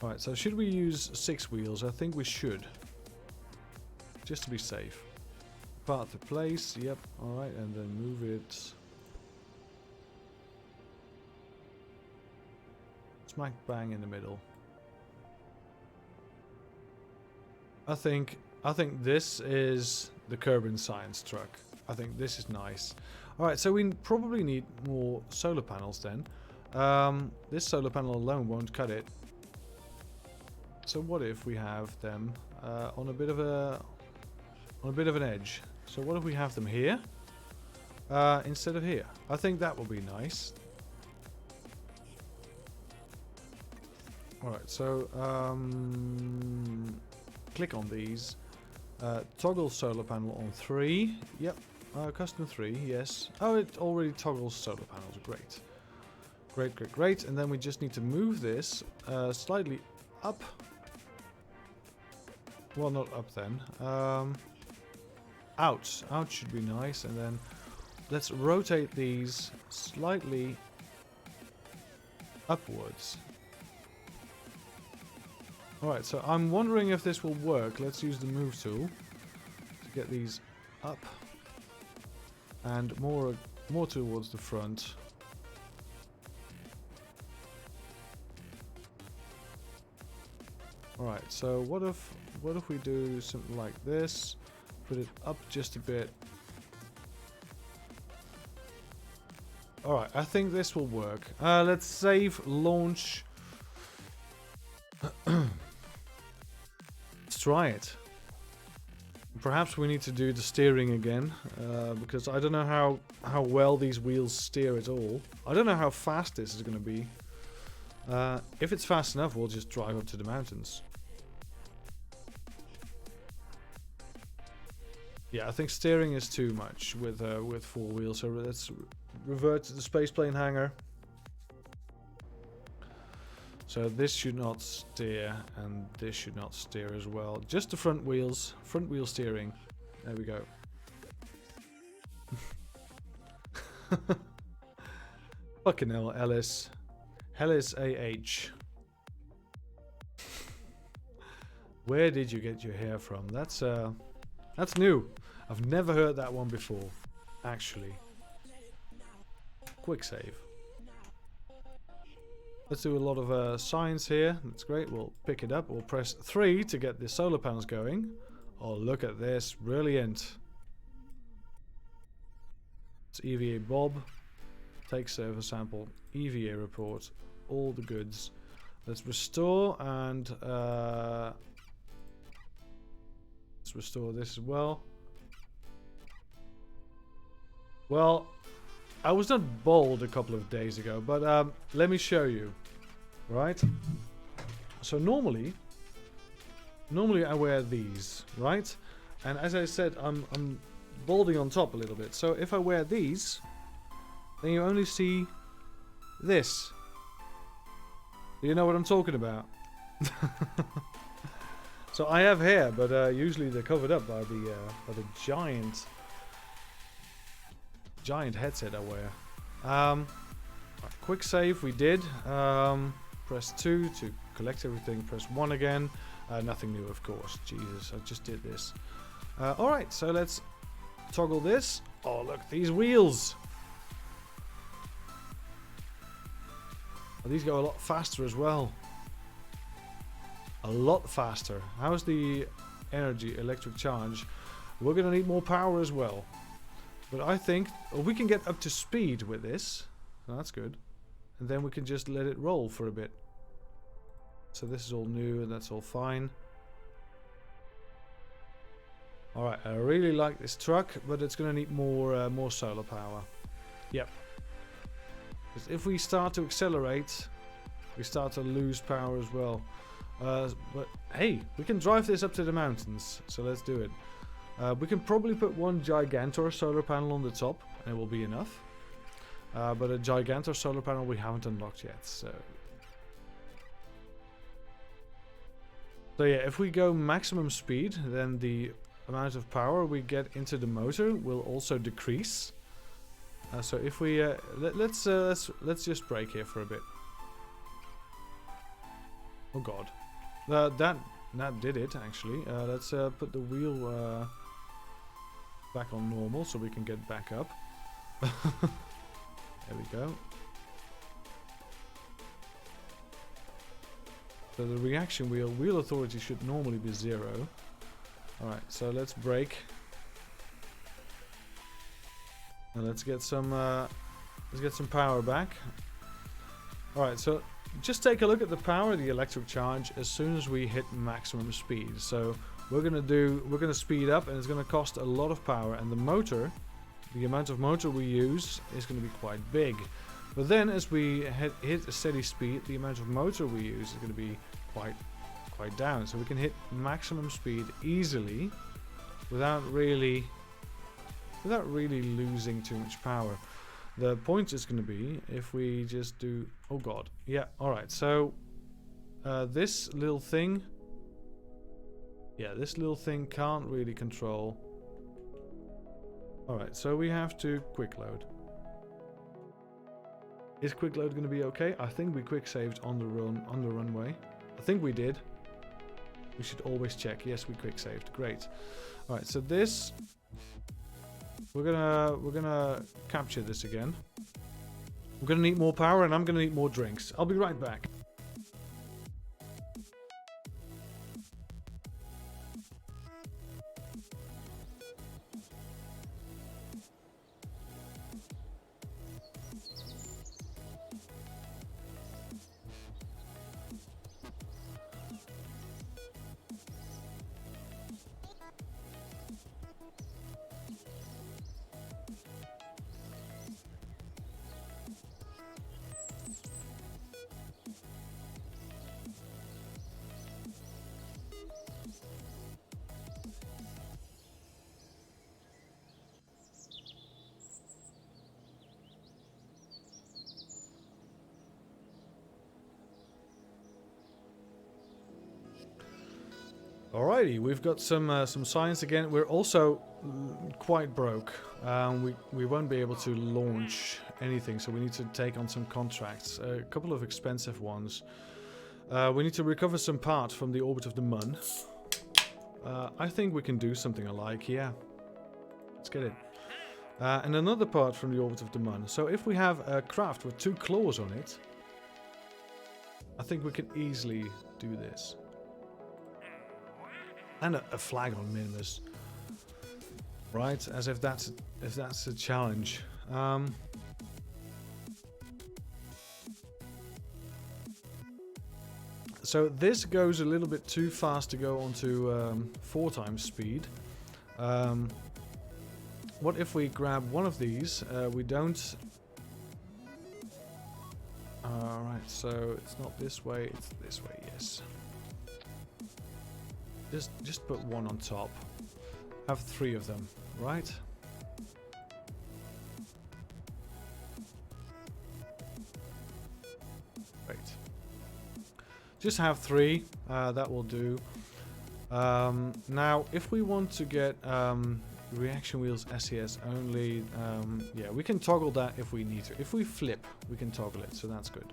Speaker 1: Alright, so should we use 6 wheels? I think we should. Just to be safe. Path to place, yep, alright, and then move it. Smack bang in the middle. I think this is the Kerbal science truck. I think this is nice. Alright, so we probably need more solar panels then. This solar panel alone won't cut it. So what if we have them on a bit of an edge? So what if we have them here? instead of here. I think that will be nice. Alright, so click on these. Toggle solar panel on 3. Yep. Custom 3, yes. Oh, it already toggles solar panels. Great. Great, great, great. And then we just need to move this slightly up. Well, not up then. Out. Out should be nice. And then let's rotate these slightly upwards. Alright, so I'm wondering if this will work. Let's use the move tool to get these up and more towards the front. Alright, so what if we do something like this? Put it up just a bit. Alright, I think this will work. Let's save, launch. Let's try it. Perhaps we need to do the steering again, because I don't know how well these wheels steer at all. I don't know how fast this is going to be. If it's fast enough, we'll just drive up to the mountains. Yeah, I think steering is too much with 4 wheels, so let's revert to the spaceplane hangar. So this should not steer, and this should not steer as well. Just the front wheels, front wheel steering. There we go. Fucking hell, Ellis. Hellis AH. Where did you get your hair from? That's new. I've never heard that one before, actually. Quick save. Let's do a lot of science here. That's great. We'll pick it up. We'll press 3 to get the solar panels going. Oh, look at this. Brilliant. It's EVA Bob. Take server sample. EVA report. All the goods. Let's restore and let's restore this as well. Well, I was not bold a couple of days ago, but let me show you. Right? So normally I wear these, right? And as I said, I'm balding on top a little bit. So if I wear these, then you only see this. Do you know what I'm talking about? So I have hair, but usually they're covered up by the giant headset I wear. Quick save we did. Press 2 to collect everything. Press 1 again. Nothing new, of course. Jesus, I just did this. Alright, so let's toggle this. Oh, look, these wheels. Oh, these go a lot faster as well. A lot faster. How's the energy, electric charge? We're going to need more power as well. But I think we can get up to speed with this. So that's good. And then we can just let it roll for a bit. So this is all new and that's all fine. Alright, I really like this truck, but it's going to need more solar power. Yep. Because if we start to accelerate, we start to lose power as well. But hey, we can drive this up to the mountains, so let's do it. We can probably put one Gigantor solar panel on the top, and it will be enough. But a Gigantor solar panel we haven't unlocked yet, so yeah, if we go maximum speed, then the amount of power we get into the motor will also decrease. So if we let's just brake here for a bit. Oh god, that did it actually. Let's put the wheel back on normal so we can get back up. There we go. So the reaction wheel authority should normally be 0. Alright, so let's brake. And let's get some power back. Alright, so just take a look at the power of the electric charge as soon as we hit maximum speed. So we're gonna speed up and it's gonna cost a lot of power, and the motor the amount of motor we use is going to be quite big. But then as we hit a steady speed, the amount of motor we use is going to be quite down. So we can hit maximum speed easily without really losing too much power. The point is going to be if we just do... Oh god. Yeah, alright. So this little thing... Yeah, this little thing can't really control... Alright, so we have to quick load. Is quick load going to be okay? I think we quick saved on the runway. I think we did. We should always check. Yes, we quick saved. Great. Alright, so this... We're gonna capture this again. We're gonna need more power and I'm gonna need more drinks. I'll be right back. Alrighty, we've got some science again. We're also quite broke. We won't be able to launch anything, so we need to take on some contracts. A couple of expensive ones. We need to recover some parts from the orbit of the Mun. I think we can do something alike, yeah. Let's get it. And another part from the orbit of the Mun. So if we have a craft with 2 claws on it, I think we can easily do this. And a flag on Minimus, right? As if that's a challenge. So this goes a little bit too fast to go onto 4 times speed. What if we grab one of these? We don't. All right. So it's not this way. It's this way. Yes. Just put one on top. Have 3 of them, right? Great. Just have 3. That will do. Now, if we want to get reaction wheels SES only, yeah, we can toggle that if we need to. If we flip, we can toggle it, so that's good.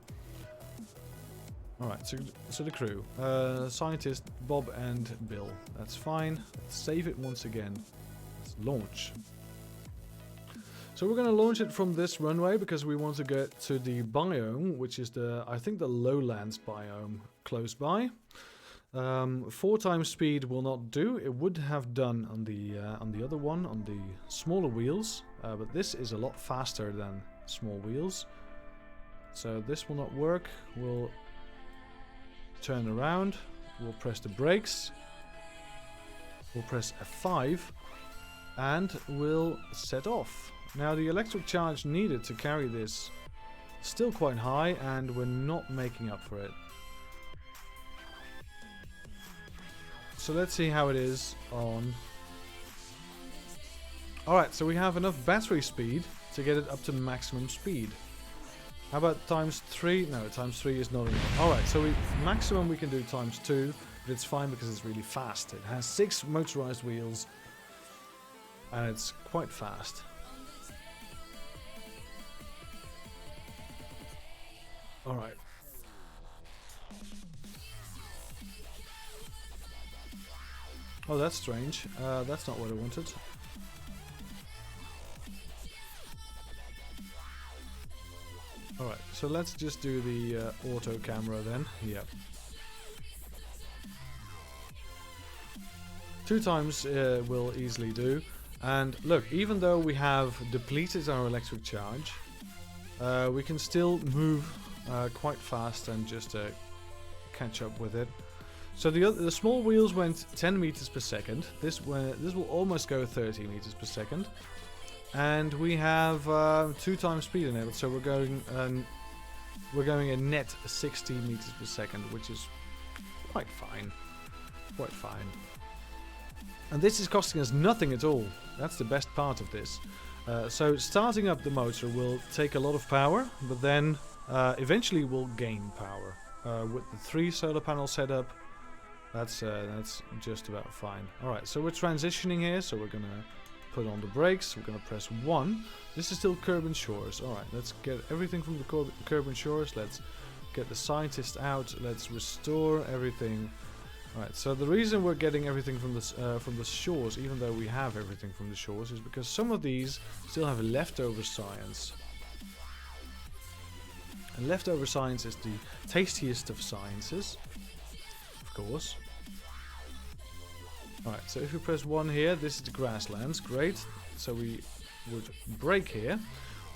Speaker 1: Alright, so the crew. Scientist, Bob and Bill. That's fine. Let's save it once again. Let's launch. So we're going to launch it from this runway because we want to get to the biome, which is I think the lowlands biome close by. 4 times speed will not do. It would have done on the other one, on the smaller wheels. But this is a lot faster than small wheels. So this will not work. We'll turn around, we'll press the brakes, we'll press F5 and we'll set off. Now the electric charge needed to carry this is still quite high and we're not making up for it. So let's see how it is on... Alright, so we have enough battery speed to get it up to maximum speed. How about times 3? No, times 3 is not enough. Alright, so maximum we can do times 2, but it's fine because it's really fast. It has 6 motorized wheels, and it's quite fast. Alright. Oh, that's strange. That's not what I wanted. Alright, so let's just do the auto camera then. Yep. 2 times will easily do. And look, even though we have depleted our electric charge, we can still move quite fast and just catch up with it. So the small wheels went 10 meters per second. This will almost go 30 meters per second. And we have 2 times speed enabled, so we're going a net 60 meters per second, which is quite fine. Quite fine. And this is costing us nothing at all. That's the best part of this. So starting up the motor will take a lot of power, but then eventually we'll gain power. With the 3 solar panel setup, that's just about fine. Alright, so we're transitioning here, so we're gonna put on the brakes, we're gonna press 1. This is still Kerbal Shores. Alright, let's get everything from the Kerbal Shores, let's get the scientist out, let's restore everything. Alright, so the reason we're getting everything from the shores, even though we have everything from the shores, is because some of these still have leftover science. And leftover science is the tastiest of sciences, of course. Alright, so if we press 1 here, this is the grasslands, great. So we would brake here,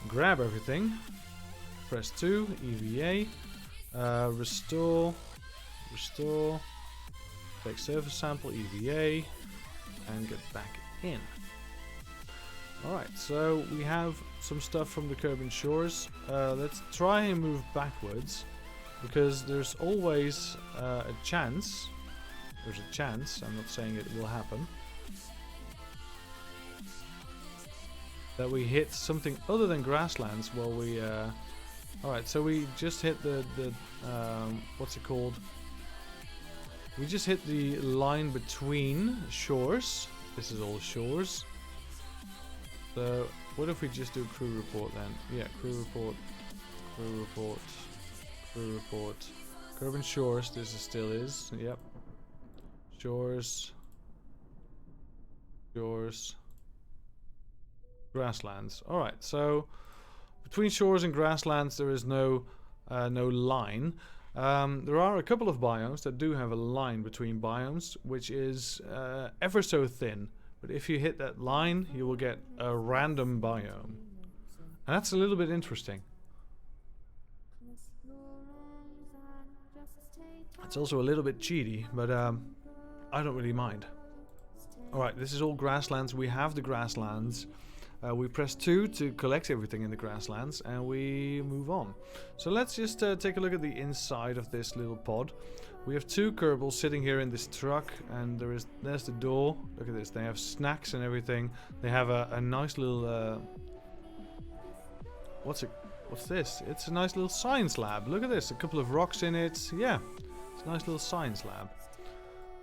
Speaker 1: grab everything, press 2, EVA, restore, take surface sample, EVA, and get back in. Alright, so we have some stuff from the Kerbal Shores. Let's try and move backwards, because there's always a chance. There's a chance, I'm not saying it will happen, that we hit something other than grasslands while we... Alright, so we just hit the what's it called? We just hit the line between shores. This is all shores. So what if we just do crew report then? Yeah, crew report, crew report, crew report. Kerbal Shores, this is still is. Yep. Shores. Shores. Grasslands. Alright, so between shores and grasslands there is no line. There are a couple of biomes that do have a line between biomes, which is ever so thin. But if you hit that line, you will get a random biome. And that's a little bit interesting. It's also a little bit cheaty, but I don't really mind. Alright, this is all grasslands. We have the grasslands. We press 2 to collect everything in the grasslands, and we move on. So let's just take a look at the inside of this little pod. We have 2 Kerbals sitting here in this truck, and there's the door. Look at this, they have snacks and everything. They have a nice little... What's this? It's a nice little science lab. Look at this, a couple of rocks in it. Yeah, it's a nice little science lab.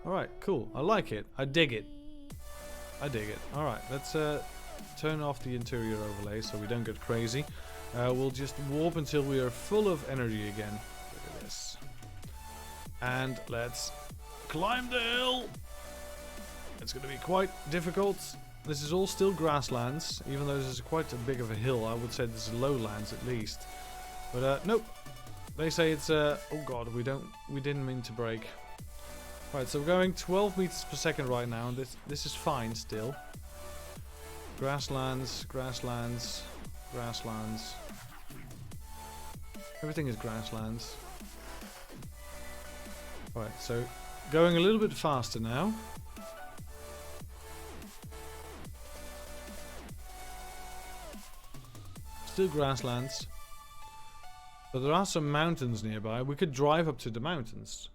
Speaker 1: Alright, cool. I like it. I dig it. I dig it. Alright, let's turn off the interior overlay so we don't get crazy. We'll just warp until we are full of energy again. Look at this. And let's climb the hill. It's going to be quite difficult. This is all still grasslands, even though this is quite a big of a hill. I would say this is lowlands at least. But nope. They say it's oh god, we didn't mean to brake. Right, so we're going 12 meters per second right now, and this is fine still. Grasslands, grasslands, grasslands. Everything is grasslands. Alright, so going a little bit faster now. Still grasslands. But there are some mountains nearby. We could drive up to the mountains.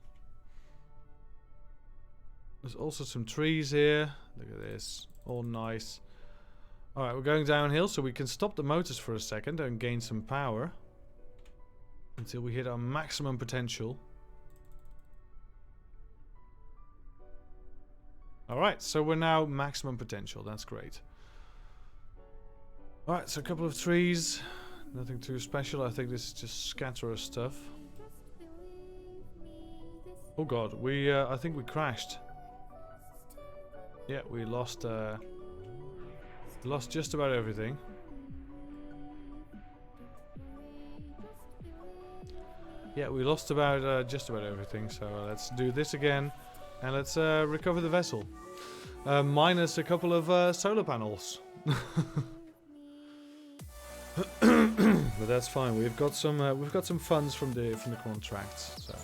Speaker 1: There's also some trees here. Look at this. All nice. Alright, we're going downhill, so we can stop the motors for a second and gain some power. Until we hit our maximum potential. Alright, so we're now maximum potential. That's great. Alright, so a couple of trees. Nothing too special. I think this is just scatterer stuff. Oh god, I think we crashed. Yeah, we lost just about everything. Yeah, we lost about just about everything. So let's do this again, and let's recover the vessel, minus a couple of solar panels. But that's fine. We've got some funds from the contracts. So.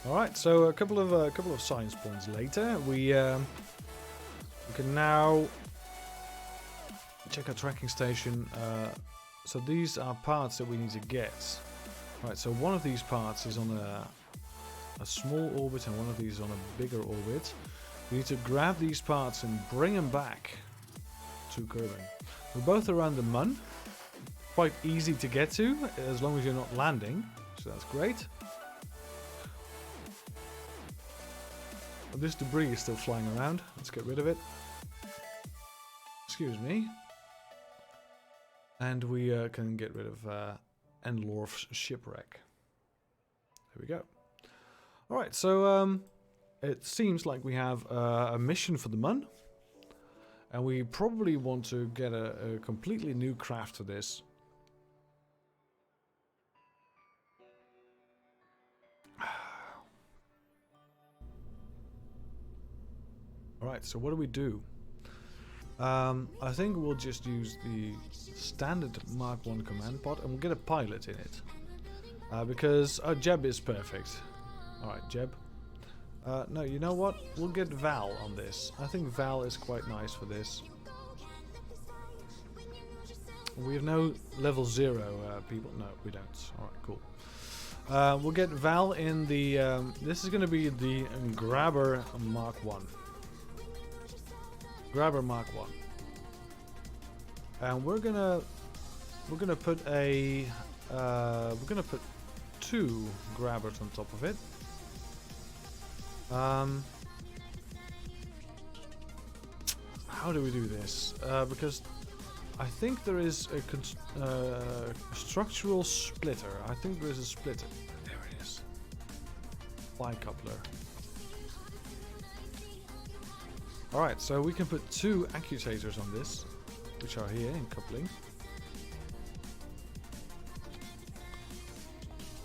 Speaker 1: All right, so a couple of science points later, we can now check our tracking station. So these are parts that we need to get. Right, so one of these parts is on a small orbit and one of these is on a bigger orbit. We need to grab these parts and bring them back to Kerbal. We're both around the Mun. Quite easy to get to as long as you're not landing, so that's great. This debris is still flying around. Let's get rid of it. Excuse me. And we can get rid of Endlorf's shipwreck. There we go. Alright, so it seems like we have a mission for the Mun. And we probably want to get a completely new craft for this. Alright, so what do? I think we'll just use the standard Mark 1 command pod and we'll get a pilot in it. Because Jeb is perfect. Alright, Jeb. No, you know what? We'll get Val on this. I think Val is quite nice for this. We have no level 0 people. No, we don't. Alright, cool. We'll get Val in the... this is going to be the Grabber Mark 1. Grabber Mark 1. And we're gonna put a we're gonna put 2 grabbers on top of it. How do we do this? Because I think there is a structural splitter. I think there is a splitter. There it is. Bicoupler. Alright, so we can put 2 accutators on this, which are here in coupling.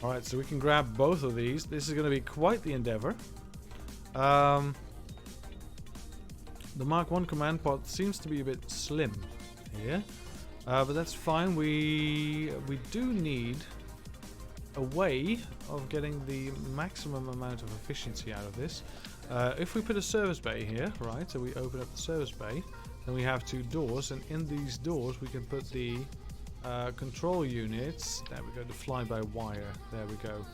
Speaker 1: Alright, so we can grab both of these. This is going to be quite the endeavor. The Mark 1 command pod seems to be a bit slim here, but that's fine. We do need a way of getting the maximum amount of efficiency out of this. If we put a service bay here, right, so we open up the service bay, then we have 2 doors, and in these doors we can put the control units. There we go, the fly-by-wire. There we go.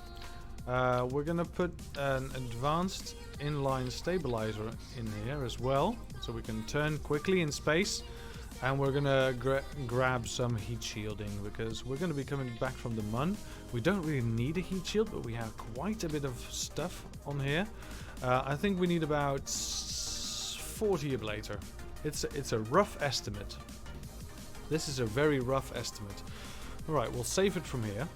Speaker 1: We're gonna put an advanced inline stabilizer in here as well, so we can turn quickly in space. And we're gonna grab some heat shielding because we're gonna be coming back from the Mun. We don't really need a heat shield, but we have quite a bit of stuff on here. I think we need about 40 ablator. It's a rough estimate. This is a very rough estimate. Alright, we'll save it from here.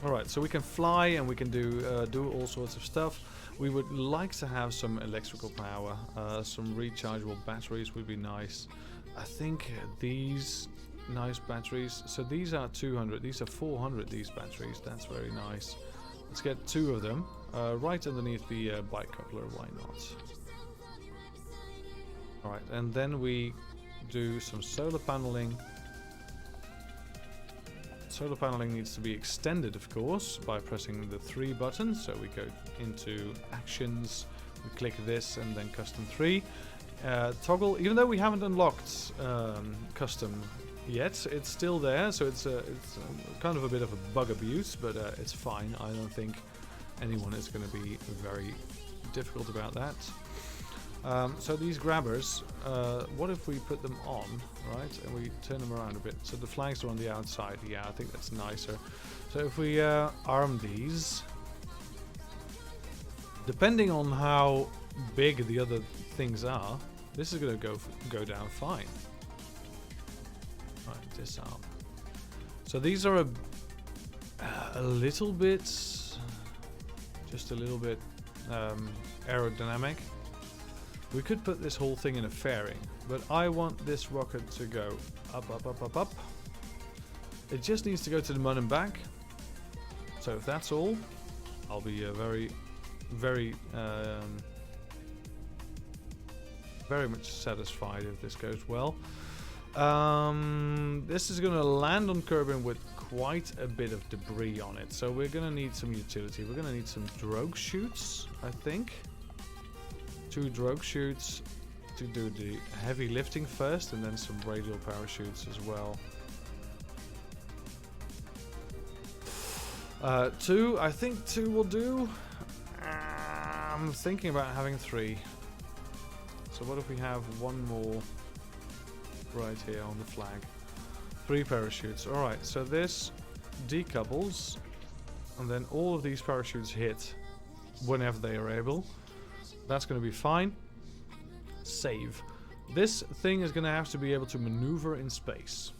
Speaker 1: Alright, so we can fly and we can do all sorts of stuff. We would like to have some electrical power. Some rechargeable batteries would be nice. I think these nice batteries. So these are 200. These are 400. These batteries. That's very nice. Let's get 2 of them right underneath the bicoupler. Why not? All right, and then we do some solar paneling. Solar paneling needs to be extended, of course, by pressing the 3 buttons. So we go into actions, we click this, and then custom 3. Toggle, even though we haven't unlocked custom yet, it's still there. So it's kind of a bit of a bug abuse, but it's fine. I don't think anyone is going to be very difficult about that. So these grabbers, what if we put them on, right, and we turn them around a bit so the flags are on the outside? Yeah, I think that's nicer. So if we arm these, depending on how big the other things are, this is going to go down fine. Right, disarm. So these are a little bit, just a little bit aerodynamic. We could put this whole thing in a fairing, but I want this rocket to go up, up, up, up, up. It just needs to go to the Mun and back. So if that's all, I'll be very, very, very much satisfied if this goes well. This is going to land on Kerbal with quite a bit of debris on it, so we're gonna need some utility. We're gonna need some drogue chutes, I think. 2 drogue chutes to do the heavy lifting first, and then some radial parachutes as well. 2, I think 2 will do. I'm thinking about having 3. So what if we have one more right here on the flag? 3 parachutes. Alright, so this decouples, and then all of these parachutes hit whenever they are able. That's going to be fine. Save. This thing is going to have to be able to maneuver in space.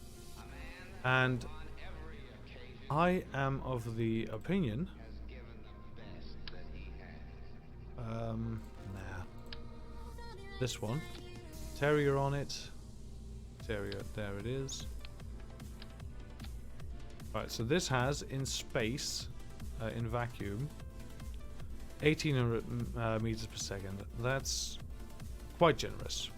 Speaker 1: And I am of the opinion... nah. This one. Terrier on it. Terrier, there it is. Right, so this has, in space, in vacuum, 1800 meters per second. That's quite generous.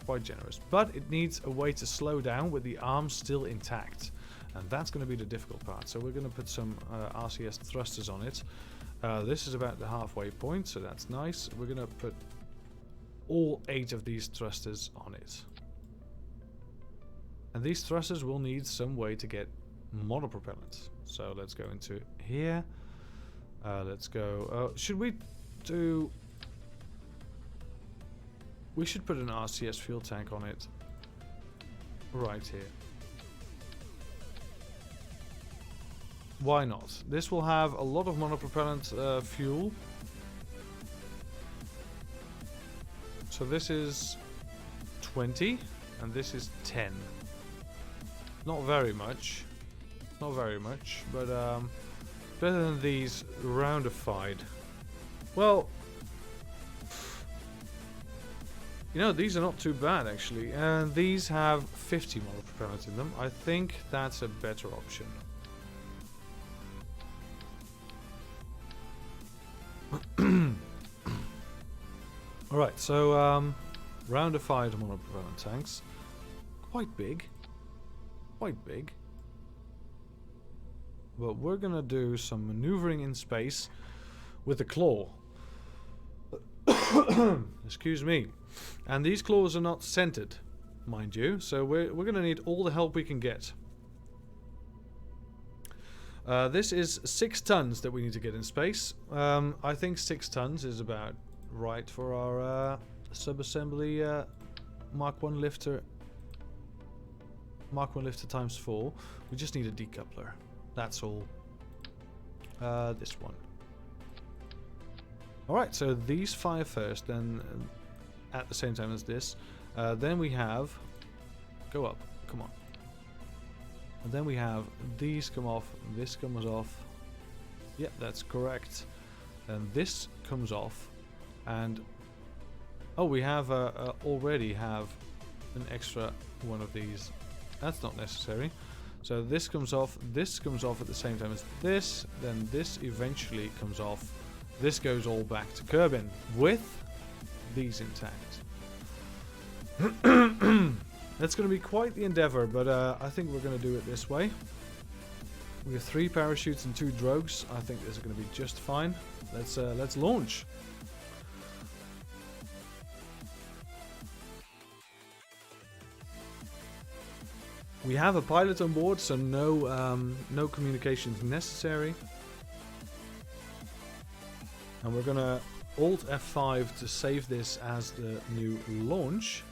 Speaker 1: Quite generous. But it needs a way to slow down with the arms still intact. And that's going to be the difficult part. So we're going to put some RCS thrusters on it. This is about the halfway point, so that's nice. We're going to put all 8 of these thrusters on it. And these thrusters will need some way to get monopropellant. So let's go into here. Let's go... should we do... We should put an RCS fuel tank on it. Right here. Why not? This will have a lot of monopropellant fuel. So this is 20 and this is 10. Not very much. Not very much, but better than these roundified. Well, you know, these are not too bad actually. And these have 50 monopropellant in them. I think that's a better option. Alright, so roundified monopropellant tanks. Quite big. Quite big. But we're gonna do some maneuvering in space with the claw. Excuse me. And these claws are not centered, mind you, so we're gonna need all the help we can get. This is 6 tons that we need to get in space. I think 6 tons is about right for our sub-assembly Mark 1 lifter. Mark 1 lifter times 4. We just need a decoupler. That's all. This one. Alright, so these 5 first, then at the same time as this. Then we have... Go up, come on. And then we have these come off, this comes off. Yep, that's correct. And this comes off. And... Oh, we have already have an extra one of these. That's not necessary. So this comes off at the same time as this, then this eventually comes off. This goes all back to Kerbal with these intact. That's going to be quite the endeavor, but I think we're going to do it this way. We have 3 parachutes and 2 drogues. I think this is going to be just fine. Let's launch. We have a pilot on board, so no communications necessary. And we're gonna Alt F5 to save this as the new launch.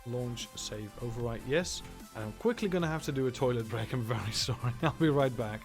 Speaker 1: Launch, save, overwrite, yes. And I'm quickly gonna have to do a toilet break, I'm very sorry. I'll be right back.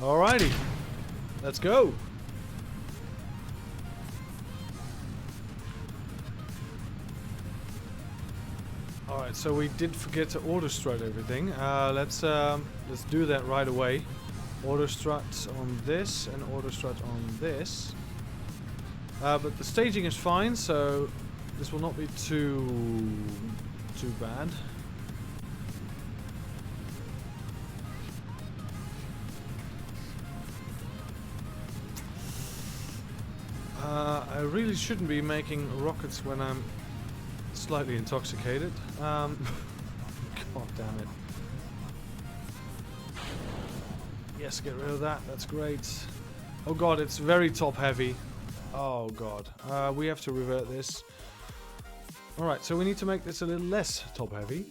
Speaker 1: Alrighty. Let's go. Alright, so we did forget to auto strut everything. Let's do that right away. Auto strut on this and auto strut on this. But the staging is fine, so this will not be too bad. I really shouldn't be making rockets when I'm slightly intoxicated. God damn it. Yes, get rid of that. That's great. Oh god, it's very top heavy. Oh god. We have to revert this. Alright, so we need to make this a little less top heavy.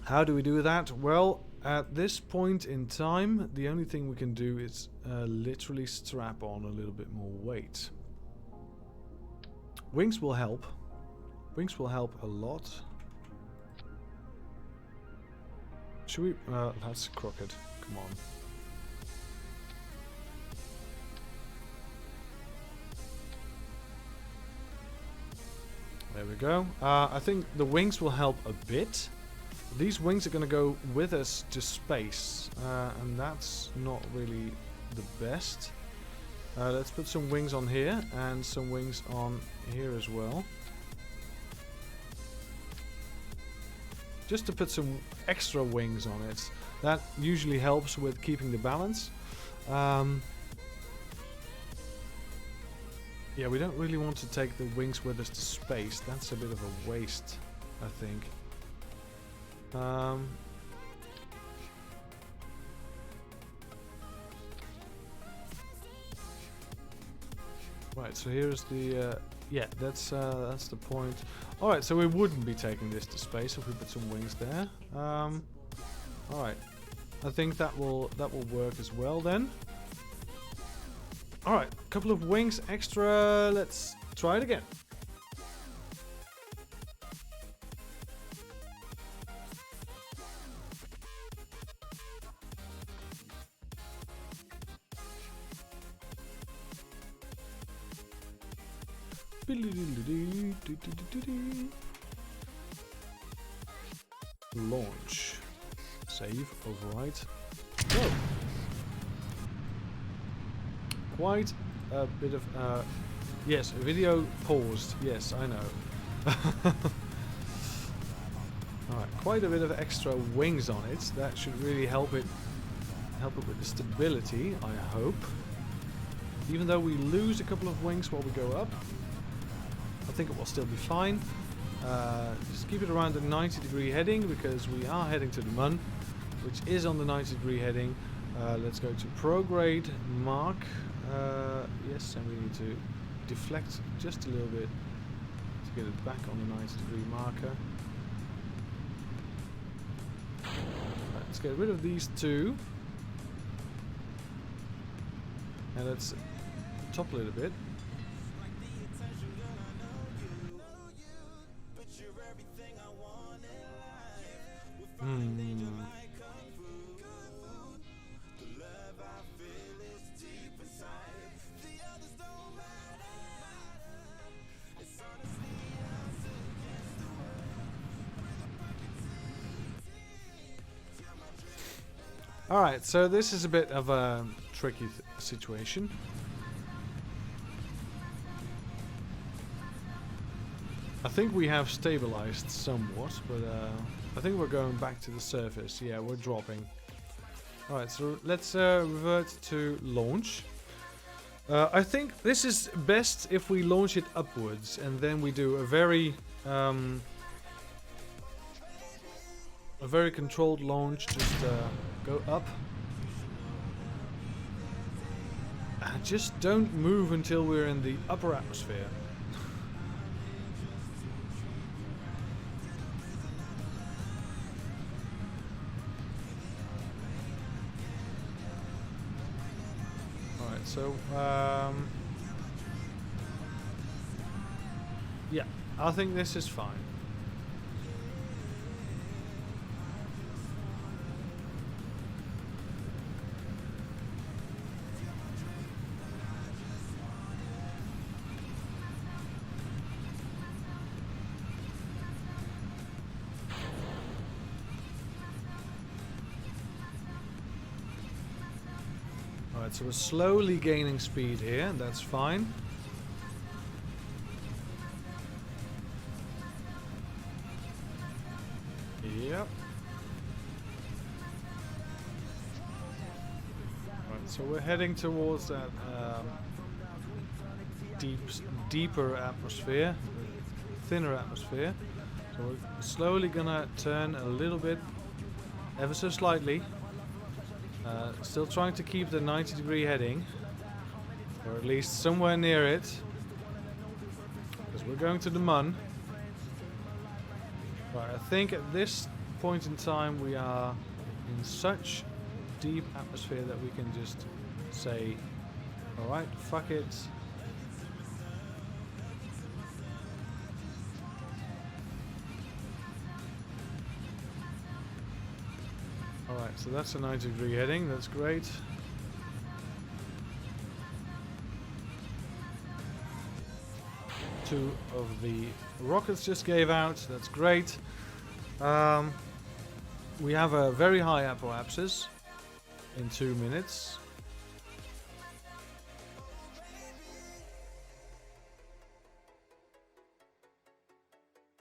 Speaker 1: How do we do that? Well, at this point in time, the only thing we can do is literally strap on a little bit more weight. Wings will help. Wings will help a lot. Should we... that's crooked. Come on. There we go. I think the wings will help a bit. These wings are going to go with us to space. And that's not really the best. Let's put some wings on here and some wings on here as well. Just to put some extra wings on it. That usually helps with keeping the balance. Yeah, we don't really want to take the wings with us to space. That's a bit of a waste, I think. Right, so here's the... yeah, that's the point. Alright, so we wouldn't be taking this to space if we put some wings there. Alright. I think that will work as well then. Alright, a couple of wings extra. Let's try it again. Launch. Save, overwrite. Go! Quite a bit of... yes, video paused. Yes, I know. Alright, quite a bit of extra wings on it. That should really help it with the stability, I hope. Even though we lose a couple of wings while we go up, I think it will still be fine. Just keep it around the 90-degree heading, because we are heading to the Mun, which is on the 90-degree heading. Let's go to prograde mark. Yes, and we need to deflect just a little bit to get it back on the 90-degree marker. Right, let's get rid of these two. And let's top a little bit. Alright, so this is a bit of a tricky situation. I think we have stabilized somewhat, but I think we're going back to the surface. Yeah, we're dropping. Alright, so let's revert to launch. I think this is best if we launch it upwards, and then we do a very controlled launch. Just go up. And just don't move until we're in the upper atmosphere. Alright, so yeah, I think this is fine. Alright, so we're slowly gaining speed here, and that's fine. Yep. Right, so we're heading towards that deeper atmosphere, thinner atmosphere. So we're slowly gonna turn a little bit, ever so slightly. Still trying to keep the 90-degree heading, or at least somewhere near it, because we're going to the Mun. Right, I think at this point in time we are in such deep atmosphere that we can just say, alright, fuck it. Alright, so that's a 90-degree heading, that's great. Two of the rockets just gave out, that's great. We have a very high apoapsis in 2 minutes.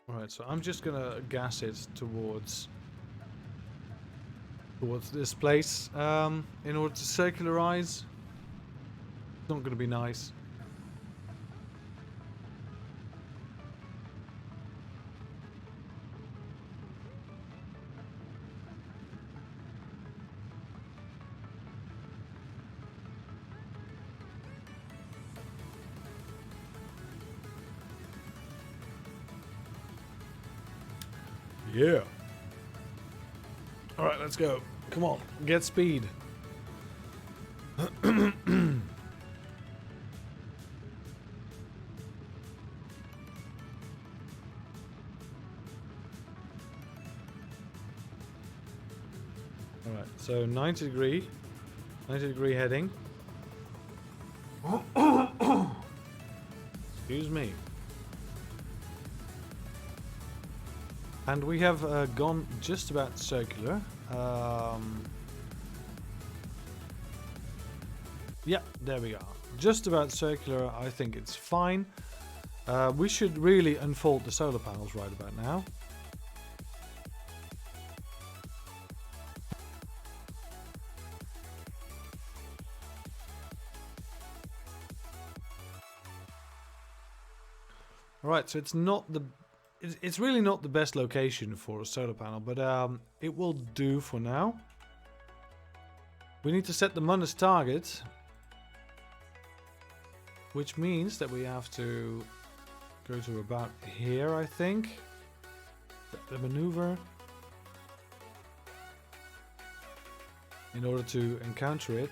Speaker 1: Alright, so I'm just gonna gas it towards this place in order to circularize. It's not gonna be nice. Yeah. Alright, let's go. Come on, get speed. Alright, so 90 degree heading. Excuse me. And we have gone just about circular. Yeah, there we are. Just about circular, I think it's fine. We should really unfold the solar panels right about now. Alright, so it's really not the best location for a solar panel, but it will do for now. We need to set the Mun as target, which means that we have to go to about here, I think. The maneuver in order to encounter it.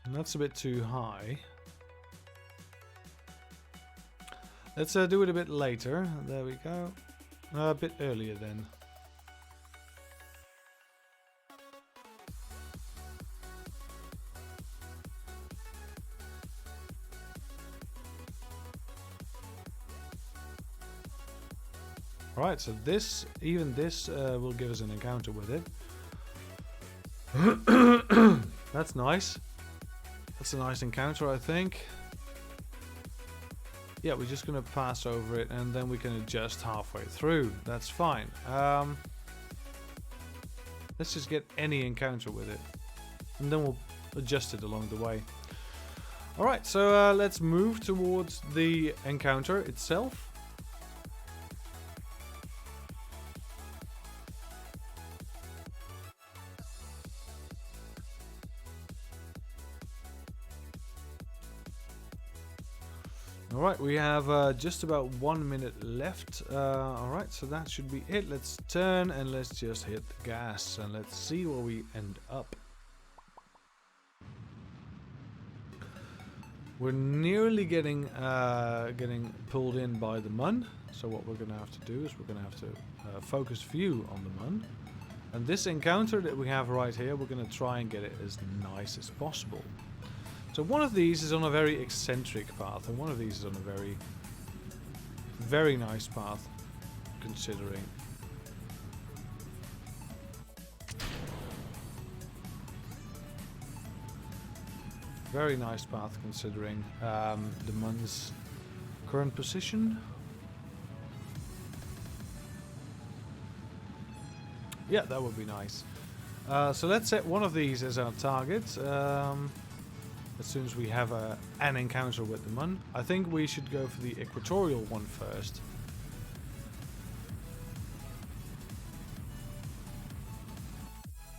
Speaker 1: And that's a bit too high. Let's do it a bit later. There we go. A bit earlier then. Alright, so even this will give us an encounter with it. That's nice. That's a nice encounter, I think. Yeah, we're just going to pass over it and then we can adjust halfway through. That's fine. Let's just get any encounter with it. And then we'll adjust it along the way. Alright, so let's move towards the encounter itself. Alright, we have just about 1 minute left. Alright, so that should be it. Let's turn and let's just hit the gas and let's see where we end up. We're nearly getting pulled in by the Mun. So what we're going to have to do is we're going to have to focus view on the Mun. And this encounter that we have right here, we're going to try and get it as nice as possible. So one of these is on a very eccentric path, and one of these is on a very, very nice path. considering. Very nice path considering the Mun's current position. Yeah, that would be nice. So let's set one of these as our target. As soon as we have an encounter with the Mun. I think we should go for the equatorial one first.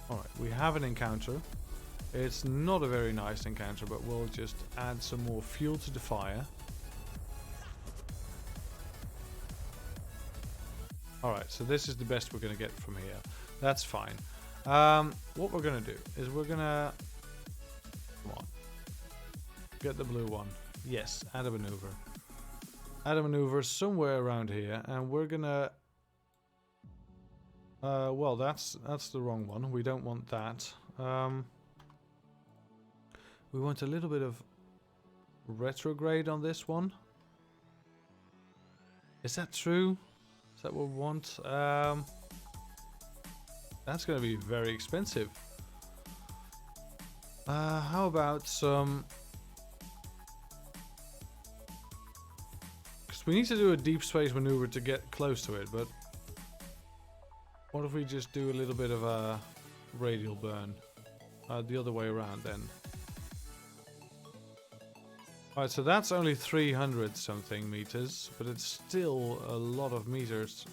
Speaker 1: Alright, we have an encounter. It's not a very nice encounter, but we'll just add some more fuel to the fire. Alright, so this is the best we're going to get from here. That's fine. What we're going to do is we're going to... Come on. Get the blue one. Yes, add a maneuver. Add a maneuver somewhere around here, and we're going to... well, that's the wrong one. We don't want that. We want a little bit of retrograde on this one. Is that true? Is that what we want? That's going to be very expensive. How about some... Because we need to do a deep space maneuver to get close to it, but... What if we just do a little bit of a radial burn? The other way around then. Alright, so that's only 300 something meters, but it's still a lot of meters.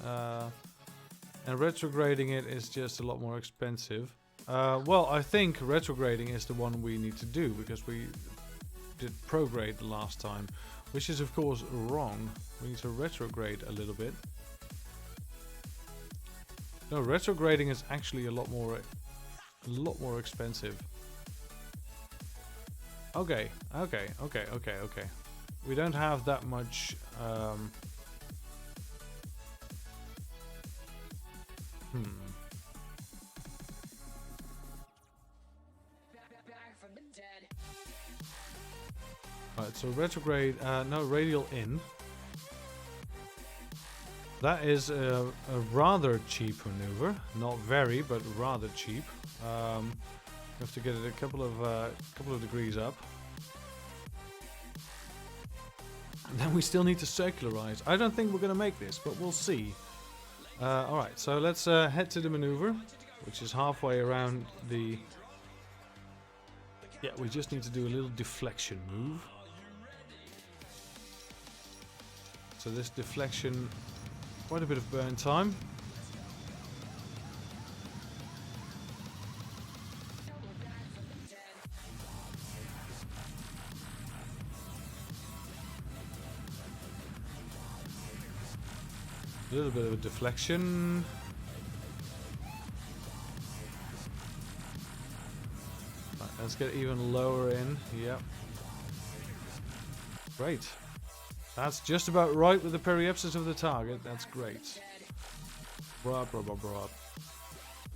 Speaker 1: And retrograding it is just a lot more expensive. Well, I think retrograding is the one we need to do, because we did prograde the last time, which is of course wrong. We need to retrograde a little bit. No, retrograding is actually a lot more expensive. Okay. We don't have that much. Alright, so retrograde. No, radial in. That is a rather cheap maneuver. Not very, but rather cheap. We have to get it a couple of degrees up. And then we still need to circularize. I don't think we're going to make this, but we'll see. Alright, so let's head to the maneuver, which is halfway around the... Yeah, we just need to do a little deflection move. So this deflection, quite a bit of burn time. A little bit of a deflection. Right, let's get even lower in. Yep. Great. That's just about right with the periapsis of the target. That's great.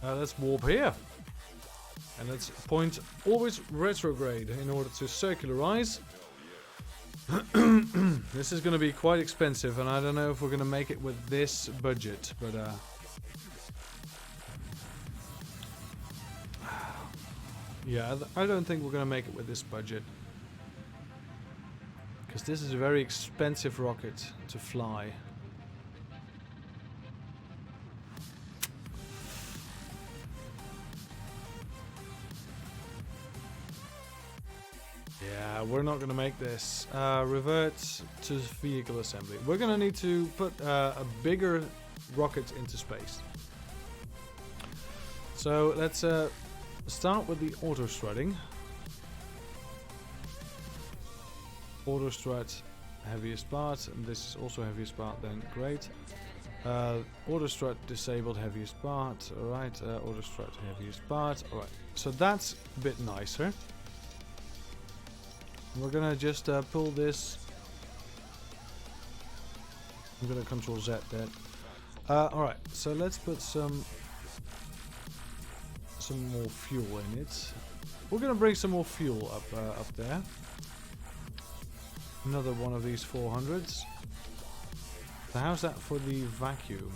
Speaker 1: Let's warp here. And let's point always retrograde in order to circularize. This is going to be quite expensive, and I don't know if we're going to make it with this budget, but yeah, I don't think we're going to make it with this budget, because this is a very expensive rocket to fly. Yeah, we're not going to make this. Revert to vehicle assembly. We're going to need to put a bigger rocket into space. So let's start with the auto strutting. Auto strut, heaviest part. And this is also heaviest part, then great. Auto strut disabled, heaviest part. Alright, auto strut, heaviest part. Alright, so that's a bit nicer. We're gonna just pull this. I'm gonna Control Z that. Alright, so let's put some more fuel in it. We're gonna bring some more fuel up there. Another one of these 400s. So how's that for the vacuum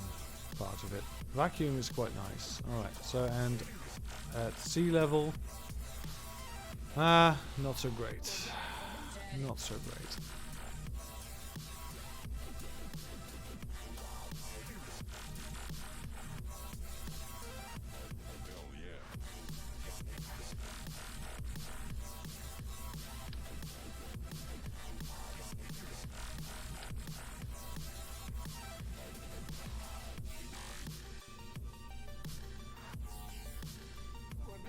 Speaker 1: part of it? Vacuum is quite nice. Alright, so and at sea level, not so great. Not so great.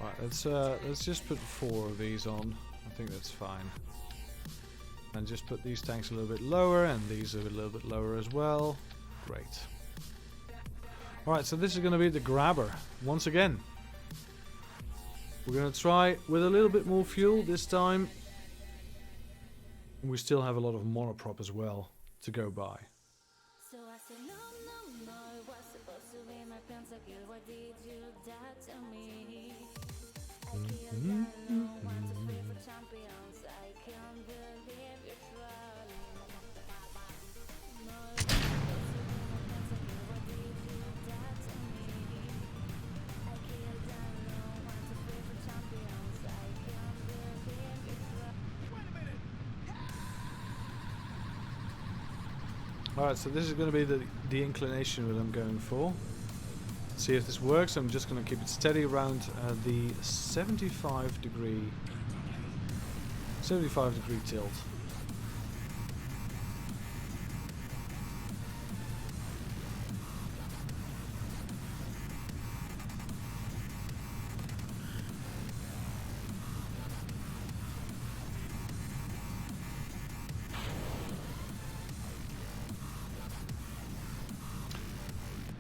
Speaker 1: Right, let's just put 4 of these on. I think that's fine. And just put these tanks a little bit lower, and these a little bit lower as well. Great. Alright, so this is going to be the grabber once again. We're going to try with a little bit more fuel this time. We still have a lot of monoprop as well to go by.
Speaker 3: So I said no, no, no, it was supposed to be my pentakill. Why did you that to me? I killed down no one to play for champions. I can't believe you're trolling. No, it was supposed to be my pentakill. Why did you that to me? I killed down no one to play for champions. I can't believe you're trolling.
Speaker 1: Alright, so this is going to be the inclination that I'm going for. See if this works. I'm just going to keep it steady around the 75 degree tilt.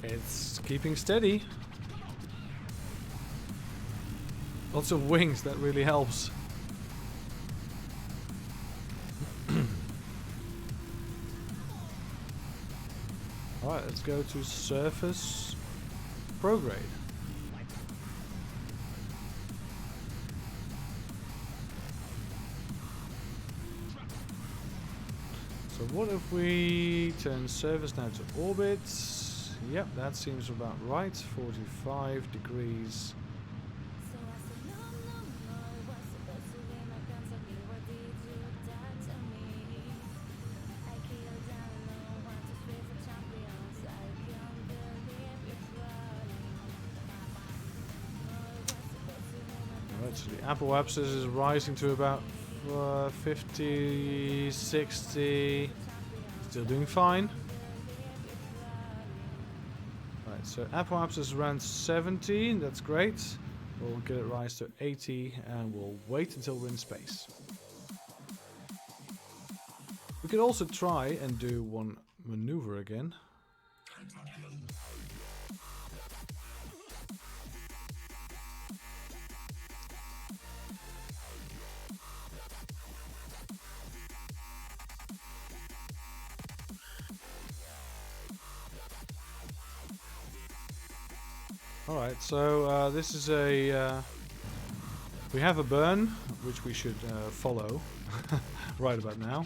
Speaker 1: It's keeping steady. Lots of wings, that really helps. Alright, let's go to surface prograde. So what if we turn surface now to orbit? Yep, that seems about right. 45 degrees.
Speaker 3: So I said no, no, no, it was supposed to be my pentakill. Why did you that to me? I killed down no one to play for champions. I can't believe you're trolling. No, it was supposed to be my
Speaker 1: Alright, so the apple abscess is rising to about 50, 60. Still doing fine. Right, so apple abscess is around 70. That's great. We'll get it rise to 80 and we'll wait until we're in space. We could also try and do one maneuver again. Alright, so this is a... we have a burn, which we should follow right about now.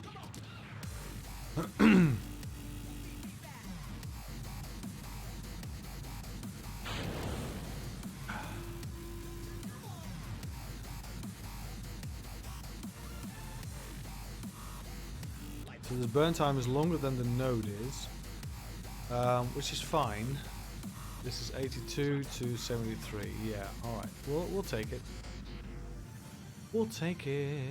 Speaker 1: So this burn time is longer than the node is, which is fine. This is 82 to 73. Yeah, alright. We'll take it. We'll take it.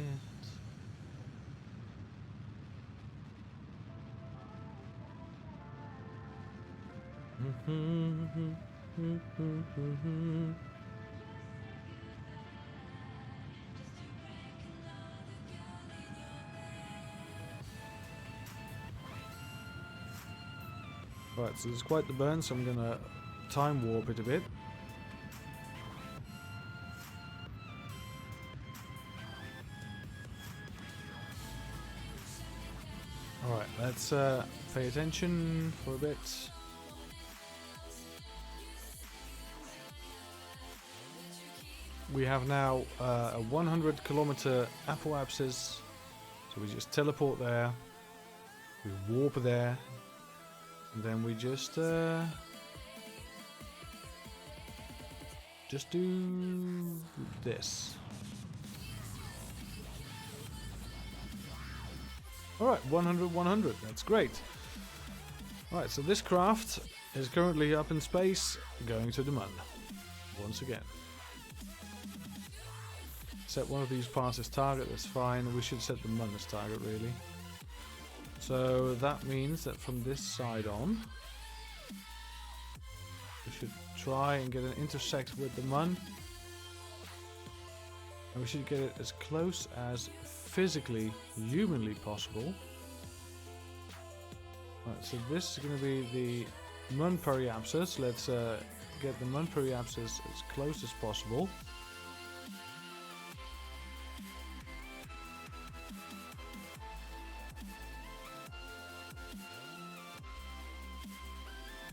Speaker 1: Right, so there's quite the burn, so I'm gonna time warp it a bit. Alright, let's pay attention for a bit. We have now a 100-kilometer apple abscess, so we just teleport there, we warp there, Then we just do this. Alright, 100, 100. That's great. Alright, so this craft is currently up in space, going to the moon. Once again. Set one of these parts as target, that's fine. We should set the moon as target, really. So that means that from this side on, we should try and get an intersect with the moon. And we should get it as close as physically, humanly possible. Right, so this is going to be the moon periapsis. Let's get the moon periapsis as close as possible.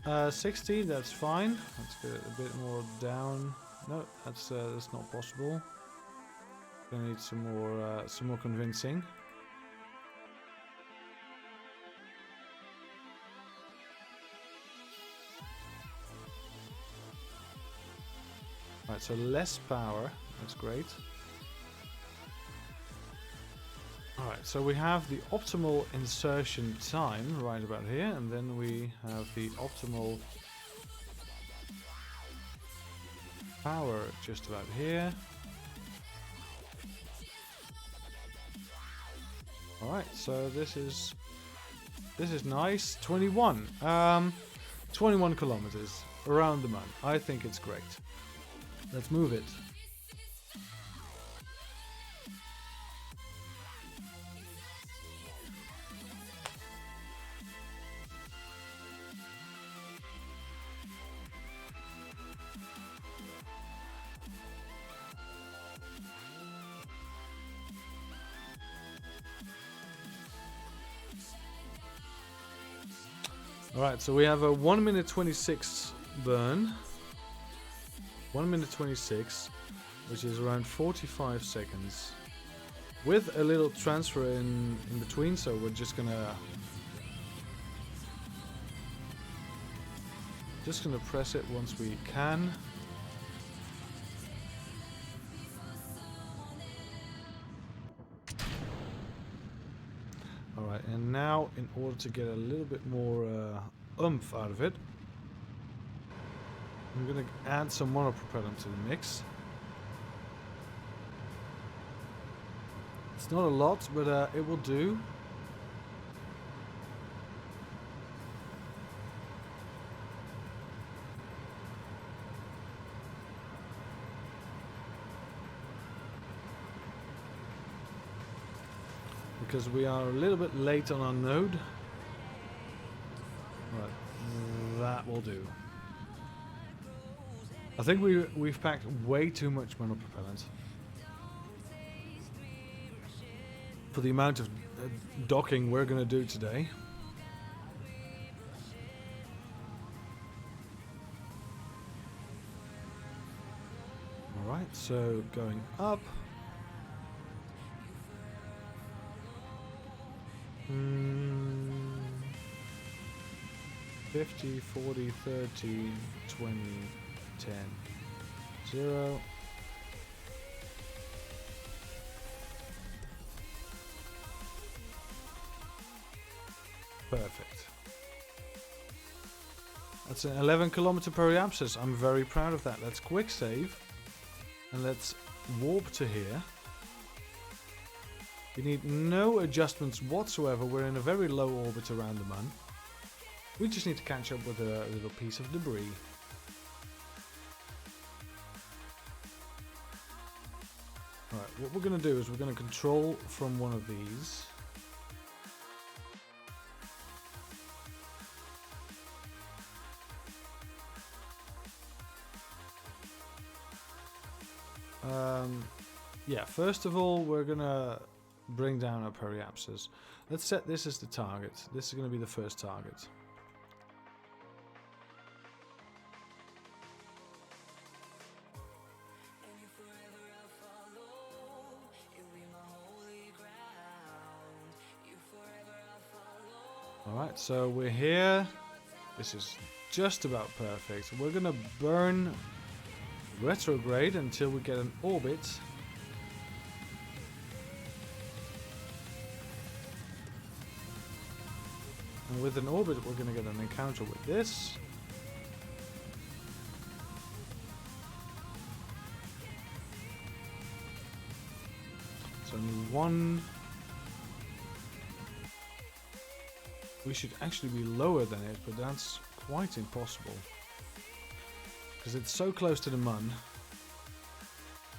Speaker 1: Uh, 60, that's fine. Let's get it a bit more down. No, that's not possible. Gonna need some more convincing. Right, so less power. That's great. Alright, so we have the optimal insertion time right about here, and then we have the optimal power just about here. Alright, so this is nice. 21. 21 kilometers around the moon. I think it's great. Let's move it. Alright, so we have a 1 minute 26 burn. 1 minute 26, which is around 45 seconds. With a little transfer in between, so we're just gonna press it once we can. Alright, and now in order to get a little bit more oomph out of it, I'm going to add some monopropellant to the mix. It's not a lot, but it will do. Because we are a little bit late on our node. Right, that will do. I think we've packed way too much monopropellant for the amount of docking we're going to do today. Alright, so going up. 50, 40, 30, 20, 10, 0. Perfect. That's an 11 kilometer periapsis. I'm very proud of that. Let's quick save. And let's warp to here. We need no adjustments whatsoever. We're in a very low orbit around the moon. We just need to catch up with a little piece of debris. Alright, what we're going to do is we're going to control from one of these. Yeah, first of all, we're going to bring down our periapsis. Let's set this as the target. This is going to be the first target. Alright, so we're here. This is just about perfect. We're gonna burn retrograde until we get an orbit. And with an orbit, we're gonna get an encounter with this. It's only one. We should actually be lower than it, but that's quite impossible. Because it's so close to the mun.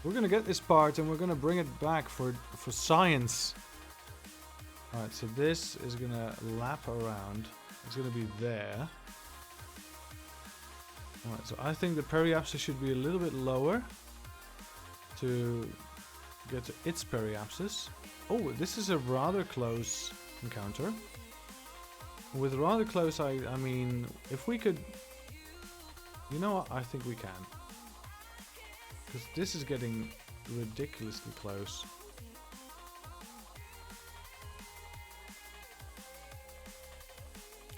Speaker 1: We're gonna get this part and we're gonna bring it back for science. Alright, so this is gonna lap around. It's gonna be there. Alright, so I think the periapsis should be a little bit lower to get to its periapsis. Oh, this is a rather close encounter. With rather close, I mean, if we could... You know what? I think we can. Because this is getting ridiculously close.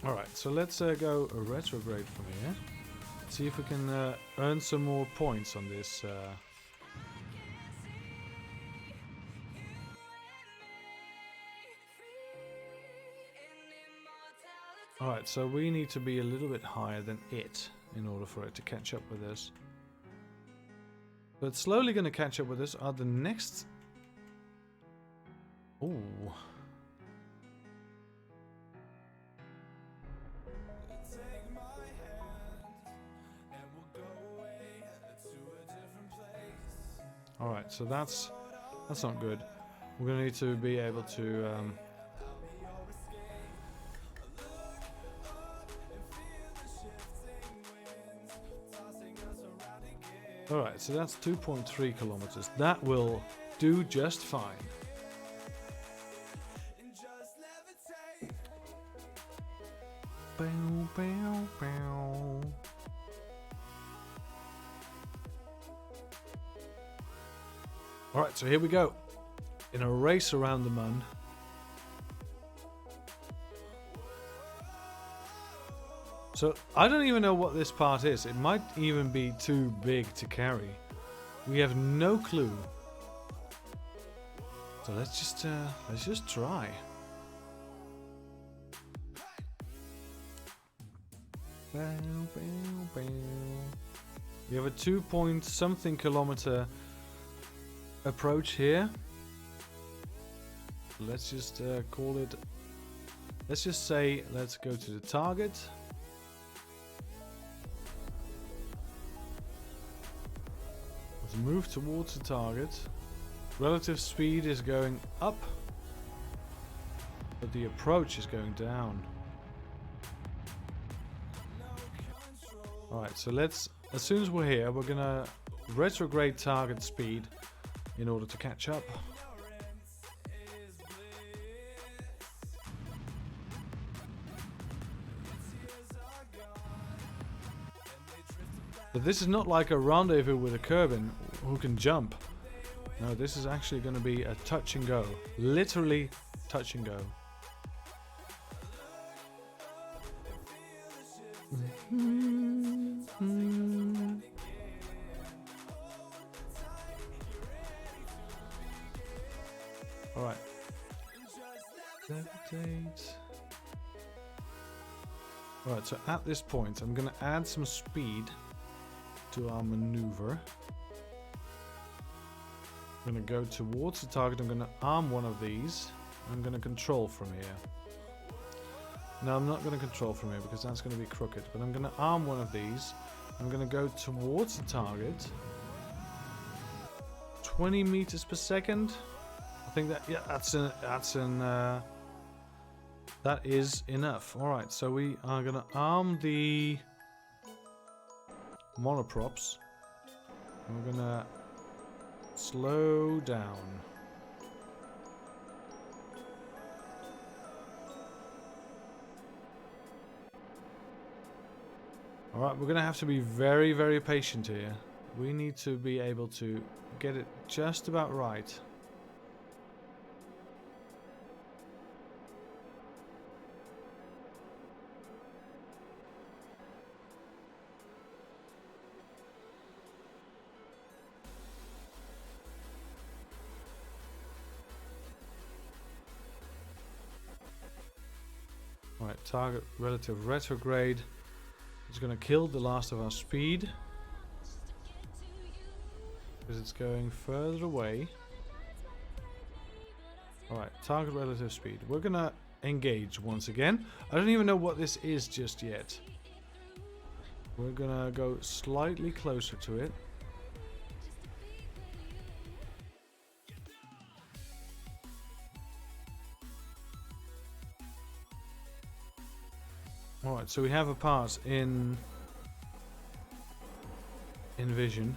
Speaker 1: Alright, so let's go a retrograde from here. See if we can earn some more points on this. Alright, so we need to be a little bit higher than it in order for it to catch up with us. But slowly going to catch up with us are the next... Ooh. Alright, so that's not good. We're going to need to be able to... Alright, so that's 2.3 kilometers. That will do just fine. Bow, bow, bow. Alright, so here we go. In a race around the mun. So, I don't even know what this part is. It might even be too big to carry. We have no clue. So let's just try. Bow, bow, bow. We have a 2-point-something kilometer approach here. Let's just call it... Let's just say, let's go to the target. Let's move towards the target. Relative speed is going up, but the approach is going down. Alright, so let's... As soon as we're here, we're gonna retrograde target speed in order to catch up. But this is not like a rendezvous with a Kerbal who can jump. No, this is actually going to be a touch and go. Literally touch and go. Alright. Levitate. Alright, so at this point I'm going to add some speed to our maneuver. I'm going to go towards the target. I'm going to arm one of these. I'm going to control from here. No, I'm not going to control from here because that's going to be crooked. But I'm going to arm one of these. I'm going to go towards the target. 20 meters per second. I think that, yeah, that is enough. All right, so we are going to arm the monoprops. And we're going to slow down. Alright, we're going to have to be very, very patient here. We need to be able to get it just about right. target relative retrograde. It's gonna kill the last of our speed. Because it's going further away. Alright, target relative speed. We're gonna engage once again. I don't even know what this is just yet. We're gonna go slightly closer to it. Alright, so we have a part in vision.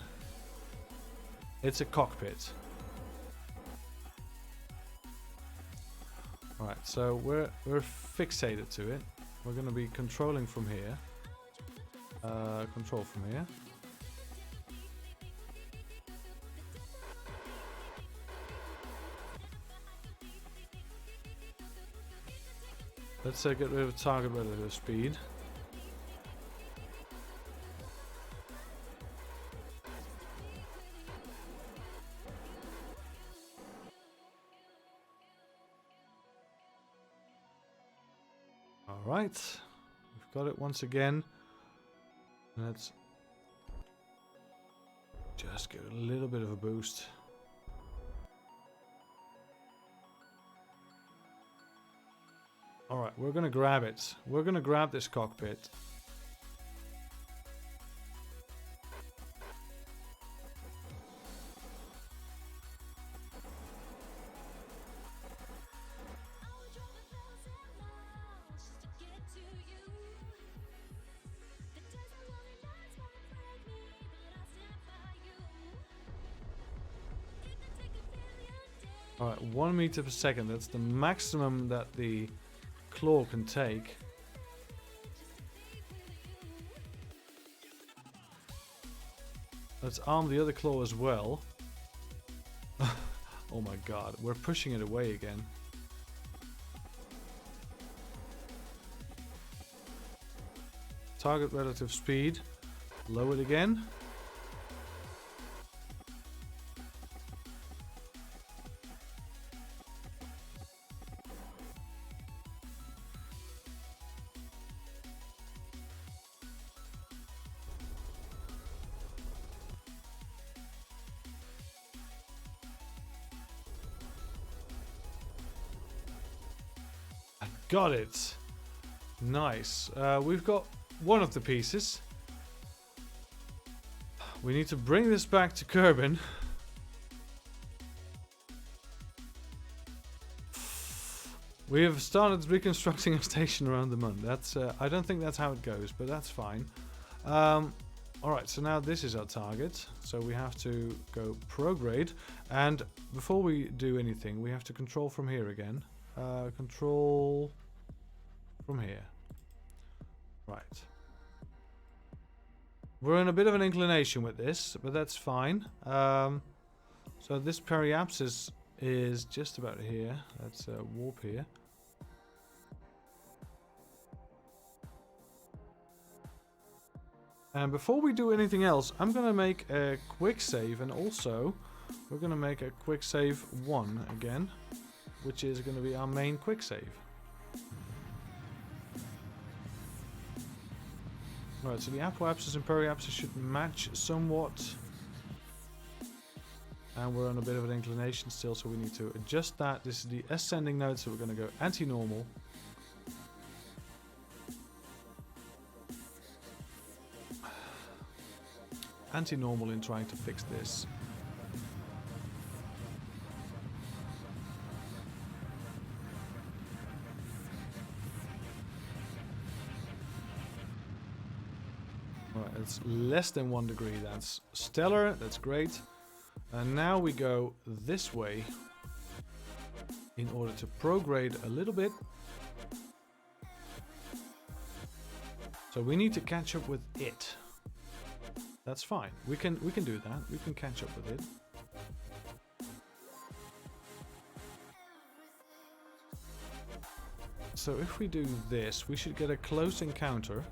Speaker 1: It's a cockpit. Alright, so we're fixated to it. We're gonna be controlling from here. Control from here. Let's get rid of target relative speed. Alright, we've got it once again. Let's just give it a little bit of a boost. Alright, we're gonna grab it. We're gonna grab this cockpit. Alright, 1 meter per second. That's the maximum that the claw can take. Let's arm the other claw as well. Oh my god, we're pushing it away again. Target relative speed. Lower it again. Got it. Nice. We've got one of the pieces. We need to bring this back to Kerbin. We have started reconstructing a station around the moon. That's I don't think that's how it goes, but that's fine. Alright, so now this is our target. So we have to go prograde. And before we do anything, we have to control from here again. Control from here. Right. We're in a bit of an inclination with this, but that's fine. So this periapsis is just about here. Let's warp here. And before we do anything else, I'm gonna make a quick save, and also we're gonna make a quick save 1 again, which is going to be our main quick save. Right, so the apoapsis and periapsis should match somewhat. And we're on a bit of an inclination still, so we need to adjust that. This is the ascending node, so we're going to go anti-normal. Anti-normal in trying to fix this. It's less than 1 degree. That's stellar. That's great. And now we go this way in order to prograde a little bit. So we need to catch up with it. That's fine. We can do that. We can catch up with it. So if we do this, we should get a close encounter.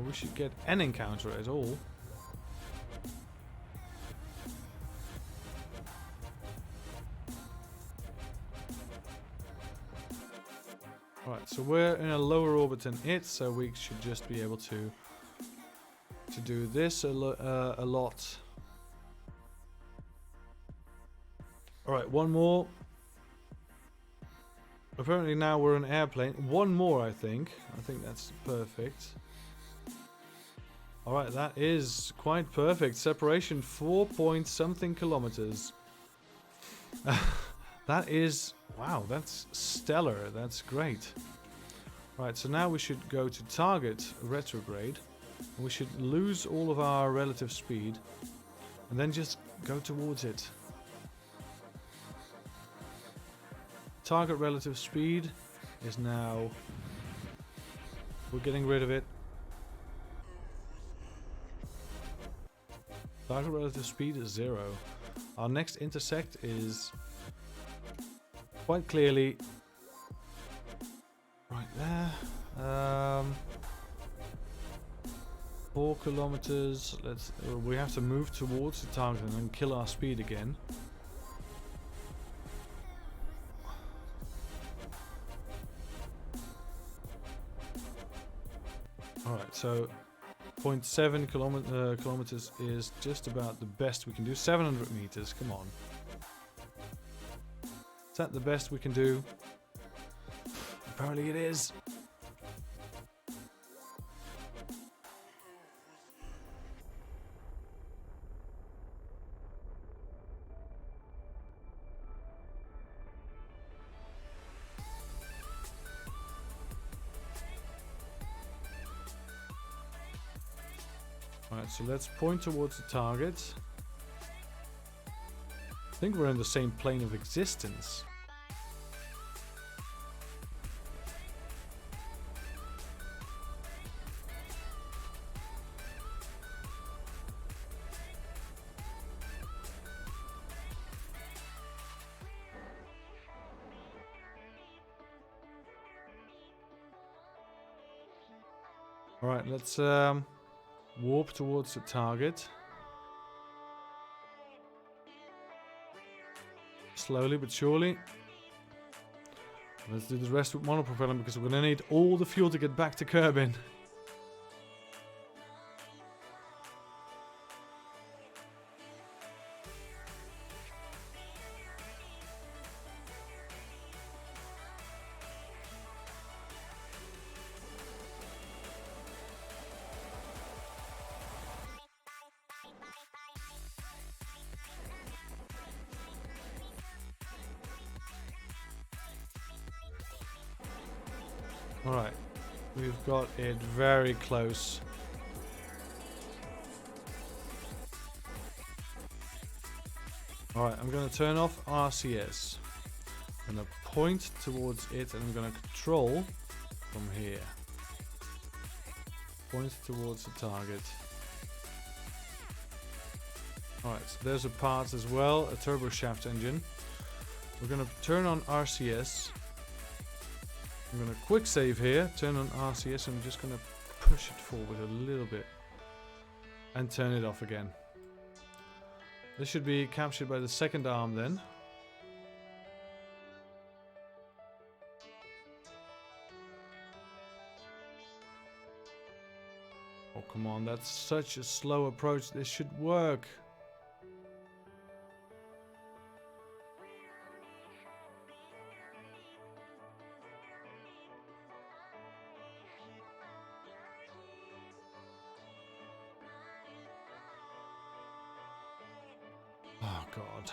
Speaker 1: We should get an encounter at all. Right, so we're in a lower orbit than it, so we should just be able to do this a lot. Alright, one more. Apparently now we're an airplane. One more, I think. I think that's perfect. Alright, that is quite perfect. Separation 4 point something kilometers. That is... Wow, that's stellar. That's great. Right, so now we should go to target retrograde. We should lose all of our relative speed. And then just go towards it. Target relative speed is now... We're getting rid of it. Target relative speed is 0. Our next intersect is quite clearly right there. 4 kilometers. Let's. We have to move towards the target and then kill our speed again. All right, so 0.7 kilometers is just about the best we can do. 700 meters, come on. Is that the best we can do? Apparently it is. Alright, so let's point towards the target. I think we're in the same plane of existence. Alright, let's warp towards the target. Slowly but surely. Let's do the rest with monopropellant because we're gonna need all the fuel to get back to Kerbin. Alright, we've got it very close. Alright, I'm going to turn off RCS. I'm going to point towards it and I'm going to control from here. Point towards the target. Alright, so there's a part as well, a turbo shaft engine. We're going to turn on RCS. I'm going to quick save here, turn on RCS, and I'm just going to push it forward a little bit and turn it off again. This should be captured by the second arm then. Oh come on, that's such a slow approach, this should work. Oh God.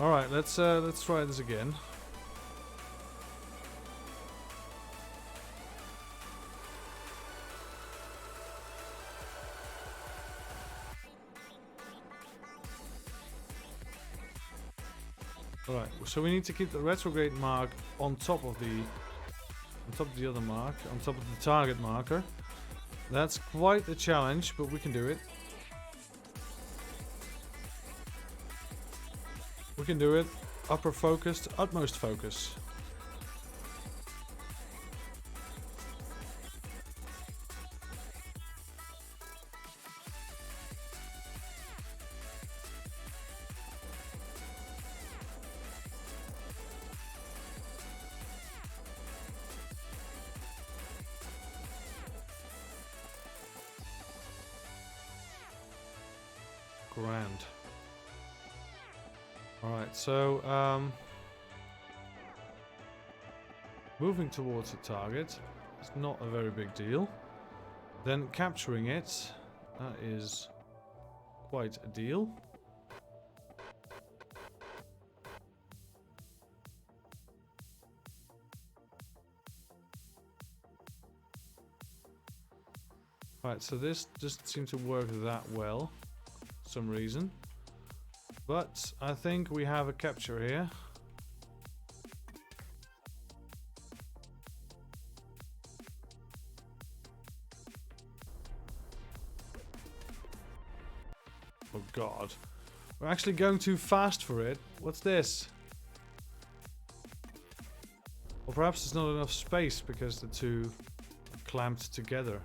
Speaker 1: All right, let's try this again. All right, so we need to keep the retrograde mark on top of the On top of the other mark, on top of the target marker. That's quite a challenge, but we can do it. We can do it. Upper focused, utmost focus. Grand. Alright, so moving towards the target is not a very big deal. Then capturing it, that is quite a deal. Right, so this doesn't seem to work that well. Some reason, but I think we have a capture here. Oh god, we're actually going too fast for it. What's this? Or perhaps there's not enough space because the two are clamped together.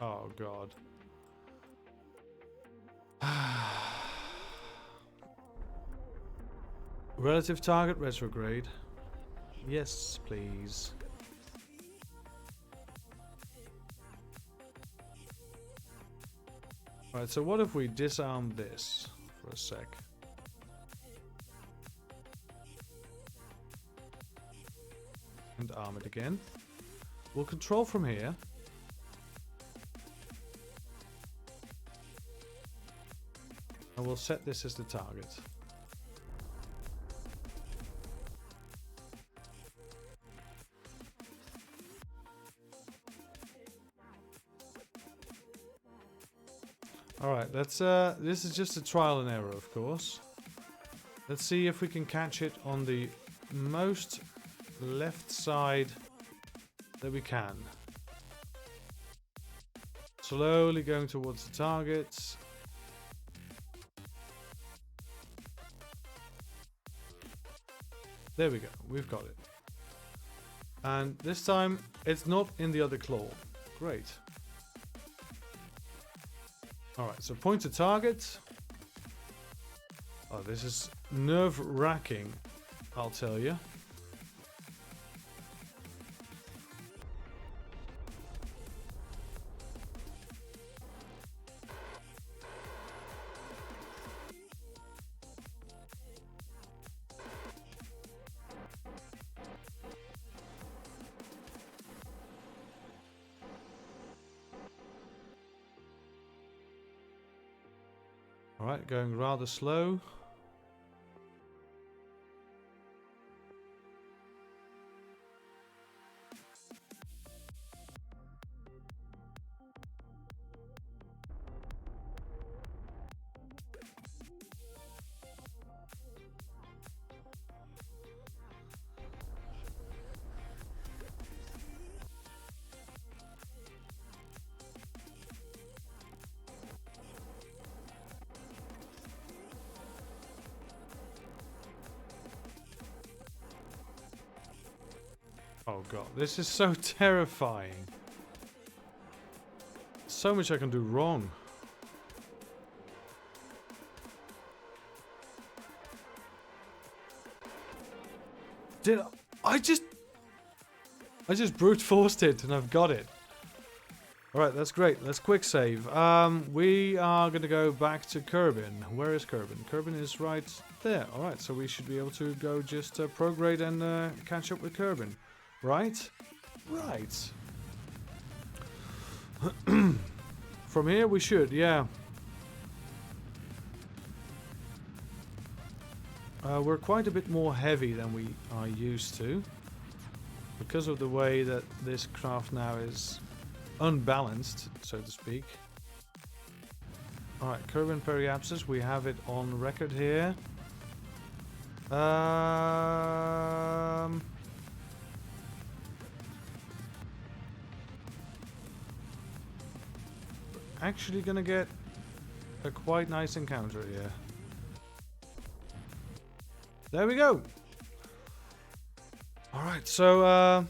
Speaker 1: Oh god. Relative target retrograde. Yes, please. Right, so what if we disarm this for a sec? And arm it again. We'll control from here. And we'll set this as the target. Alright, let's this is just a trial and error, of course. Let's see if we can catch it on the most left side that we can. Slowly going towards the target. There we go, we've got it. And this time, it's not in the other claw. Great. Alright, so point to target. Oh, this is nerve-wracking, I'll tell you. Alright, going rather slow. Oh god, this is so terrifying. So much I can do wrong. Did I just brute forced it and I've got it. Alright, that's great. Let's quick save. We are gonna go back to Kerbin. Where is Kerbin? Kerbin is right there. Alright, so we should be able to go just prograde and catch up with Kerbin. Right? Right. From here we should, yeah. We're quite a bit more heavy than we are used to. Because of the way that this craft now is unbalanced, so to speak. Alright, Kerbin Periapsis, we have it on record here. Actually gonna get a quite nice encounter here. There we go. Alright, so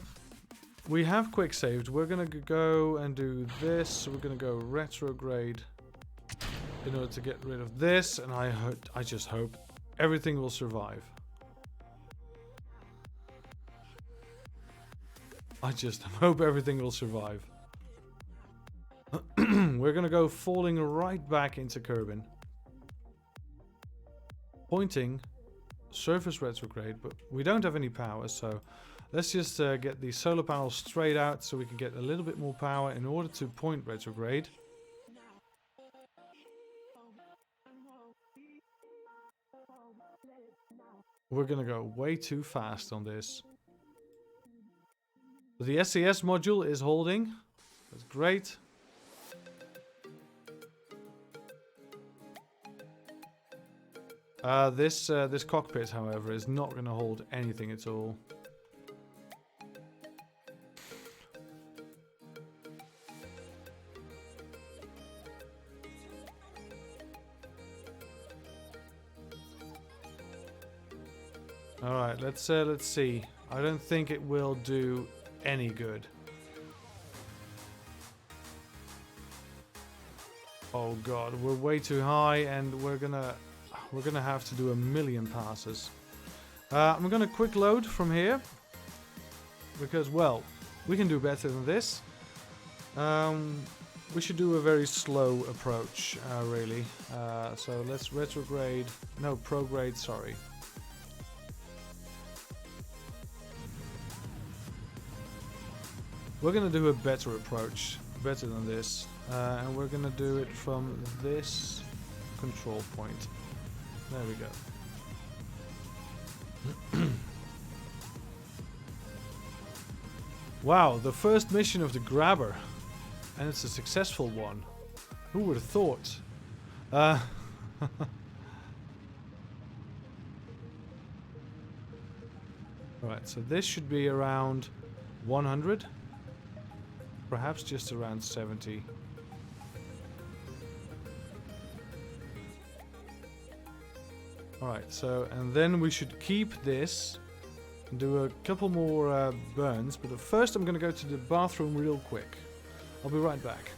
Speaker 1: we have quick saved. We're gonna go and do this. So we're gonna go retrograde in order to get rid of this, and I just hope everything will survive. I just hope everything will survive. We're gonna go falling right back into Kerbin. Pointing, surface retrograde, but we don't have any power, so let's just get the solar panel straight out so we can get a little bit more power in order to point retrograde. We're gonna go way too fast on this. The SES module is holding. That's great. This cockpit, however, is not going to hold anything at all. All right, let's see. I don't think it will do any good. Oh god, we're way too high, and we're gonna have to do a million passes. I'm gonna quick load from here because, well, we can do better than this. We should do a very slow approach, really. So let's retrograde. No, prograde. Sorry. We're gonna do a better approach, better than this, and we're gonna do it from this control point. There we go. Wow, the first mission of the grabber, and it's a successful one. Who would have thought? Alright, so this should be around 100. Perhaps just around 70. Alright, so, and then we should keep this and do a couple more burns, but first I'm going to go to the bathroom real quick. I'll be right back.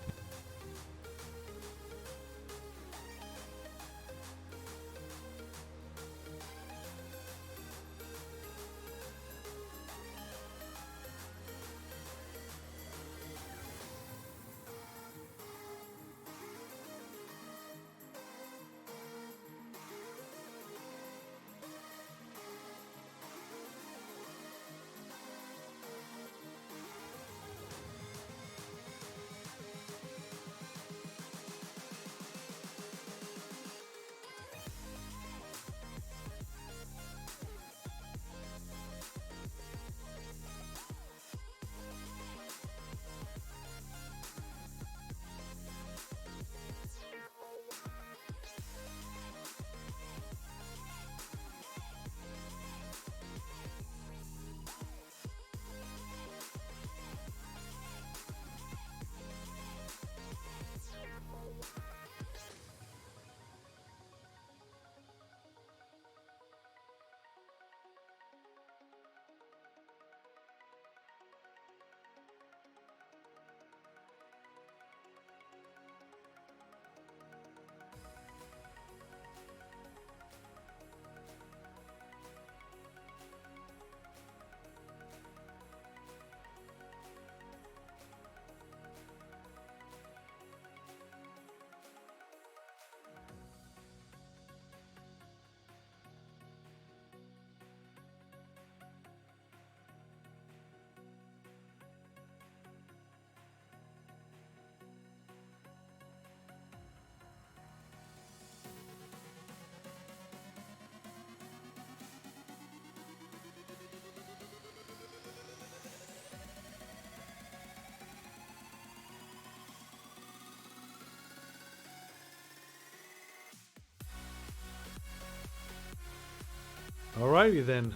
Speaker 1: Alrighty then.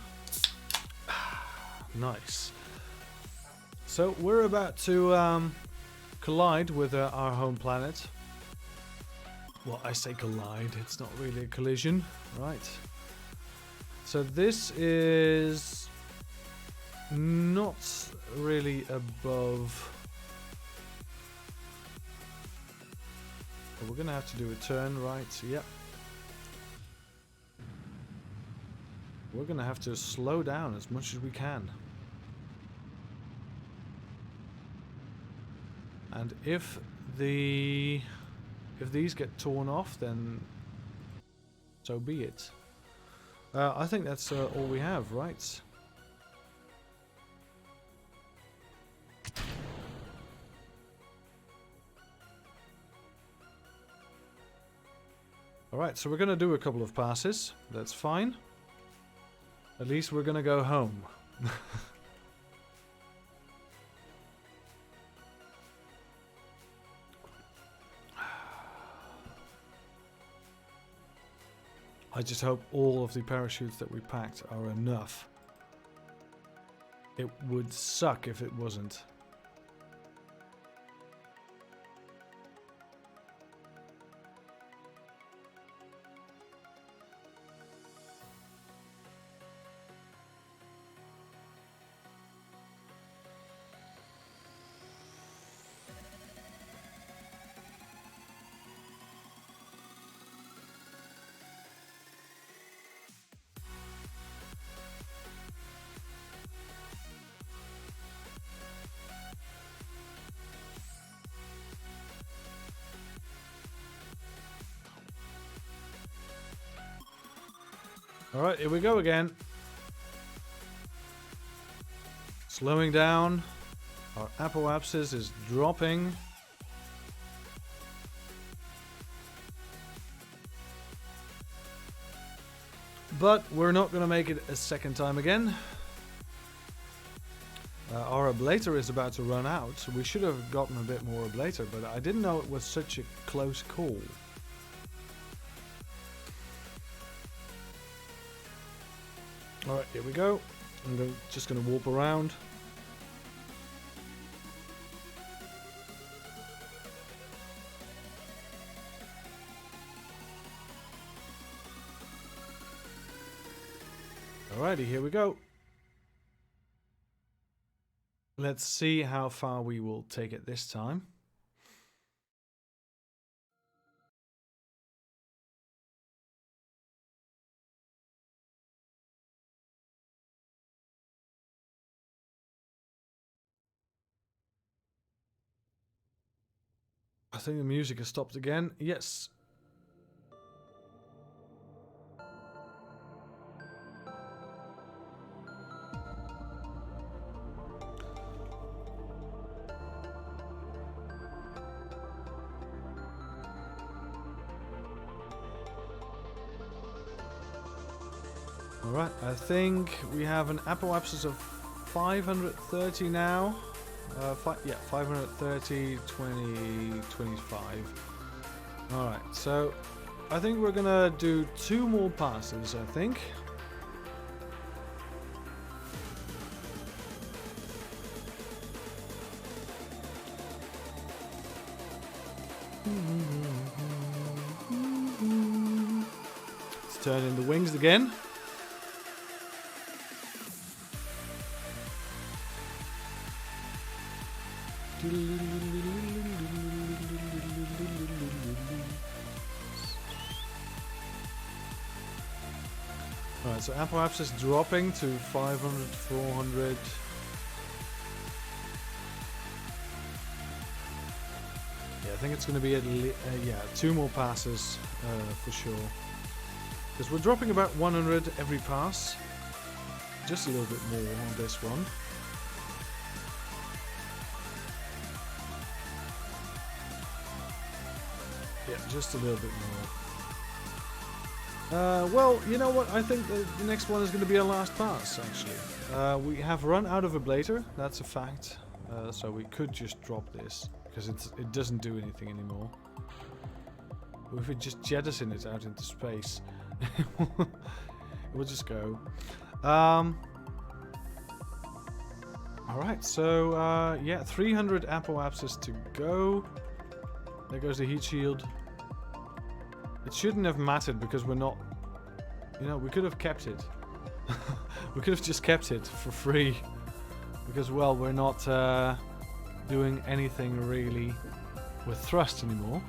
Speaker 1: Nice. So we're about to collide with our home planet. Well, I say collide, it's not really a collision, right? So this is not really above. We're gonna have to do a turn, right? Yep. We're gonna have to slow down as much as we can. And if these get torn off, then so be it. I think that's all we have, right? Alright, so we're gonna do a couple of passes. That's fine. At least we're gonna go home. I just hope all of the parachutes that we packed are enough. It would suck if it wasn't. Alright, here we go again. Slowing down. Our apoapsis is dropping. But we're not going to make it a second time again. Our ablator is about to run out. So we should have gotten a bit more ablator, but I didn't know it was such a close call. Alright, here we go. I'm just going to warp around. Alrighty, here we go. Let's see how far we will take it this time. I think the music has stopped again. Yes. Alright, I think we have an apoapsis of 530 now. Yeah, 530, 20, 25. Alright, so I think we're gonna do 2 more passes, I think. Let's turn in the wings again. Alright, so apoapsis dropping to 500, 400. Yeah, I think it's going to be yeah, 2 more passes for sure. Because we're dropping about 100 every pass. Just a little bit more on this one. Yeah, just a little bit more. Well, you know what? I think the next one is going to be our last pass, actually. We have run out of ablator, that's a fact. So we could just drop this, because it doesn't do anything anymore. But if we just jettison it out into space, it We'll just go. Alright, so yeah, 300 apoapsis to go. There goes the heat shield. It shouldn't have mattered because we're not... You know, we could have kept it. We could have just kept it for free. Because, well, we're not doing anything really with thrust anymore.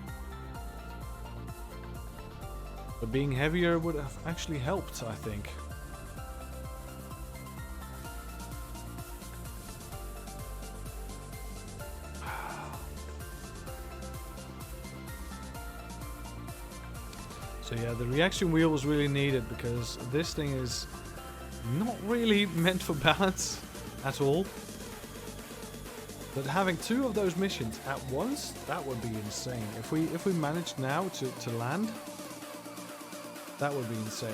Speaker 1: But being heavier would have actually helped, I think. So yeah, the reaction wheel was really needed because this thing is not really meant for balance at all. But having 2 of those missions at once, that would be insane. If we managed now to land, that would be insane.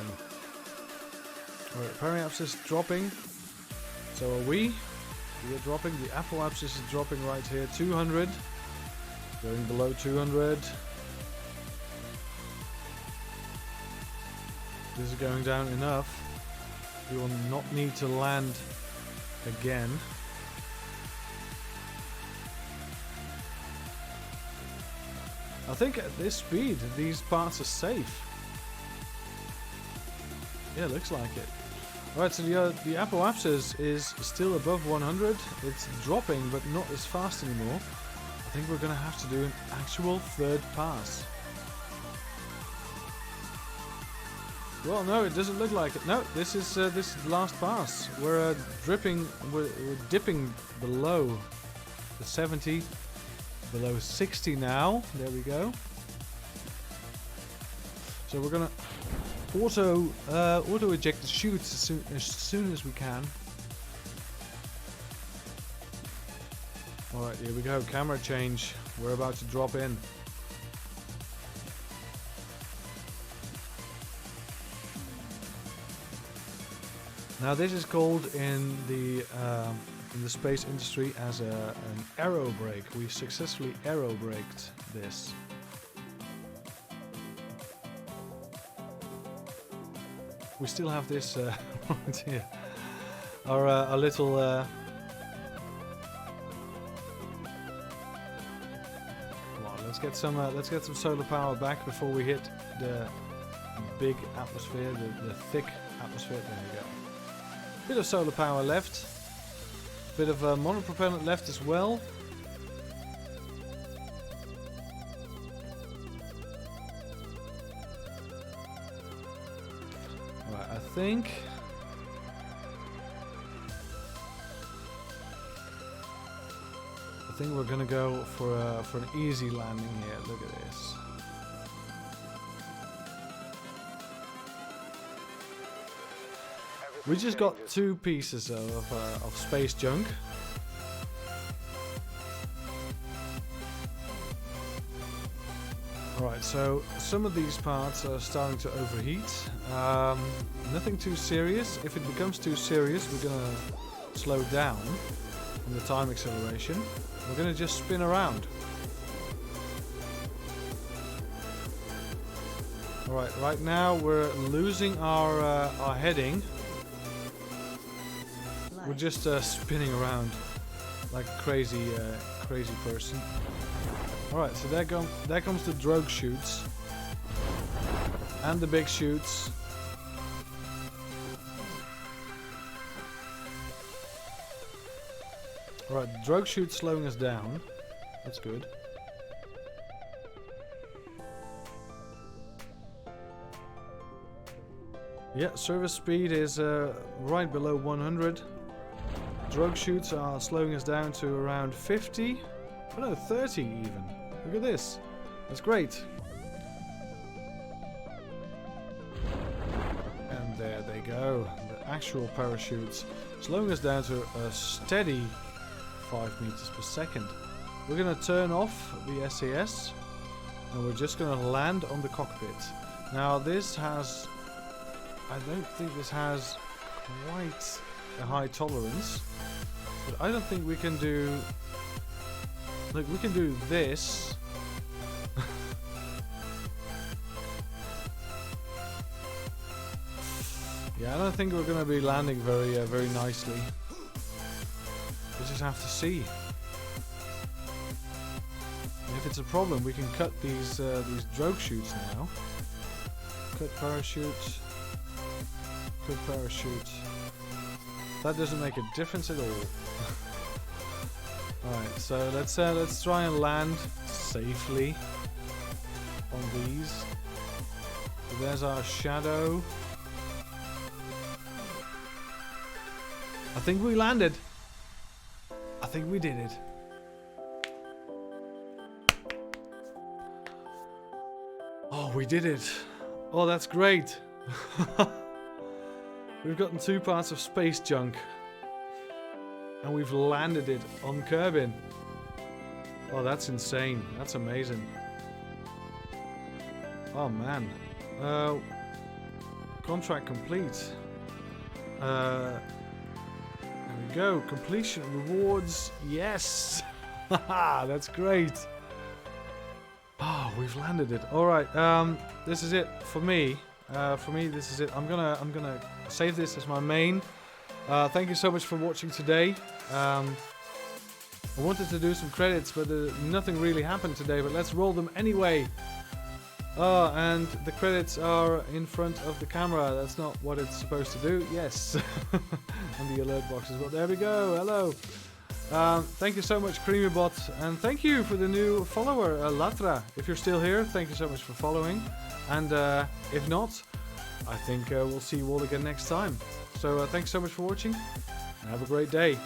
Speaker 1: Alright, periapsis is dropping. So are we. We are dropping. The apoapsis is dropping right here. 200. Going below 200. This is going down enough. We will not need to land again. I think at this speed, these parts are safe. Yeah, looks like it. Alright, so the apoapsis is still above 100. It's dropping, but not as fast anymore. I think we're going to have to do an actual 3rd pass. Well, no, it doesn't look like it. No, this is the last pass. We're we're dipping below the 70, below 60 now. There we go. So we're gonna auto eject the chutes as soon as we can. All right, here we go. Camera change. We're about to drop in. Now this is called in the space industry as an aero brake. We successfully aero braked this. We still have this right here. Our little come on, let's get some solar power back before we hit the big atmosphere, the thick atmosphere. There we go. Bit of solar power left. Bit of monopropellant left as well. Right, I think we're gonna go for an easy landing here. Look at this. We just got 2 pieces of space junk. Alright, so some of these parts are starting to overheat. Nothing too serious. If it becomes too serious, we're gonna slow down in the time acceleration. We're gonna just spin around. Alright, right now we're losing our heading. We're just spinning around like a crazy person. Alright, so there comes the drogue chutes. And the big chutes. Alright, the drogue chute slowing us down. That's good. Yeah, service speed is right below 100. Drogue chutes are slowing us down to around 50. Oh no, 30 even. Look at this. That's great. And there they go. The actual parachutes slowing us down to a steady 5 meters per second. We're going to turn off the SAS and we're just going to land on the cockpit. Now this has... I don't think this has quite a high tolerance, but I don't think we can do... Look, we can do this. Yeah, I don't think we're gonna be landing very nicely. We just have to see. If it's a problem, we can cut these drogue chutes now. Cut parachutes. Cut parachutes. That doesn't make a difference at all. Alright, so let's try and land safely on these. So there's our shadow. I think we landed. I think we did it. Oh, we did it. Oh, that's great. We've gotten 2 parts of space junk. And we've landed it on Kerbin. Oh, that's insane. That's amazing. Oh, man. Contract complete. There we go. Completion rewards. Yes. Haha, that's great. Oh, we've landed it. All right. This is it for me. This is it. I'm gonna save this as my main. Thank you so much for watching today. I wanted to do some credits, but nothing really happened today. But let's roll them anyway. And the credits are in front of the camera. That's not what it's supposed to do. Yes. And the alert boxes. Well, there we go. Hello. Thank you so much, CrimiBot, and thank you for the new follower, Latra. If you're still here, thank you so much for following. And if not, I think we'll see you all again next time. So thanks so much for watching, and have a great day.